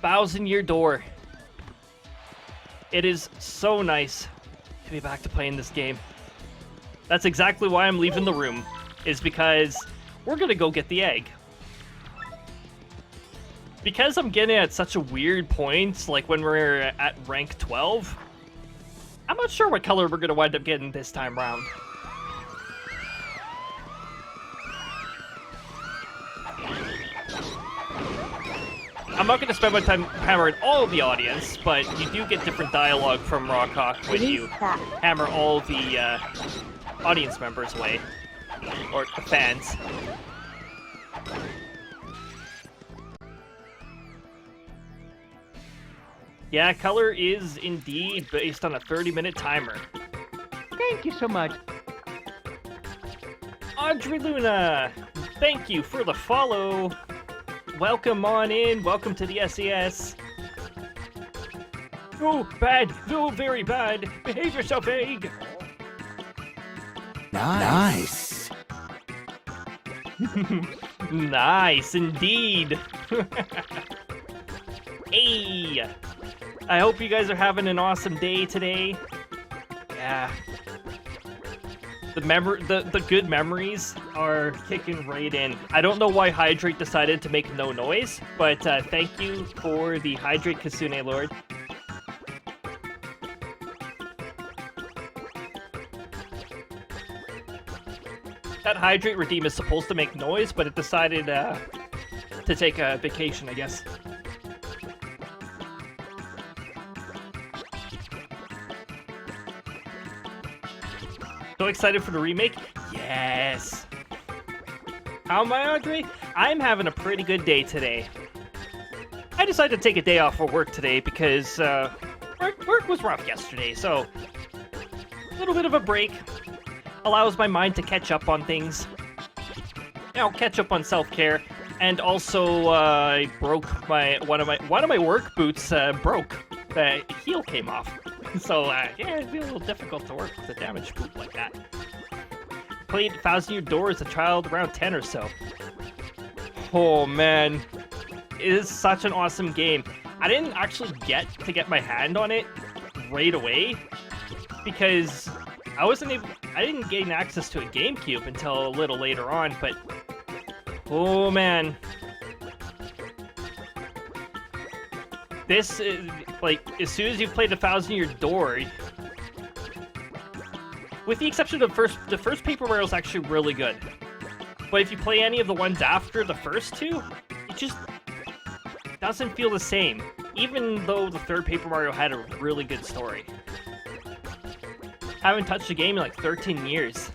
Bows in your door. It is so nice to be back to playing this game. That's exactly why I'm leaving the room, is because we're gonna go get the egg. Because I'm getting at such a weird point, like when we're at rank 12, I'm not sure what color we're gonna wind up getting this time round. I'm not going to spend my time hammering all of the audience, but you do get different dialogue from Rockhawk when you hammer all the audience members away, or the fans. Yeah, color is indeed based on a 30-minute timer. Thank you so much. Audrey Luna, thank you for the follow. Welcome on in. Welcome to the SES. Oh, bad. Oh, very bad. Behave yourself, Egg. Nice. Nice, indeed. Hey! I hope you guys are having an awesome day today. Yeah. The good memories are kicking right in. I don't know why Hydrate decided to make no noise, but thank you for the Hydrate Kasune Lord. That Hydrate Redeem is supposed to make noise, but it decided to take a vacation, I guess. So excited for the remake? Yes! How am I, Audrey? I'm having a pretty good day today. I decided to take a day off for work today because work was rough yesterday, so a little bit of a break allows my mind to catch up on things. You know, catch up on self-care, and also I broke one of my work boots broke. The heel came off. So, yeah, it'd be a little difficult to work with a damaged boot like that. Played 1,000 Year Door as a child, around 10 or so. Oh, man. It is such an awesome game. I didn't actually get my hand on it right away, because I didn't gain access to a GameCube until a little later on, but... Oh, man. This is, like, as soon as you've played 1,000 Year Door, with the exception of the first Paper Mario is actually really good. But if you play any of the ones after the first two, it just doesn't feel the same, even though the third Paper Mario had a really good story. I haven't touched a game in like 13 years.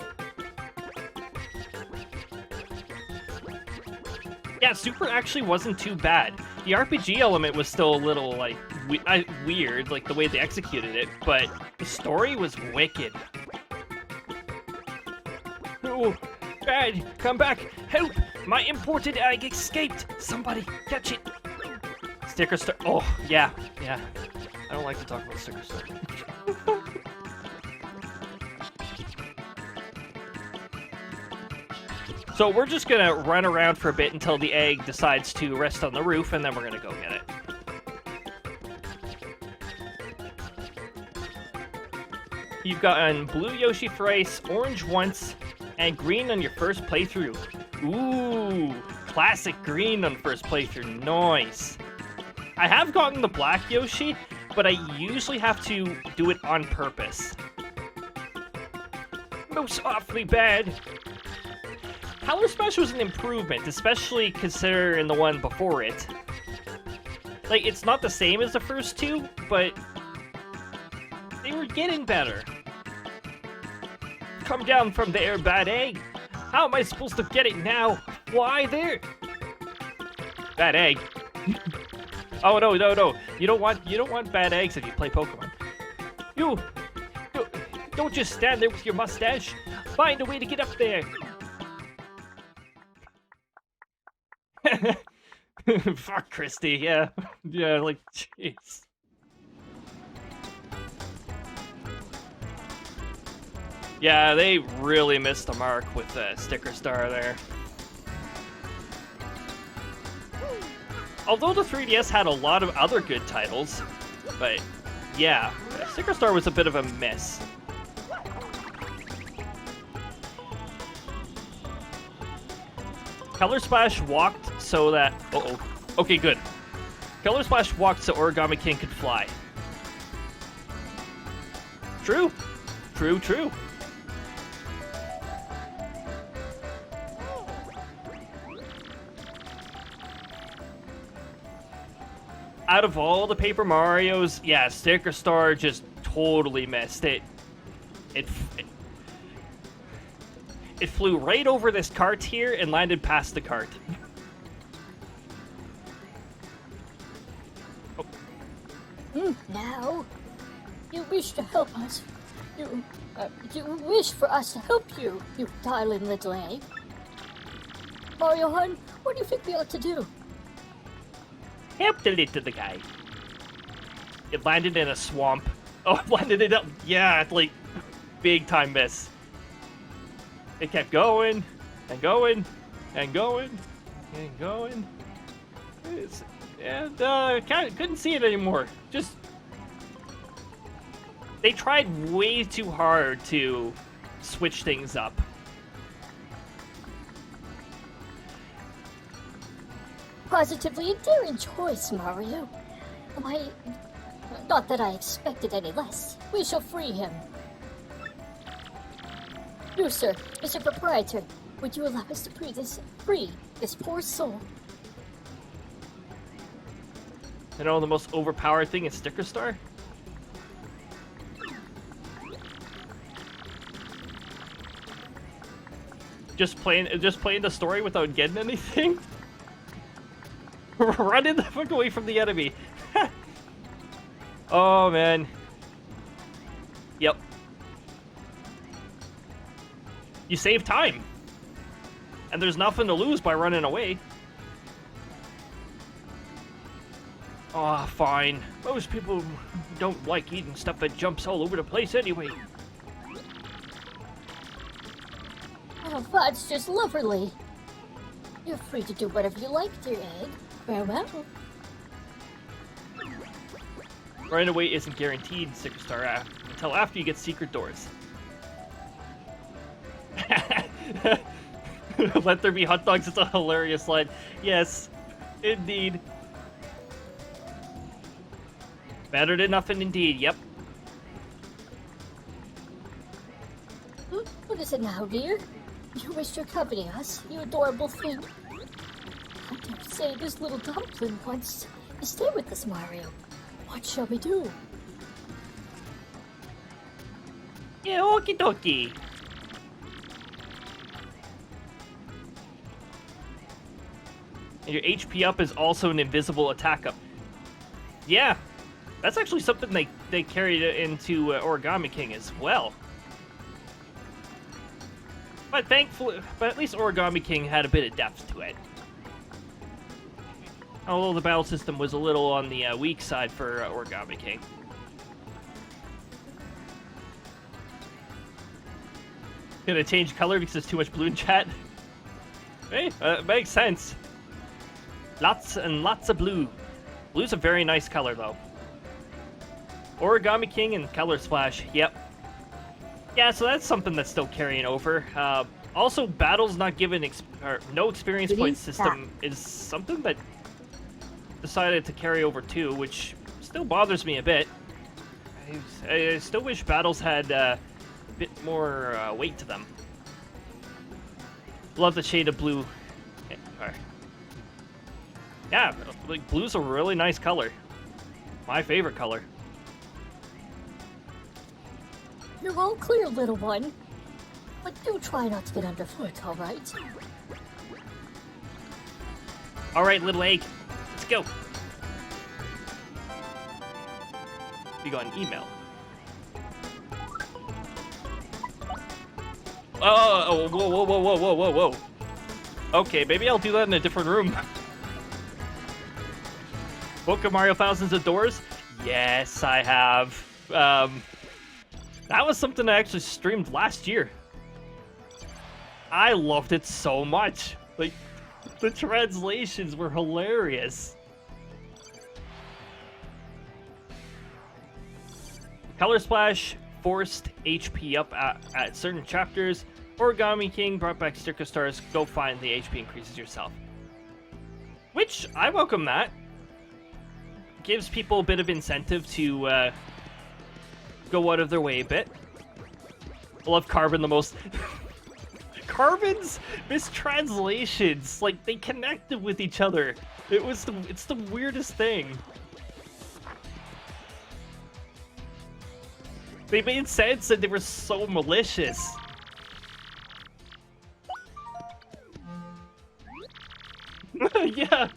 Yeah, Super actually wasn't too bad. The RPG element was still a little, like, weird, like the way they executed it, but the story was wicked. Oh, bad. Come back. Help! My imported egg escaped. Somebody catch it. Sticker Star. Oh, yeah. I don't like to talk about Sticker Star. So we're just gonna run around for a bit until the egg decides to rest on the roof, and then we're gonna go get it. You've gotten blue Yoshi thrice, orange once, and green on your first playthrough. Ooh, classic green on first playthrough, nice. I have gotten the black Yoshi, but I usually have to do it on purpose. Most awfully bad. Color Smash was an improvement, especially considering the one before it. Like, it's not the same as the first two, but they were getting better. Come down from there, bad egg. How am I supposed to get it now? Why there? Bad egg. Oh no. You don't want bad eggs if you play Pokemon. You don't just stand there with your mustache. Find a way to get up there. Fuck Christy, yeah. Yeah, like, jeez. Yeah, they really missed the mark with the Sticker Star there. Although the 3DS had a lot of other good titles, but yeah, Sticker Star was a bit of a miss. Color Splash walked so that... Uh-oh. Okay, good. Color Splash walked so Origami King could fly. True. True. out of all the Paper Marios, yeah, Sticker Star just totally missed it. It flew right over this cart here and landed past the cart. Now, you wish to help us. You wish for us to help you, you darling little egg. Mario Hun, what do you think we ought to do? Help the little guy. It landed in a swamp. Oh, it landed it up. Yeah, like, big time miss. It kept going, and going, and going, and going. Couldn't see it anymore. Just... They tried way too hard to switch things up. Positively a daring choice, Mario. Not that I expected any less. We shall free him. You, sir, Mr. Proprietor, would you allow us to free this poor soul? You know the most overpowered thing is Sticker Star? Just playing the story without getting anything? Running the fuck away from the enemy. Oh man. Yep. You save time. And there's nothing to lose by running away. Oh, fine. Most people don't like eating stuff that jumps all over the place anyway. Oh, that's just lovely. You're free to do whatever you like, dear egg. Farewell. Running away isn't guaranteed, Sticker Star, until after you get secret doors. Let there be hot dogs, it's a hilarious line. Yes, indeed. Better than nothing indeed, yep. What is it now, dear? You wish to accompany us, you adorable thing? I dare say this little dumpling wants to stay with us, Mario. What shall we do? Yeah, okie dokie. And your HP up is also an invisible attack up. Yeah, that's actually something they carried into Origami King as well. But thankfully, at least Origami King had a bit of depth to it. Although the battle system was a little on the weak side for Origami King. Gonna change color because there's too much blue in chat? Hey, makes sense. Lots and lots of blue. Blue's a very nice color, though. Origami King and Color Splash, yep. Yeah, so that's something that's still carrying over. Also, battles not given no experience point system is something that decided to carry over too, which still bothers me a bit. I still wish battles had a bit more weight to them. Love the shade of blue. Yeah, like blue's a really nice color. My favorite color. You're all clear, little one. But do try not to get underfoot, alright? Alright, little egg. Let's go. You got an email. Oh, whoa. Okay, maybe I'll do that in a different room. Book of Mario Thousands of Doors? Yes, I have. That was something I actually streamed last year. I loved it so much. Like, the translations were hilarious. Color Splash forced HP up at certain chapters. Origami King brought back Sticker Stars. Go find the HP increases yourself. Which, I welcome that. Gives people a bit of incentive to go out of their way a bit. I love Carbon the most. Carbon's mistranslations, like, they connected with each other. It's the weirdest thing. They made sense and they were so malicious. Yeah.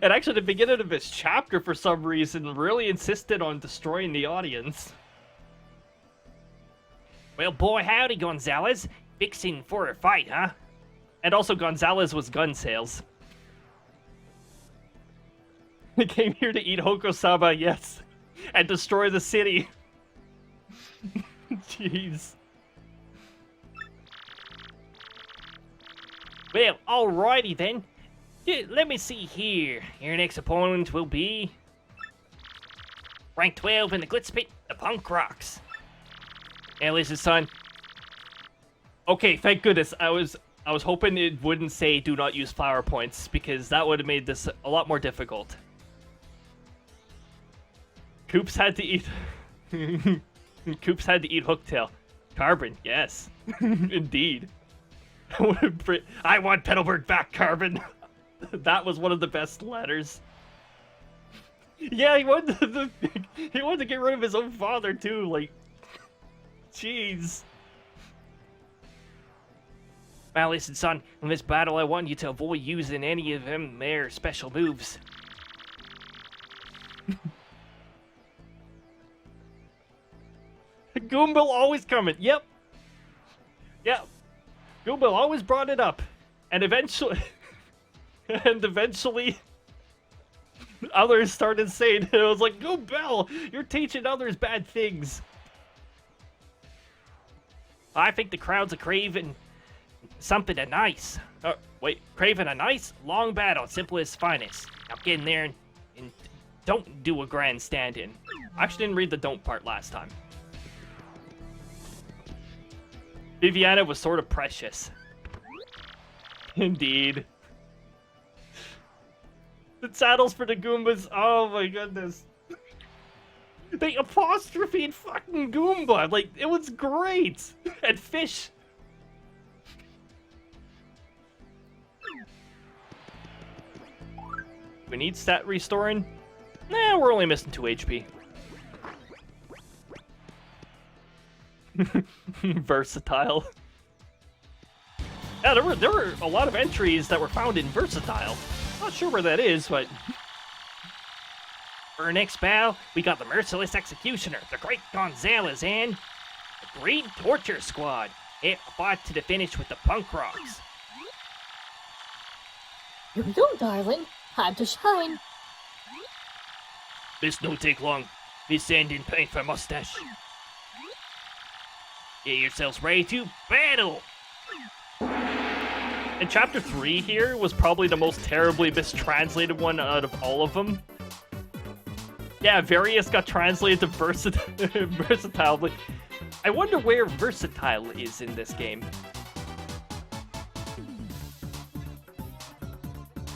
And actually, the beginning of this chapter, for some reason, really insisted on destroying the audience. Well, boy, howdy, Gonzalez. Fixing for a fight, huh? And also, Gonzalez was gun sales. He came here to eat Hokosaba, yes, and destroy the city. Jeez. Well, alrighty then. Let me see here. Your next opponent will be... rank 12 in the Glitz Pit, the Punk Rocks. And listen, son. Okay, thank goodness. I was hoping it wouldn't say do not use flower points, because that would have made this a lot more difficult. Coops had to eat... Coops had to eat Hooktail. Carbon, yes. Indeed. I want Petalburg back, Carbon. That was one of the best letters. Yeah, he wanted to get rid of his own father too. Like, jeez. Well, listen, son. In this battle, I want you to avoid using any of them their special moves. Goomba always coming. Yep. Yep. Goomba always brought it up, and eventually. And eventually, others started saying it. I was like, "Go Bell, you're teaching others bad things." I think the crowds are craving something nice. Wait, Craving a nice, long battle, simple as finest. Now get in there and don't do a grandstand in. I actually didn't read the don't part last time. Viviana was sort of precious. Indeed. The saddles for the Goombas, oh my goodness. They apostrophed fucking Goomba, like, it was great! And fish! We need stat restoring? Nah, we're only missing 2 HP. Versatile. Yeah, there were a lot of entries that were found in Versatile. Not sure where that is, but... For our next battle, we got the Merciless Executioner, the Great Gonzalez, and the Green Torture Squad. It fought to the finish with the Punk Rocks. Here we go, darling. Time to shine. This no take long. This end in paint for mustache. Get yourselves ready to battle! And Chapter 3 here was probably the most terribly mistranslated one out of all of them. Yeah, Various got translated to Versatile. But I wonder where Versatile is in this game.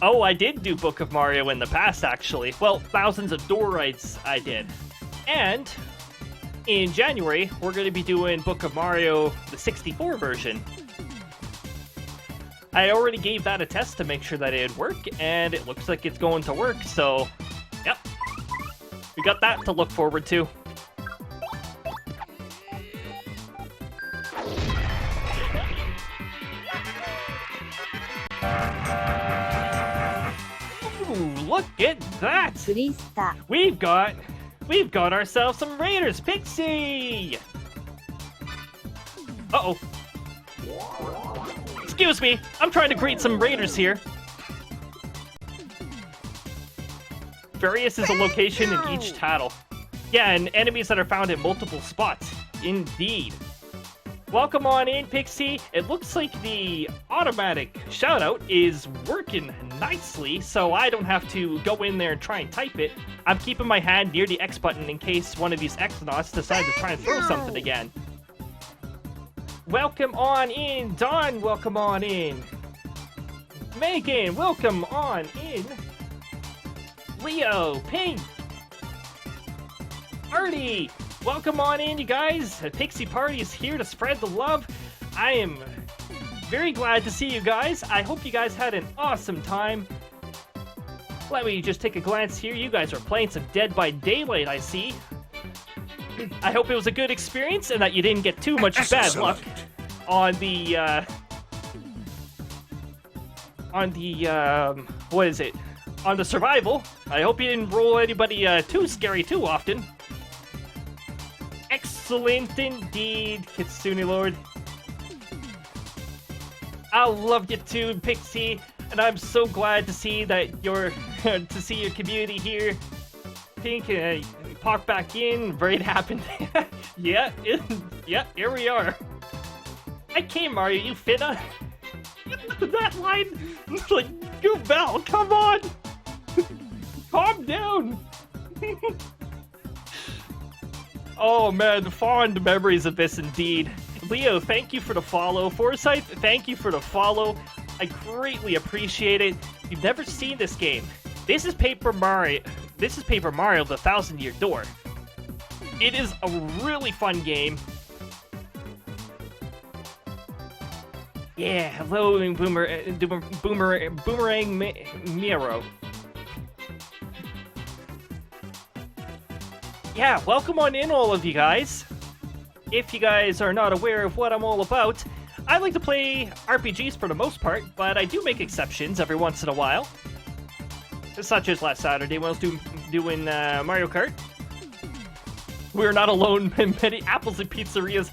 Oh, I did do Book of Mario in the past, actually. Well, Thousands of Door Rights I did. And in January, we're going to be doing Book of Mario, the 64 version. I already gave that a test to make sure that it'd work, and it looks like it's going to work, so, yep. We got that to look forward to. Ooh, look at that! Krista. We've got ourselves some Raiders Pixie! Uh-oh. Excuse me, I'm trying to greet some raiders here. Various is a location in each title. Yeah, and enemies that are found in multiple spots. Indeed. Welcome on in, Pixie. It looks like the automatic shoutout is working nicely, so I don't have to go in there and try and type it. I'm keeping my hand near the X button in case one of these Xnauts decide to try and throw something again. Welcome on in, Don, welcome on in. Megan, welcome on in. Leo, Pink. Artie, welcome on in, you guys. The Pixie Party is here to spread the love. I am very glad to see you guys. I hope you guys had an awesome time. Let me just take a glance here. You guys are playing some Dead by Daylight, I see. I hope it was a good experience and that you didn't get too much bad luck on the, what is it? On the survival. I hope you didn't roll anybody too scary too often. Excellent indeed, Kitsune Lord. I love you too, Pixie, and I'm so glad to see that your community here. Pink, pop back in. Very happened. Yeah, here we are. Okay, Mario, you finna. That line, it's like, Goobell, come on, calm down. Oh man, fond memories of this indeed. Leo, thank you for the follow. Forsyth, thank you for the follow. I greatly appreciate it. If you've never seen this game, this is Paper Mario. This is Paper Mario: The 1,000-Year Door. It is a really fun game. Yeah, hello, Boomerang Miro. Yeah, welcome on in, all of you guys. If you guys are not aware of what I'm all about, I like to play RPGs for the most part, but I do make exceptions every once in a while. Such as last Saturday when I was doing Mario Kart. We're not alone in many apples and pizzerias.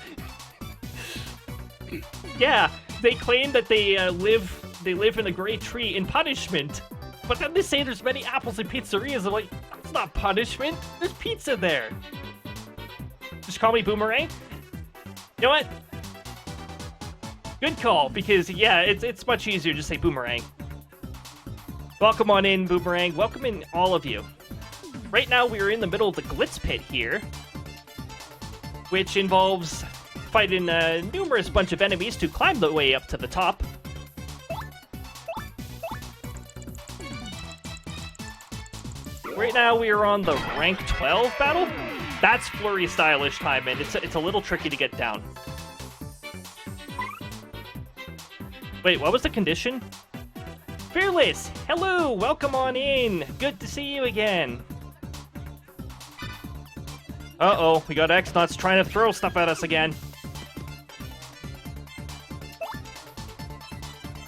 Yeah, they claim that they live in a great tree in punishment, but then they say there's many apples and pizzerias. I'm like, that's not punishment. There's pizza there. Just call me Boomerang. You know what? Good call, because yeah, it's much easier to say Boomerang. Welcome on in, Boomerang. Welcome in, all of you. Right now, we are in the middle of the Glitz Pit here, which involves fighting numerous bunch of enemies to climb the way up to the top. Right now, we are on the rank 12 battle. That's flurry stylish time, and it's a little tricky to get down. Wait, what was the condition? Fearless! Hello! Welcome on in! Good to see you again! Uh-oh, we got X-Nuts trying to throw stuff at us again.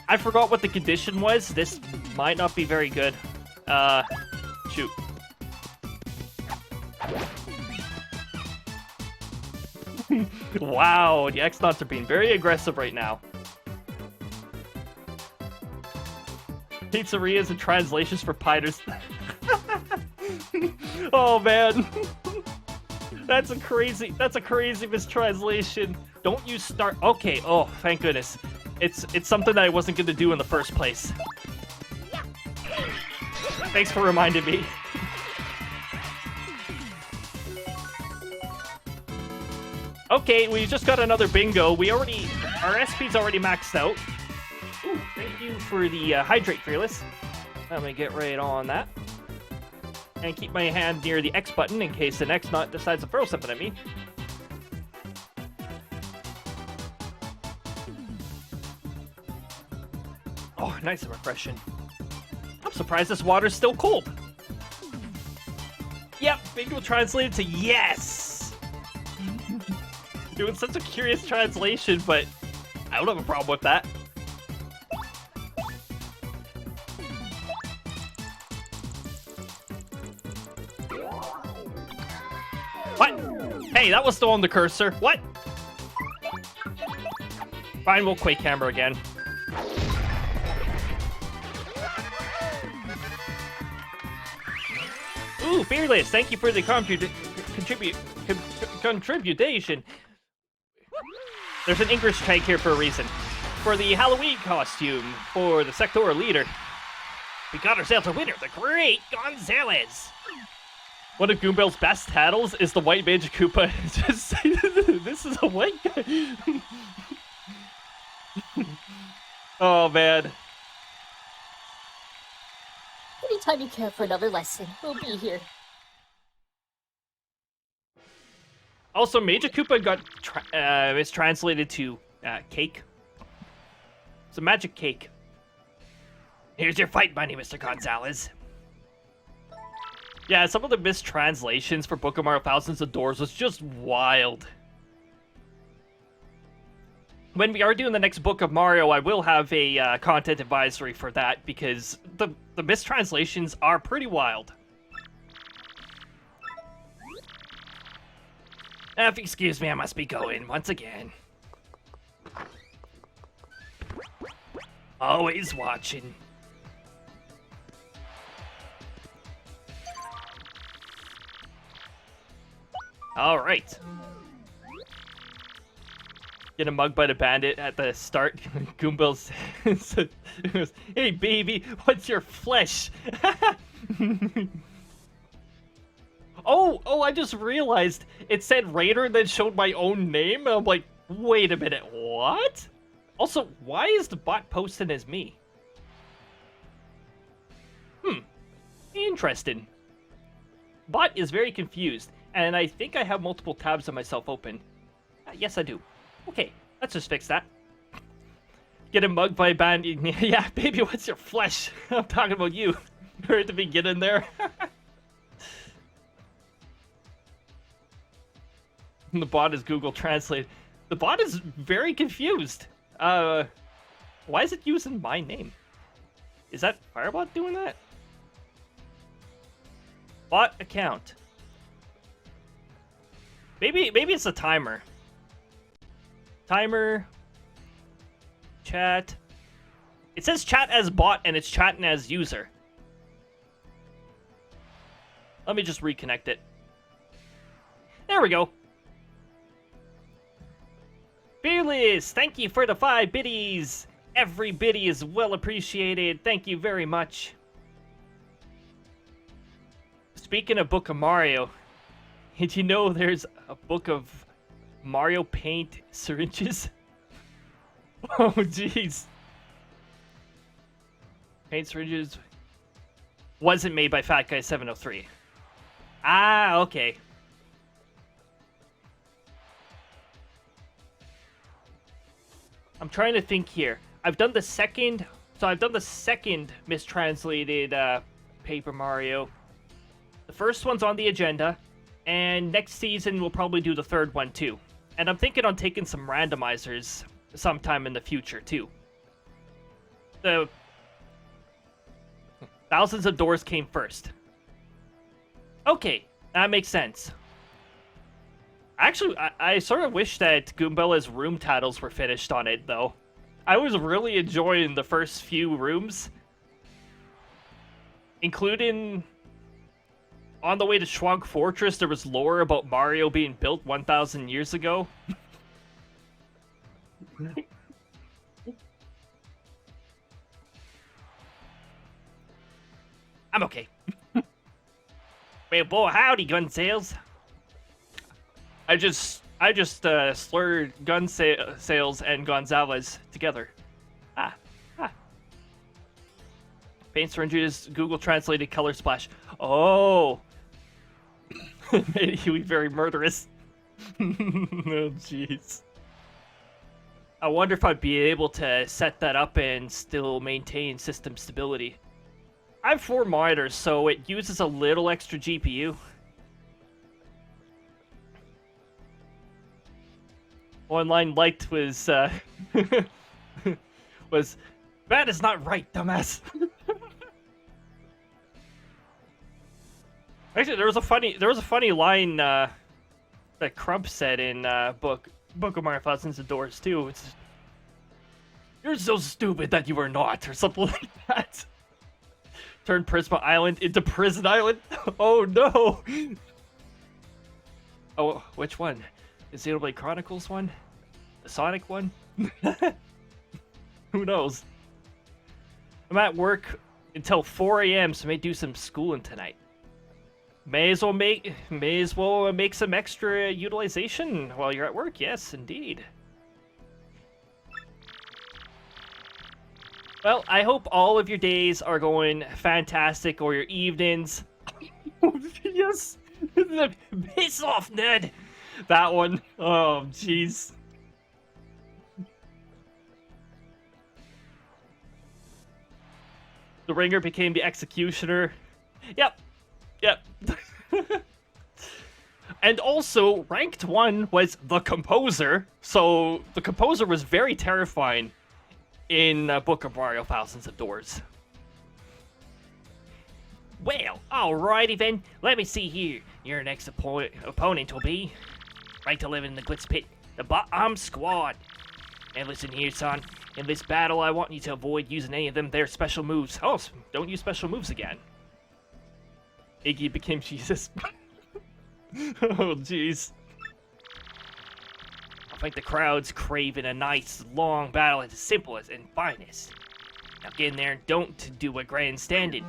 I forgot what the condition was. This might not be very good. Shoot. Wow, the X-Nuts are being very aggressive right now. Pizzerias and translations for Piters. Oh man. That's a crazy mistranslation. Don't you start. Okay, oh, thank goodness. It's something that I wasn't gonna do in the first place. Thanks for reminding me. Okay, we just got another bingo. Our SP's already maxed out. Ooh, thank you for the hydrate, Fearless. Let me get right on that. And keep my hand near the X button in case the next nut decides to throw something at me. Oh, nice and refreshing. I'm surprised this water's still cold. Yep, bingo translated to yes! Doing such a curious translation, but I don't have a problem with that. What? Hey, that was still on the cursor. What? Fine, we'll Quake Hammer again. Ooh, Fearless, thank you for the contribution. There's an English tag here for a reason. For the Halloween costume for the Sector leader, we got ourselves a winner, the great Gonzalez. One of Goombell's best titles is the White Magic Koopa. Just say this is a white guy. Oh man. Anytime you care for another lesson, we'll be here. Also, Magic Koopa got mistranslated to cake. It's a magic cake. Here's your fight money, Mr. Gonzalez. Yeah, some of the mistranslations for Book of Mario Thousands of Doors was just wild. When we are doing the next Book of Mario, I will have a content advisory for that, because the mistranslations are pretty wild. If you excuse me, I must be going once again. Always watching. Alright. Get a mug by the bandit at the start. Goombel said, "Hey baby, what's your flesh?" Oh, I just realized it said Raider and then showed my own name. I'm like, wait a minute, what? Also, why is the bot posting as me? Interesting. Bot is very confused, and I think I have multiple tabs of myself open. Yes, I do. Okay, let's just fix that. Get a mug by a bandit. Yeah, baby, what's your flesh? I'm talking about you. Right at the beginning there. The bot is Google Translate. The bot is very confused. Why is it using my name? Is that Firebot doing that? Bot account. Maybe it's a timer. Timer. Chat. It says chat as bot and it's chatting as user. Let me just reconnect it. There we go. Fearless, thank you for the 5 biddies. Every biddy is well appreciated. Thank you very much. Speaking of Book of Mario, did you know there's a book of Mario paint syringes? Oh, jeez. Paint syringes wasn't made by Fat Guy 703. Ah, okay. I'm trying to think here. I've done the second mistranslated Paper Mario. The first one's on the agenda, and next season we'll probably do the third one too. And I'm thinking on taking some randomizers sometime in the future too. The Thousands of Doors came first. Okay, that makes sense. Actually, I sort of wish that Goombella's room titles were finished on it, though. I was really enjoying the first few rooms. Including... on the way to Schwag Fortress, there was lore about Mario being built 1,000 years ago. I'm okay. Well, boy, howdy, gun sales. I just slurred gun sales and Gonzalez together. Ah. Paint syringes, Google translated color splash. Oh. Made Huey very murderous. Oh, jeez. I wonder if I'd be able to set that up and still maintain system stability. I have 4 monitors, so it uses a little extra GPU. One line liked was, that is not right, dumbass. Actually, there was a funny line, that Crump said in, Book of Mario Thousands of Doors, too. It's, "You're so stupid that you are not," or something like that. Turn Prisma Island into Prison Island? Oh, no! Oh, which one? The Xenoblade Chronicles one? The Sonic one? Who knows? I'm at work until 4 a.m., so I may do some schooling tonight. May as well make some extra utilization while you're at work. Yes, indeed. Well, I hope all of your days are going fantastic, or your evenings. Yes! Piss off, Ned! That one. Oh, jeez. The Ringer became the Executioner. Yep. Yep. And also, ranked 1 was the Composer, so the Composer was very terrifying in Book of Mario Thousands of Doors. Well, alrighty then. Let me see here. Your next opponent will be ranked 11 in the Glitz Pit, the Bottom Squad. And listen here, son. In this battle, I want you to avoid using any of their special moves. Oh, don't use special moves again. Iggy became Jesus. Oh, jeez. I think the crowd's craving a nice, long battle as simple as and finest. Now get in there and don't do a grandstanding.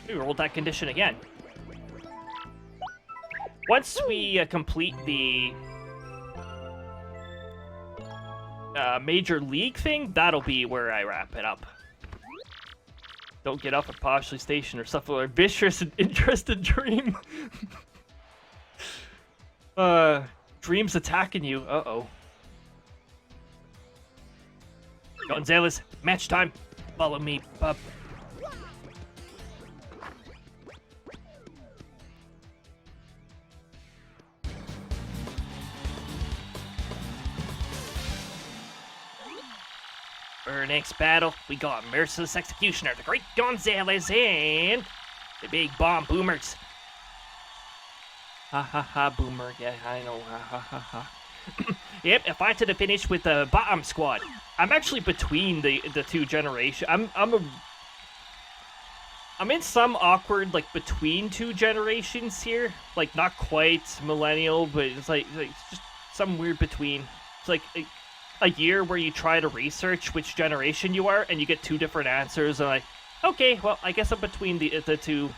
We rolled that condition again. Once we complete the Major League thing, that'll be where I wrap it up. Don't get up at Poshley Station or suffer a vicious and interested dream. Dream's attacking you. Uh-oh. Gonzalez, match time. Follow me, bub. For our next battle, we got Merciless Executioner, the Great Gonzalez, and the Big Bomb Boomers. Ha ha ha, Boomer. Yeah, I know. Ha ha ha ha. Yep, a fight to the finish with the Bottom Squad. I'm actually between the two generations. I'm in some awkward, like, between two generations here. Like, not quite millennial, but it's like just some weird between. It's like a year where you try to research which generation you are, and you get two different answers, and like, okay, well, I guess I'm between the two.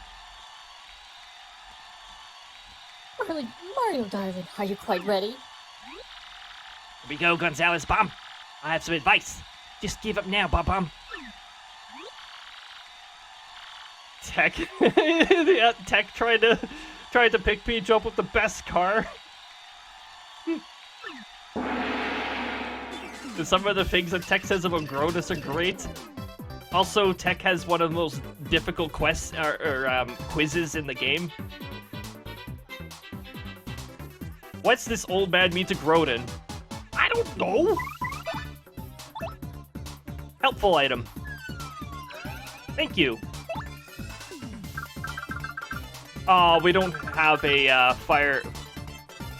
Mario, darling, are you quite ready? Here we go, Gonzalez Bomb. I have some advice. Just give up now, Bomb. Tech, yeah, Tech tried to pick Peach up with the best car. Some of the things that Tech says about Grodus are great. Also, Tech has one of the most difficult quests or quizzes in the game. What's this old man mean to Grodin? I don't know. Helpful item. Thank you. Oh, we don't have a fire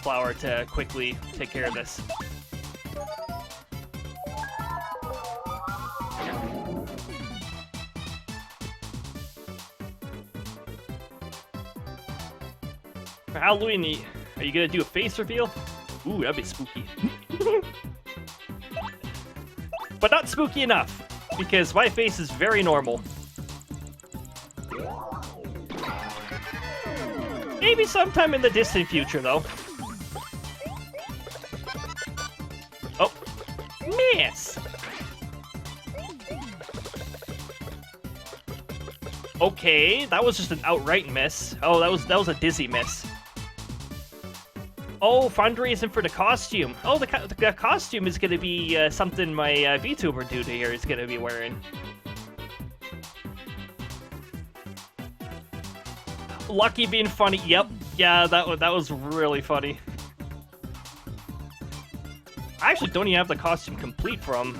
flower to quickly take care of this. For Halloween, are you gonna do a face reveal? Ooh, that'd be spooky. But not spooky enough, because my face is very normal. Maybe sometime in the distant future, though. Oh, miss! Okay, that was just an outright miss. Oh, that was a dizzy miss. Oh, fundraising for the costume. Oh, the costume is gonna be something my VTuber dude here is gonna be wearing. Lucky being funny. Yep. Yeah, that was really funny. I actually don't even have the costume complete from.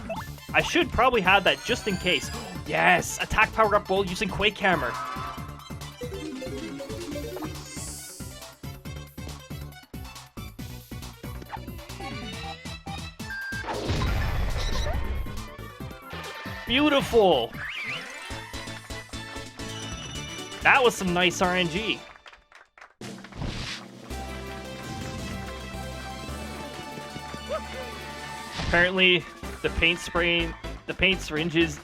I should probably have that just in case. Yes! Attack powered up while using Quake Hammer. Beautiful! That was some nice RNG. Apparently, the paint syringes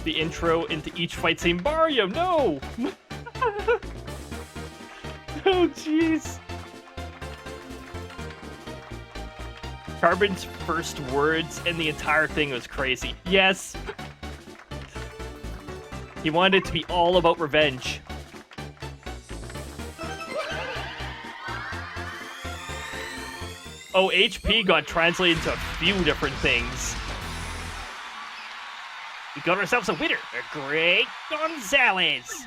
the intro into each fight saying, Mario, no! Oh, jeez. Carbon's first words in the entire thing was crazy. Yes! He wanted it to be all about revenge. Oh, HP got translated into a few different things. We got ourselves a winner, the Great Gonzalez.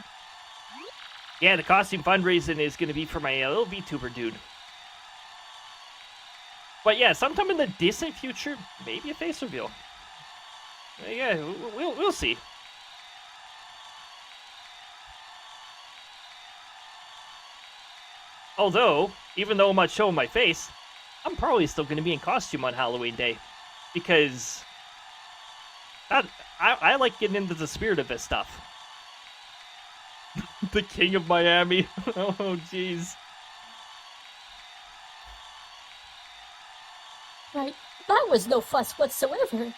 Yeah, the costume fundraising is going to be for my little VTuber dude. But yeah, sometime in the distant future, maybe a face reveal. Yeah, we'll see. Although, even though I'm not showing my face, I'm probably still going to be in costume on Halloween Day. Because I like getting into the spirit of this stuff. The King of Miami. Oh, jeez. Right, that was no fuss whatsoever.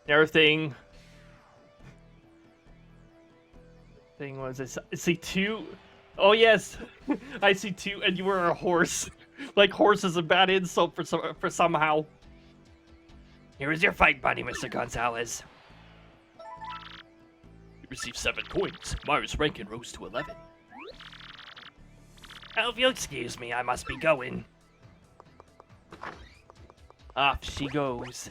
Everything. Thing was, I see two. Oh yes, I see two, and you were a horse. Like horse is a bad insult for somehow. Here is your fight money, Mr. Gonzalez. You received 7 coins. Myra's ranking rose to 11. Oh, if you'll excuse me, I must be going. Off she goes.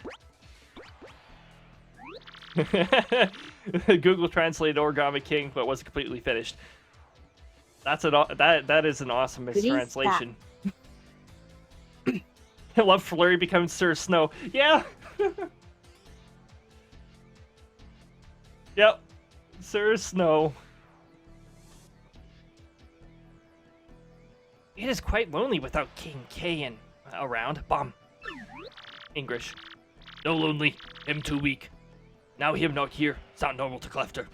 Google translated Origami King, but wasn't completely finished. That is an awesome mistranslation. I love Flurry becomes Sir Snow. Yeah. Yep. Sir Snow. It is quite lonely without King Kayan around. Bomb. English. No lonely. Him too weak. Now him not here. Sound normal to Clefter.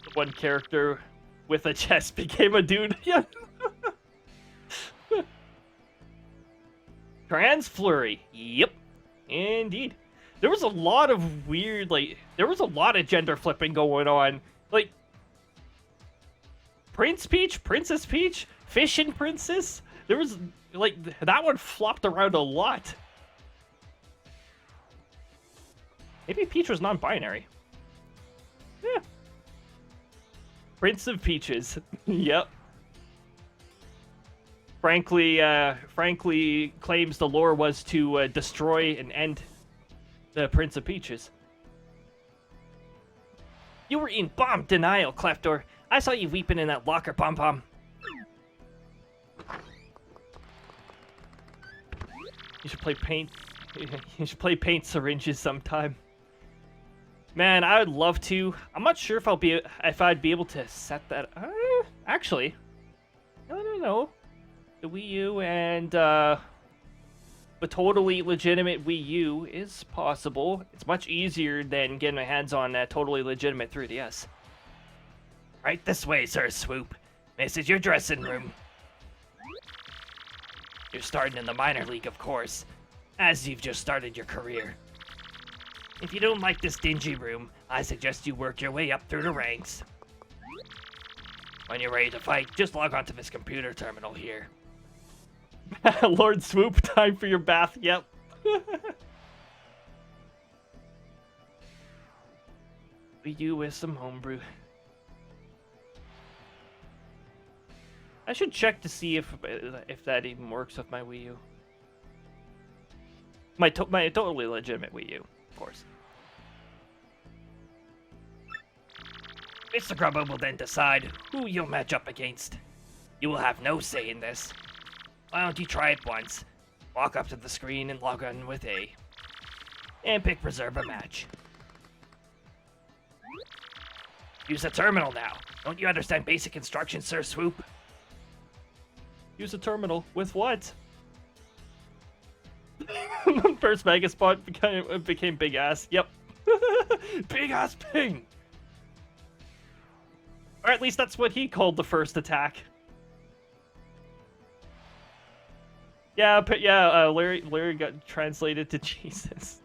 The one character with a chest became a dude. Yeah. Trans Flurry. Yep. Indeed. There was a lot of weird, there was a lot of gender flipping going on. Like, Prince Peach, Princess Peach, Fishin' Princess. There was, that one flopped around a lot. Maybe Peach was non-binary. Yeah. Prince of Peaches. Yep. Frankly claims the lore was to destroy and end the Prince of Peaches. You were in bomb denial, Cleftor. I saw you weeping in that locker, Pom-Pom. You should play paint. You should play paint syringes sometime. Man, I would love to. I'm not sure if I'd be able to set that. Actually, no. The Wii U and the totally legitimate Wii U is possible. It's much easier than getting my hands on that totally legitimate 3DS. Right this way, Sir Swoop. This is your dressing room. You're starting in the minor league, of course, as you've just started your career. If you don't like this dingy room, I suggest you work your way up through the ranks. When you're ready to fight, just log onto this computer terminal here. Lord Swoop, time for your bath. Yep. Wii U with some homebrew. I should check to see if that even works with my Wii U. My totally legitimate Wii U, of course. Mr. Grubba will then decide who you'll match up against. You will have no say in this. Why don't you try it once? Walk up to the screen and log on with A. And pick reserve a match. Use the terminal now. Don't you understand basic instructions, Sir Swoop? Use a terminal. With what? First Mega Spot became Big Ass. Yep. Big Ass Ping! Or at least that's what he called the first attack. Yeah, but yeah, Larry got translated to Jesus.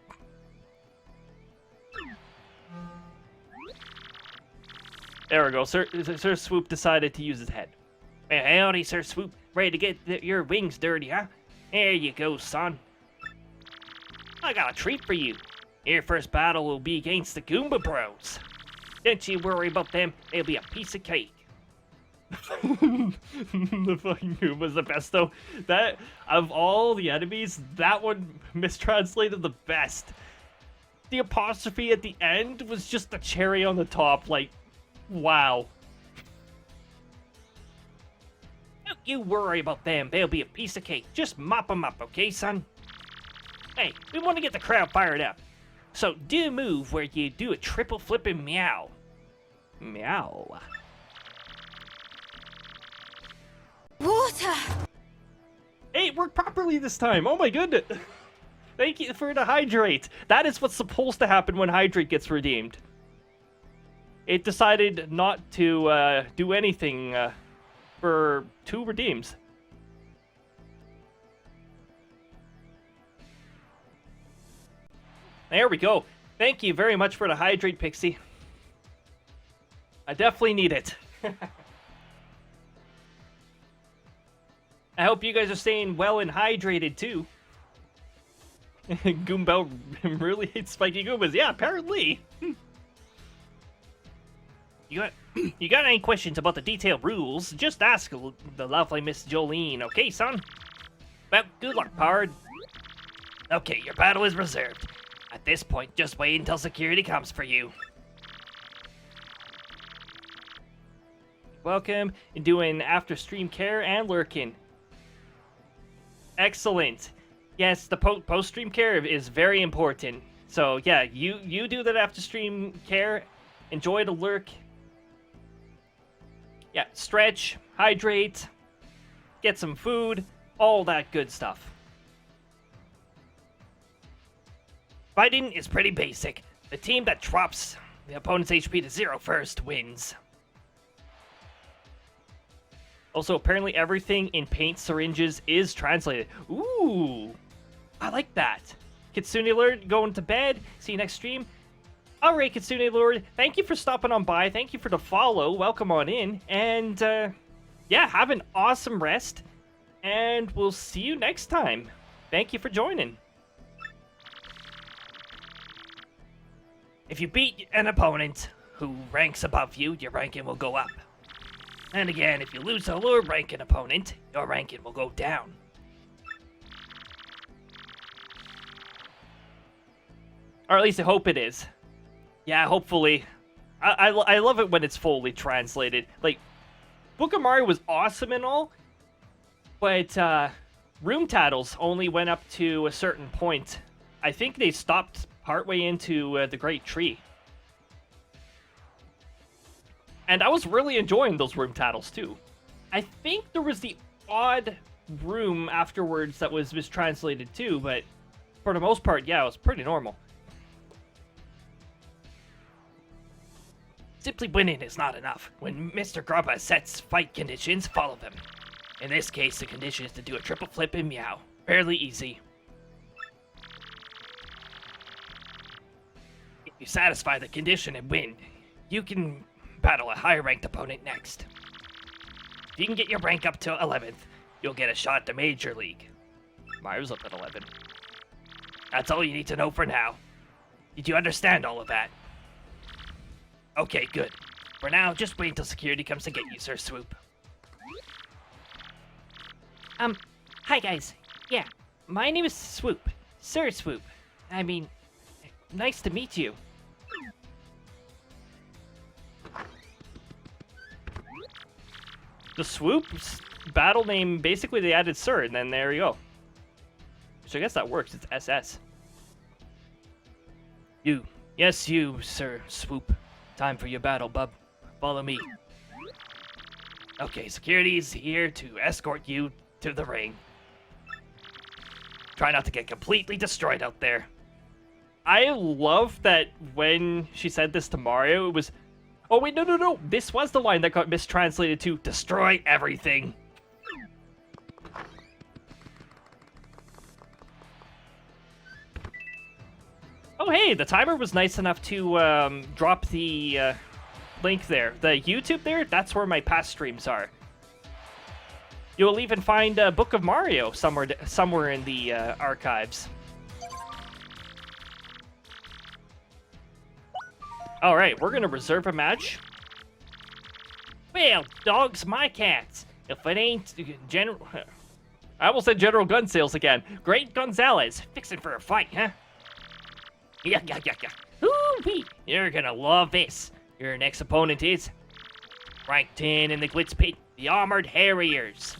There we go. Sir Swoop decided to use his head. Hey, howdy, Sir Swoop. Ready to get your wings dirty, huh? There you go, son. I got a treat for you. Your first battle will be against the Goomba Bros. Don't you worry about them. They'll be a piece of cake. The fucking move was the best though. That, of all the enemies, that one mistranslated the best. The apostrophe at the end was just the cherry on the top, like, wow. Don't you worry about them, they'll be a piece of cake. Just mop them up, okay, son? Hey, we want to get the crowd fired up. So do a move where you do a triple flipping meow. Meow. Water! Hey, it worked properly this time. Oh my goodness. Thank you for the hydrate. That is what's supposed to happen when hydrate gets redeemed. It decided not to do anything for 2 redeems. There we go. Thank you very much for the hydrate, Pixie. I definitely need it. I hope you guys are staying well and hydrated too. Goombell really hates spiky Goombas. Yeah, apparently. You got any questions about the detailed rules? Just ask the lovely Miss Jolene, okay, son? Well, good luck, Pard. Okay, your battle is reserved. At this point, just wait until security comes for you. Welcome in doing after stream care and lurking. Excellent. Yes, the post stream care is very important. So yeah, you do that after stream care. Enjoy the lurk. Yeah, stretch, hydrate, get some food, all that good stuff. Fighting is pretty basic. The team that drops the opponent's HP to 0 first wins. Also, apparently everything in paint syringes is translated. Ooh, I like that. Kitsune Lord going to bed. See you next stream. Alright, Kitsune Lord, thank you for stopping on by. Thank you for the follow. Welcome on in. And, yeah, have an awesome rest. And we'll see you next time. Thank you for joining. If you beat an opponent who ranks above you, your ranking will go up. And again, if you lose a lower ranking opponent, your ranking will go down. Or at least I hope it is. Yeah, hopefully. I love it when it's fully translated. Like, Book of Mario was awesome and all, but Room Tattles only went up to a certain point. I think they stopped partway into the Great Tree. And I was really enjoying those Room Tattles too. I think there was the odd room afterwards that was mistranslated too, but for the most part, yeah, it was pretty normal. Simply winning is not enough. When Mr. Grubba sets fight conditions, follow them. In this case, the condition is to do a triple flip and meow. Fairly easy. If you satisfy the condition and win, you can battle a higher ranked opponent next. If you can get your rank up to 11th, you'll get a shot to Major League. Mario's up at 11. That's all you need to know for now. Did you understand all of that? Okay, good. For now, just wait until security comes to get you, Sir Swoop. Hi guys. Yeah, my name is Swoop. Sir Swoop. I mean, nice to meet you. The Swoop's battle name, basically they added Sir, and then there you go. So I guess that works, it's SS. Yes, you, Sir Swoop. Time for your battle, bub. Follow me. Okay, security's here to escort you to the ring. Try not to get completely destroyed out there. I love that when she said this to Mario, it was... Oh wait, no. This was the line that got mistranslated to Destroy everything. Oh hey, the timer was nice enough to drop the link there. The YouTube there, that's where my past streams are. You'll even find Book of Mario somewhere in the archives. Alright, we're gonna reserve a match. Well, dogs, my cats. If it ain't General... I almost said General Gun Sales again. Great Gonzalez, fixing for a fight, huh? Yeah. Ooh-wee, you're gonna love this. Your next opponent is... Rank 10 in the Glitz Pit, the Armored Harriers.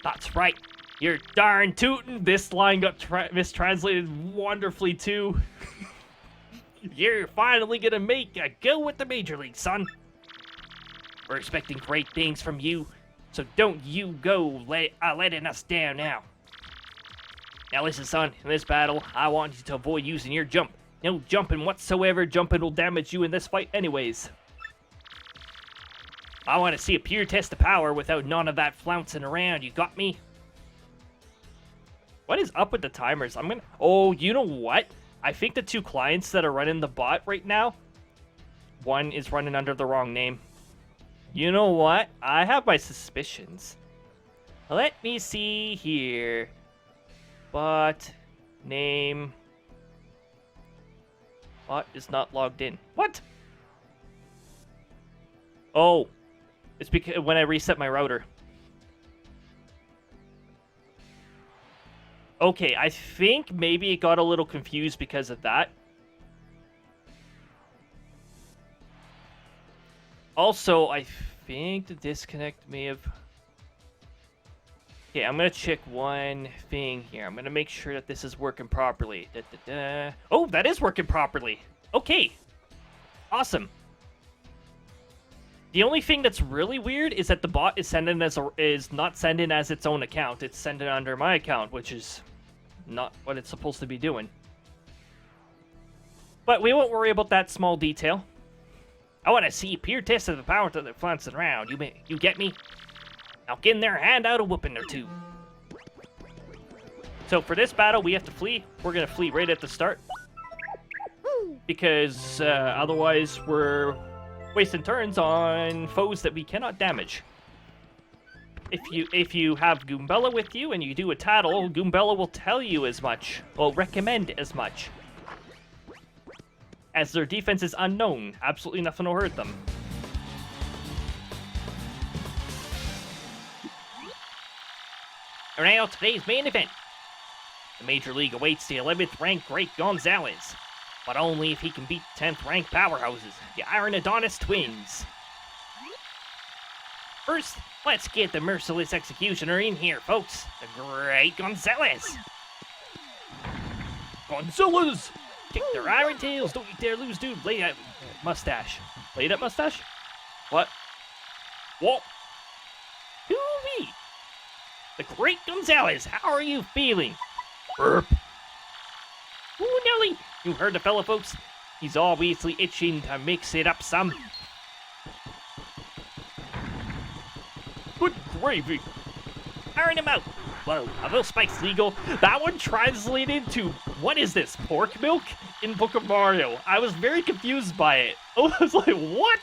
That's right, you're darn tootin'. This line got mistranslated wonderfully too. You're finally gonna make a go with the Major League, son. We're expecting great things from you, so don't you go letting us down now. Now listen, son, in this battle, I want you to avoid using your jump. No jumping whatsoever. Jumping will damage you in this fight anyways. I want to see a pure test of power without none of that flouncing around. You got me? What is up with the timers? Oh, you know what? I think the 2 clients that are running the bot right now, one is running under the wrong name. You know what? I have my suspicions. Let me see here. Bot name. Bot is not logged in. What? Oh, it's because when I reset my router. Okay, I think maybe it got a little confused because of that. Also, I think the disconnect may have... Okay, I'm gonna check one thing here. I'm gonna make sure that this is working properly. Oh, that is working properly. Okay, awesome. The only thing that's really weird is that the bot is not sending as its own account. It's sending under my account, which is not what it's supposed to be doing. But we won't worry about that small detail. I want to see a pure test of the power that they're flouncing around. You get me? Now get in there and hand out a whooping or two. So for this battle, we have to flee. We're gonna flee right at the start. Because otherwise we're wasting turns on foes that we cannot damage. If you have Goombella with you and you do a tattle, Goombella will tell you as much, or recommend as much. As their defense is unknown, absolutely nothing will hurt them. And now today's main event. The Major League awaits the 11th ranked Great Gonzalez, but only if he can beat 10th ranked powerhouses, the Iron Adonis Twins. First, let's get the merciless executioner in here, folks. The Great Gonzalez. Gonzalez! Kick their iron tails, don't you dare lose, dude. Lay that mustache. Lay that mustache? What? What? Hoo-wee! The Great Gonzalez, how are you feeling? Burp. Ooh, Nelly! You heard the fella, folks. He's obviously itching to mix it up some. Good gravy. Iron him out. Whoa, are those spikes legal? That one translated to, what is this, pork milk? In Book of Mario. I was very confused by it. I was like, what?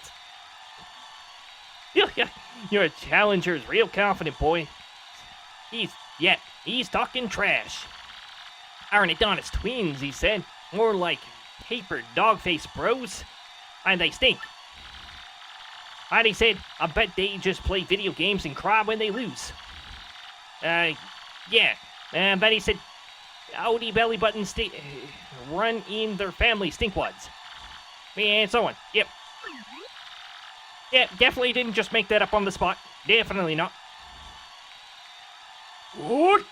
Your challenger's real confident, boy. He's talking trash. Iron Adonis Twins, he said. More like paper dog-faced bros. And they stink. And he said, I bet they just play video games and cry when they lose. Yeah. And then he said, Audi belly buttons run in their family stinkwads. And so on. Yep. Yeah, definitely didn't just make that up on the spot. Definitely not. What?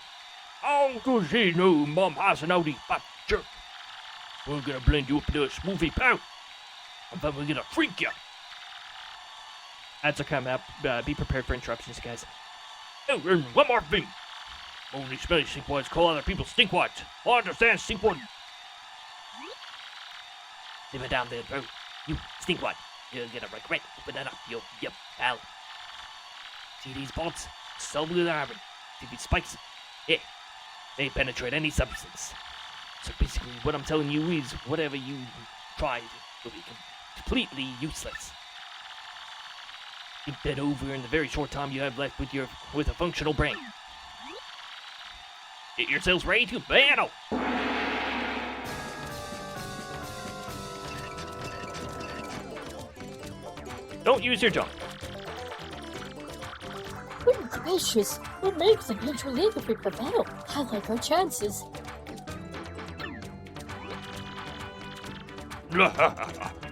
Uncle Zeno, Mom has an Audi fat jerk. We're gonna blend you up into a smoothie pound. And then we're gonna freak you. Ads are coming up. Be prepared for interruptions, guys. Oh, and one more thing. Only smelly stinkwads call other people stinkwads. Understand, stinkwad? Simmer down there, bro. You stinkwad. You're gonna regret opening up your pal. See these bolts? Solid iron. See these spikes? Yeah. They penetrate any substance. So basically, what I'm telling you is whatever you tried will be completely useless. Think that over in the very short time you have left with a functional brain. Get yourselves ready to battle! Don't use your jump. gracious! We'll make the Major League if we prevail. I like our chances.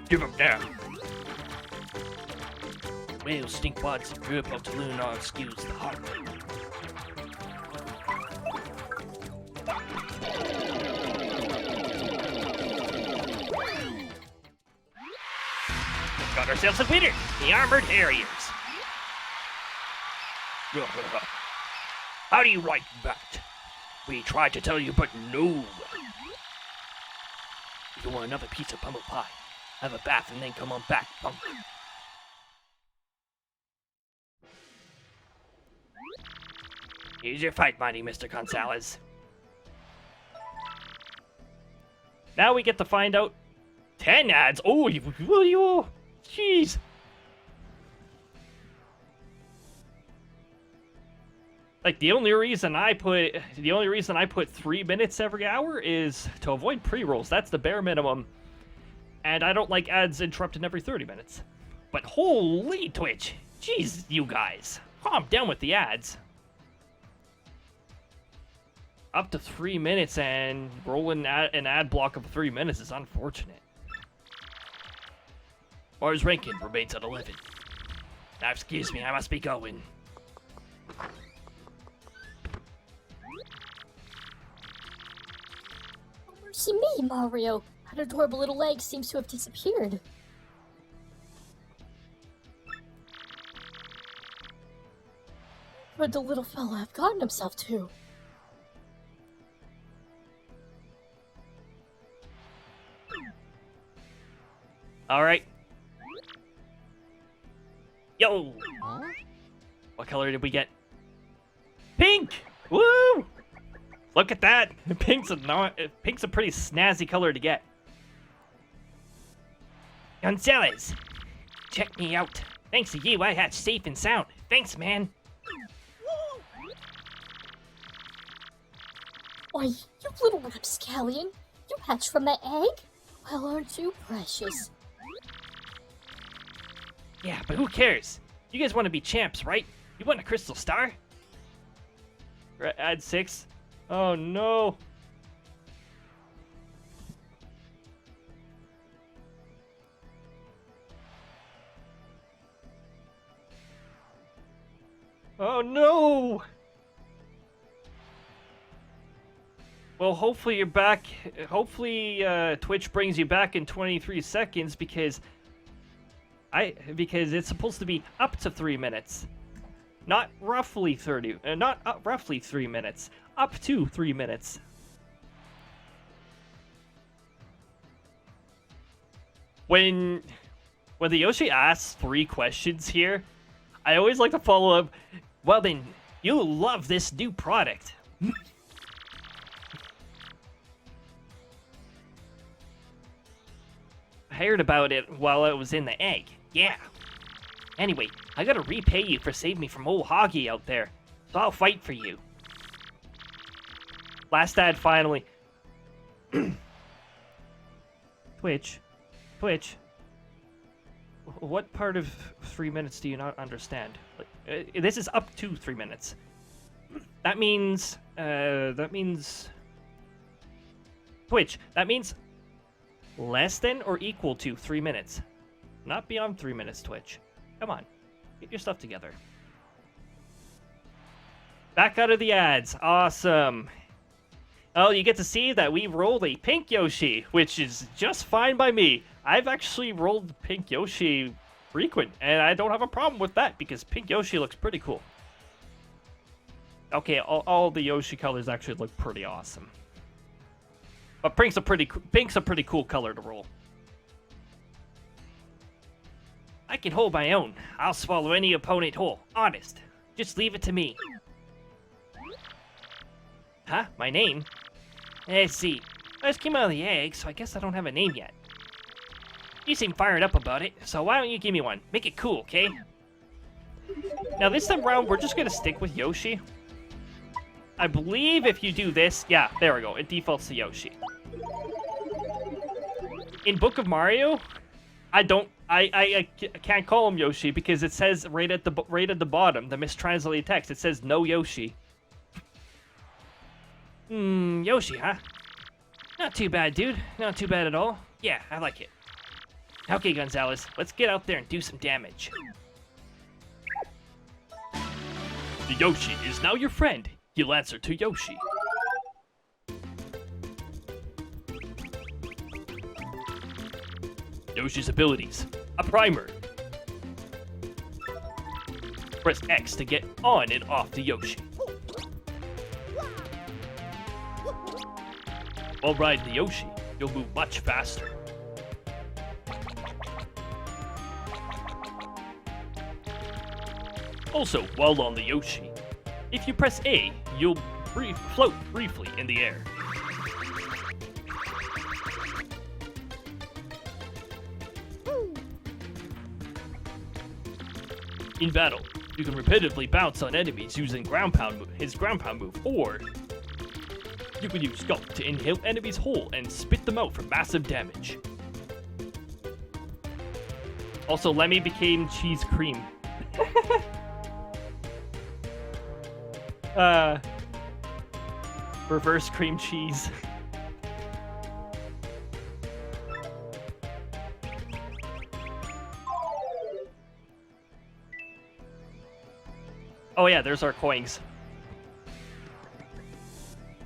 Give up now. Well, stinkwads and drip up to lunar excuse the heart. Got ourselves a winner, the Armored Harriers. How do you like that? We tried to tell you, but no. If you want another piece of pummel pie, have a bath and then come on back, punk. Here's your fight money, Mr. Gonzalez. Now we get to find out 10 ads. Oh, you jeez. Like the only reason I put 3 minutes every hour is to avoid pre-rolls. That's the bare minimum. And I don't like ads interrupting every 30 minutes. But holy Twitch. Jeez, you guys. Calm down with the ads. Up to 3 minutes and rolling an ad block of 3 minutes is unfortunate. Mars ranking remains at 11. Now, excuse me, I must be going. Mercy me, Mario. That adorable little leg seems to have disappeared. Where'd the little fella have gotten himself to? Alright. Yo! What color did we get? Pink! Woo! Look at that! Pink's a pretty snazzy color to get. Gonzalez, check me out. Thanks to you, I hatched safe and sound. Thanks, man. Why, you little rapscallion! You hatched from that egg? Well, aren't you precious? Yeah, but who cares? You guys want to be champs, right? You want a crystal star? Ad 6. Oh no. Oh no! Well, hopefully you're back. Hopefully Twitch brings you back in 23 seconds because it's supposed to be up to 3 minutes. Not roughly 30, not roughly 3 minutes. Up to 3 minutes. When the Yoshi asks 3 questions here, I always like to follow up, well then, you'll love this new product. I heard about it while it was in the egg. Yeah. Anyway, I gotta repay you for saving me from old Hoggy out there, so I'll fight for you. Last ad finally. Twitch. What part of 3 minutes do you not understand? Like, this is up to 3 minutes. That means Twitch. That means less than or equal to 3 minutes. Not beyond 3 minutes, Twitch. Come on. Get your stuff together. Back out of the ads. Awesome. Oh, you get to see that we rolled a pink Yoshi, which is just fine by me. I've actually rolled pink Yoshi frequent, and I don't have a problem with that because pink Yoshi looks pretty cool. Okay, all the Yoshi colors actually look pretty awesome. But pink's a pretty cool color to roll. I can hold my own. I'll swallow any opponent whole. Honest. Just leave it to me. Huh? My name? Let's see. I just came out of the egg, so I guess I don't have a name yet. You seem fired up about it, so why don't you give me one? Make it cool, okay? Now this time around, we're just gonna stick with Yoshi. I believe if you do this, yeah, there we go. It defaults to Yoshi. In Book of Mario, I can't call him Yoshi because it says right at the bottom, the mistranslated text, it says no Yoshi. Yoshi, huh? Not too bad, dude. Not too bad at all. Yeah, I like it. Okay, Gonzalez, let's get out there and do some damage. The Yoshi is now your friend. He'll answer to Yoshi. Yoshi's abilities. A primer. Press X to get on and off the Yoshi. While riding the Yoshi, you'll move much faster. Also, while on the Yoshi, if you press A, you'll float briefly in the air. In battle, you can repeatedly bounce on enemies using his ground pound move, or you can use Gulp to inhale enemies whole and spit them out for massive damage. Also, Lemmy became cheese cream. Reverse cream cheese. Oh yeah, there's our coins.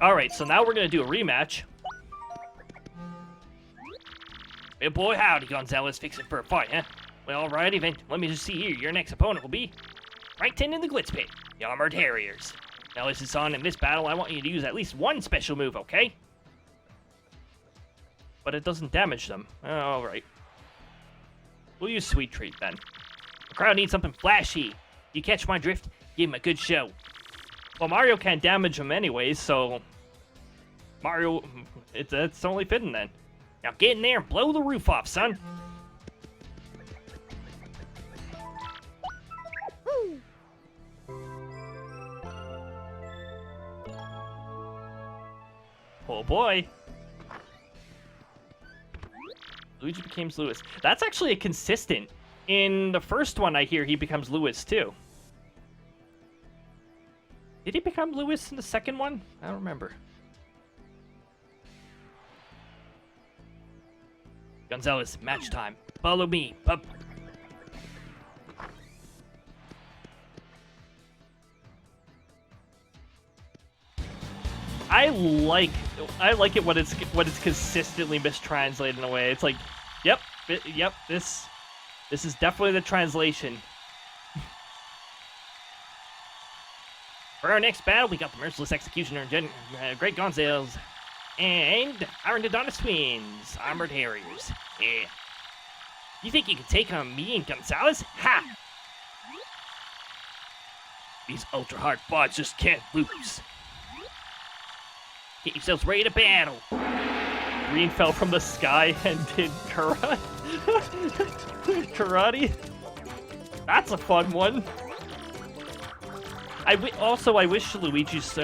Alright, so now we're gonna do a rematch. Hey boy, howdy, Gonzalez, fixing for a fight, huh? Well, alrighty then, let me just see here. Your next opponent will be rank 10 in the Glitz Pit, the Armored Harriers. Now, this is on in this battle, I want you to use at least one special move, okay? But it doesn't damage them. Alright. We'll use Sweet Treat then. The crowd needs something flashy. You catch my drift? Give him a good show. Well, Mario can't damage them anyways, so... Mario... It's only fitting then. Now get in there and blow the roof off, son. Oh boy. Luigi becomes Lewis. That's actually a consistent. In the first one, I hear he becomes Lewis too. Did he become Lewis in the second one? I don't remember. Gonzalez, match time. Follow me, pup. I like it when it's consistently mistranslated in a way. It's like, yep, this is definitely the translation. For our next battle, we got the Merciless Executioner, Great Gonzales, and Iron Adonis Twins, Armored Harriers. Yeah. You think you can take on me and Gonzalez? Ha! These ultra-hard bots just can't lose. Get yourselves ready to battle. Green fell from the sky and did karate. Karate? That's a fun one. I wish Luigi's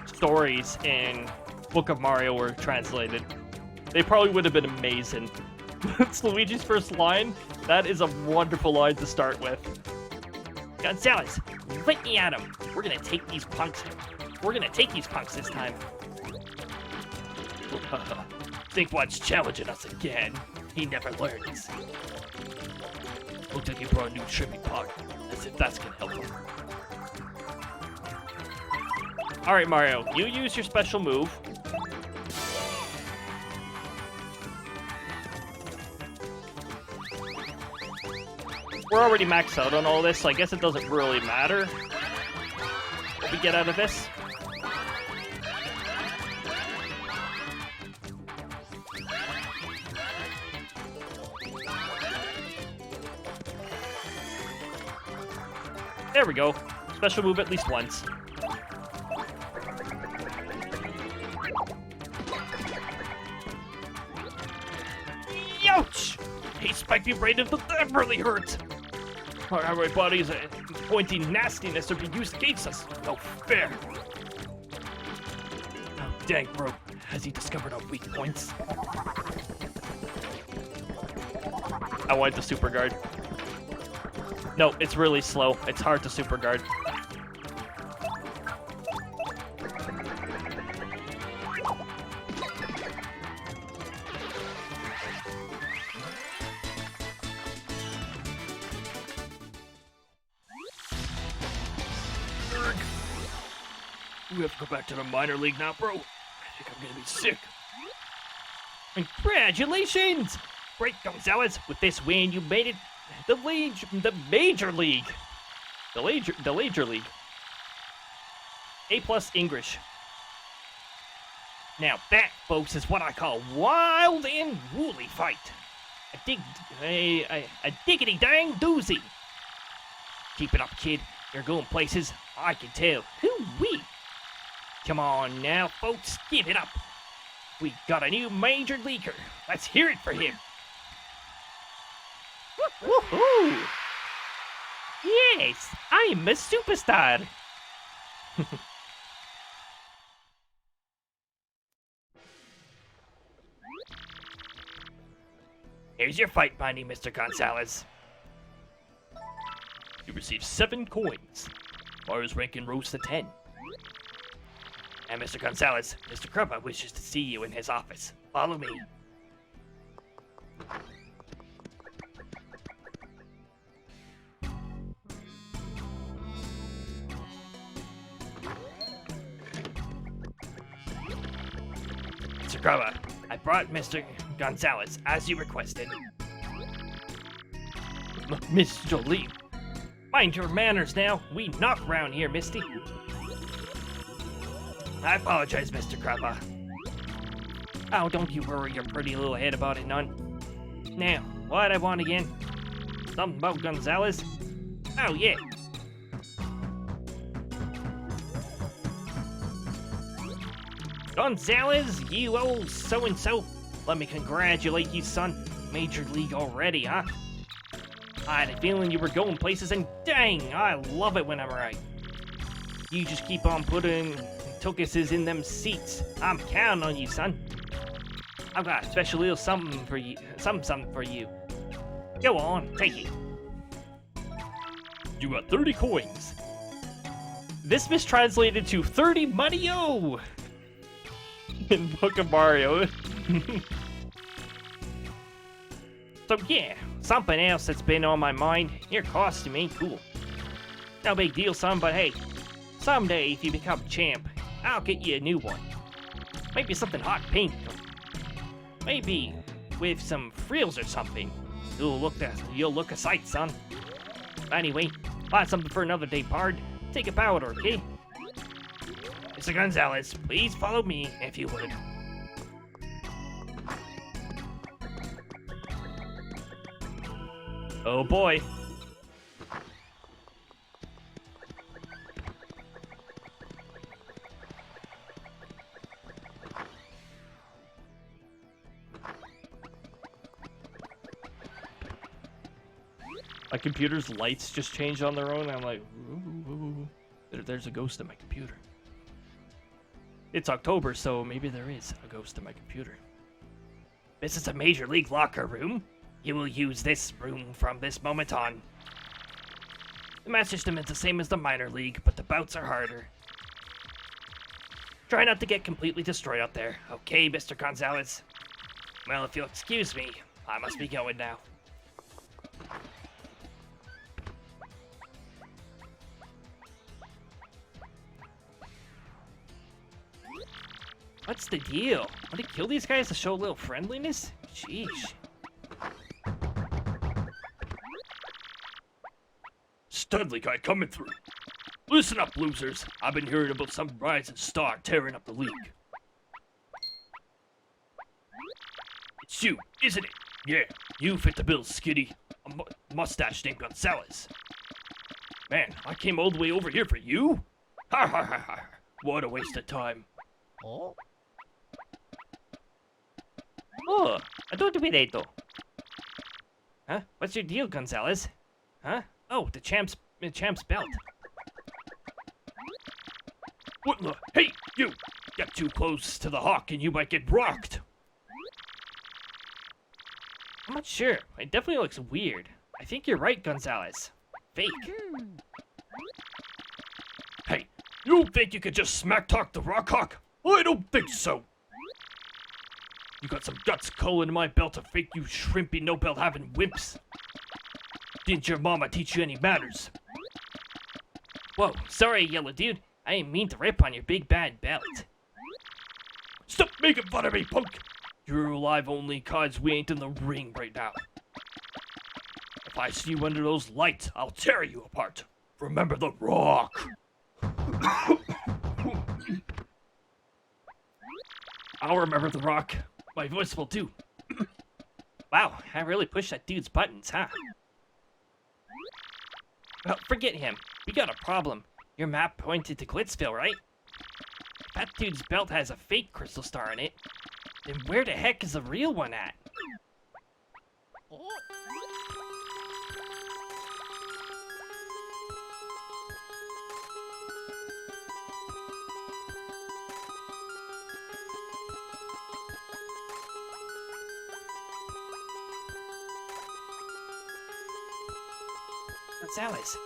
stories in Book of Mario were translated. They probably would have been amazing. It's Luigi's first line. That is a wonderful line to start with. Gonzalez, let me at him. We're gonna take these punks. We're gonna take these punks this time. Think what's challenging us again? He never learns. Looks like he brought a new trimming part, as if that's gonna help him. Alright, Mario, you use your special move. We're already maxed out on all this, so I guess it doesn't really matter what we get out of this. There we go. Special move at least once. Ouch! He spiked me right into that really hurt! Our body's pointing nastiness are being used against us. No fair. Oh, dang, bro. Has he discovered our weak points? I wanted to super guard. No, it's really slow. It's hard to super guard. We have to go back to the minor league now, bro. I think I'm gonna be sick. Congratulations! Great, Gonzalez. With this win, you made it the major league. The Lager League. A+ English. Now that, folks, is what I call wild and woolly fight. A diggity dang doozy. Keep it up, kid. You're going places, I can tell. Hoo-wee. Come on now, folks, give it up. We got a new major leaguer. Let's hear it for him. Woohoo! Yes, I'm a superstar. Here's your fight money, Mr. Gonzalez. You receive 7 coins. Mario's ranking rose to 10. And Mr. Gonzalez, Mr. Kruppa wishes to see you in his office. Follow me. Mr. Kruppa, I brought Mr. Gonzalez as you requested. Miss Jolie. Mind your manners now. We knock round here, Misty. I apologize, Mr. Kruppa. Oh, don't you worry your pretty little head about it none. Now, what I want again? Something about Gonzalez? Oh, yeah. Gonzalez, you old so-and-so. Let me congratulate you, son. Major League already, huh? I had a feeling you were going places, and dang, I love it when I'm right. You just keep on putting tukuses in them seats. I'm counting on you, son. I've got a special little something for you. Something for you. Go on, take it. You got 30 coins. This mistranslated to 30 money-o! In Book of Mario. So yeah, something else that's been on my mind. Your costume ain't cool. No big deal, son, but hey, someday if you become champ, I'll get you a new one. Maybe something hot pink. Maybe with some frills or something. You'll look a sight, son. Anyway, find something for another day, pard. Take a powder, okay? Mr. Gonzalez, please follow me if you would. Oh boy. My computer's lights just changed on their own. I'm like, ooh. There's a ghost in my computer. It's October, so maybe there is a ghost in my computer. This is a major league locker room. You will use this room from this moment on. The match system is the same as the minor league, but the bouts are harder. Try not to get completely destroyed out there, okay, Mr. Gonzalez? Well, if you'll excuse me, I must be going now. What's the deal? Want to kill these guys to show a little friendliness? Sheesh. Studley guy coming through. Listen up, losers. I've been hearing about some rising star tearing up the league. It's you, isn't it? Yeah, you fit the bill, Skitty. A mustache named Gonzalez. Man, I came all the way over here for you? Ha ha ha ha. What a waste of time. Oh, adulterato. Huh? What's your deal, Gonzalez? Huh? Oh, the champ's belt. What the? Hey, you! Get too close to the hawk and you might get rocked. I'm not sure. It definitely looks weird. I think you're right, Gonzalez. Fake. Hey, you think you could just smack talk the Rockhawk? I don't think so. You got some guts calling my belt to fake you shrimpy no belt having wimps. Didn't your mama teach you any manners? Whoa, sorry, yellow dude. I didn't mean to rip on your big bad belt. Stop making fun of me, punk! You're alive only cause we ain't in the ring right now. If I see you under those lights, I'll tear you apart. Remember the Rock! I'll remember the Rock. My voice will too. Wow, I really pushed that dude's buttons, huh? Well, forget him. We got a problem. Your map pointed to Glitzville, right? If that dude's belt has a fake crystal star in it, then where the heck is the real one at? Gonzalez.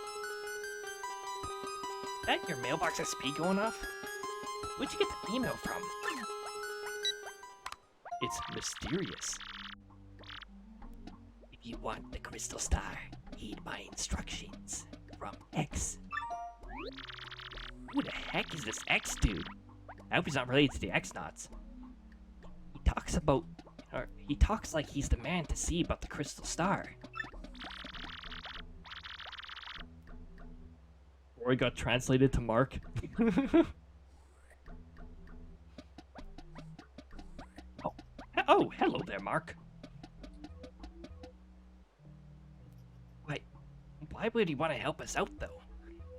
That your mailbox SP going off? Where'd you get the email from? It's mysterious. If you want the crystal star, heed my instructions. From X. Who the heck is this X dude? I hope he's not related to the X-Nauts. He talks like he's the man to see about the crystal star. Roy got translated to Mark. Oh, hello there, Mark. Why would he want to help us out, though?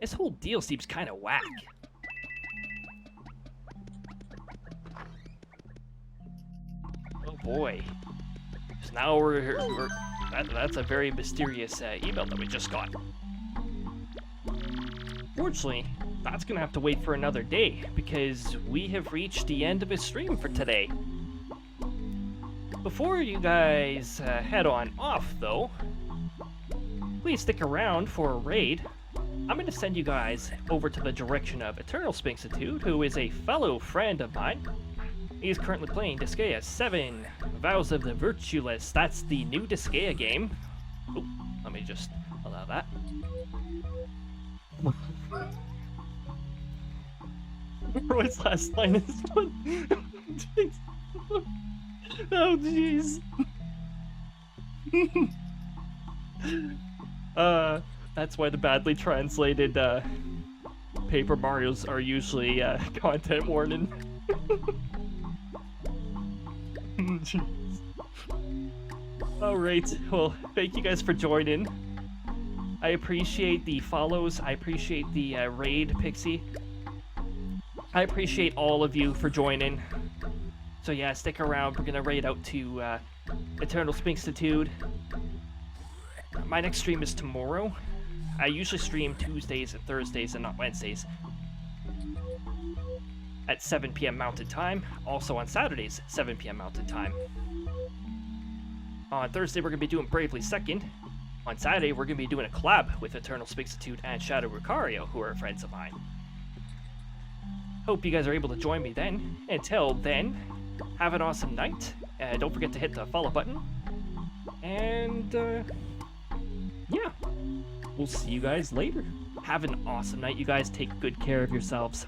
This whole deal seems kind of whack. Oh boy. So now that's a very mysterious email that we just got. Fortunately, that's gonna have to wait for another day, because we have reached the end of his stream for today. Before you guys head on off, though, please stick around for a raid. I'm going to send you guys over to the direction of Eternal Spinxitude, who is a fellow friend of mine. He is currently playing Disgaea 7, Vows of the Virtueless. That's the new Disgaea game. Oh, let me just allow that. Roy's last line is fun. Oh, jeez. That's why the badly translated Paper Marios are usually content warning. Jeez. Alright, well, thank you guys for joining. I appreciate the follows, I appreciate the raid, Pixie. I appreciate all of you for joining. So yeah, stick around, we're gonna raid out to Eternal Spinxitude. My next stream is tomorrow. I usually stream Tuesdays and Thursdays and not Wednesdays. At 7 p.m. Mountain Time. Also on Saturdays, 7 p.m. Mountain Time. On Thursday, we're going to be doing Bravely Second. On Saturday, we're going to be doing a collab with Eternal Spinxitude and Shadow Ricario, who are friends of mine. Hope you guys are able to join me then. Until then, have an awesome night. Don't forget to hit the follow button. And, yeah. We'll see you guys later. Have an awesome night, you guys. Take good care of yourselves.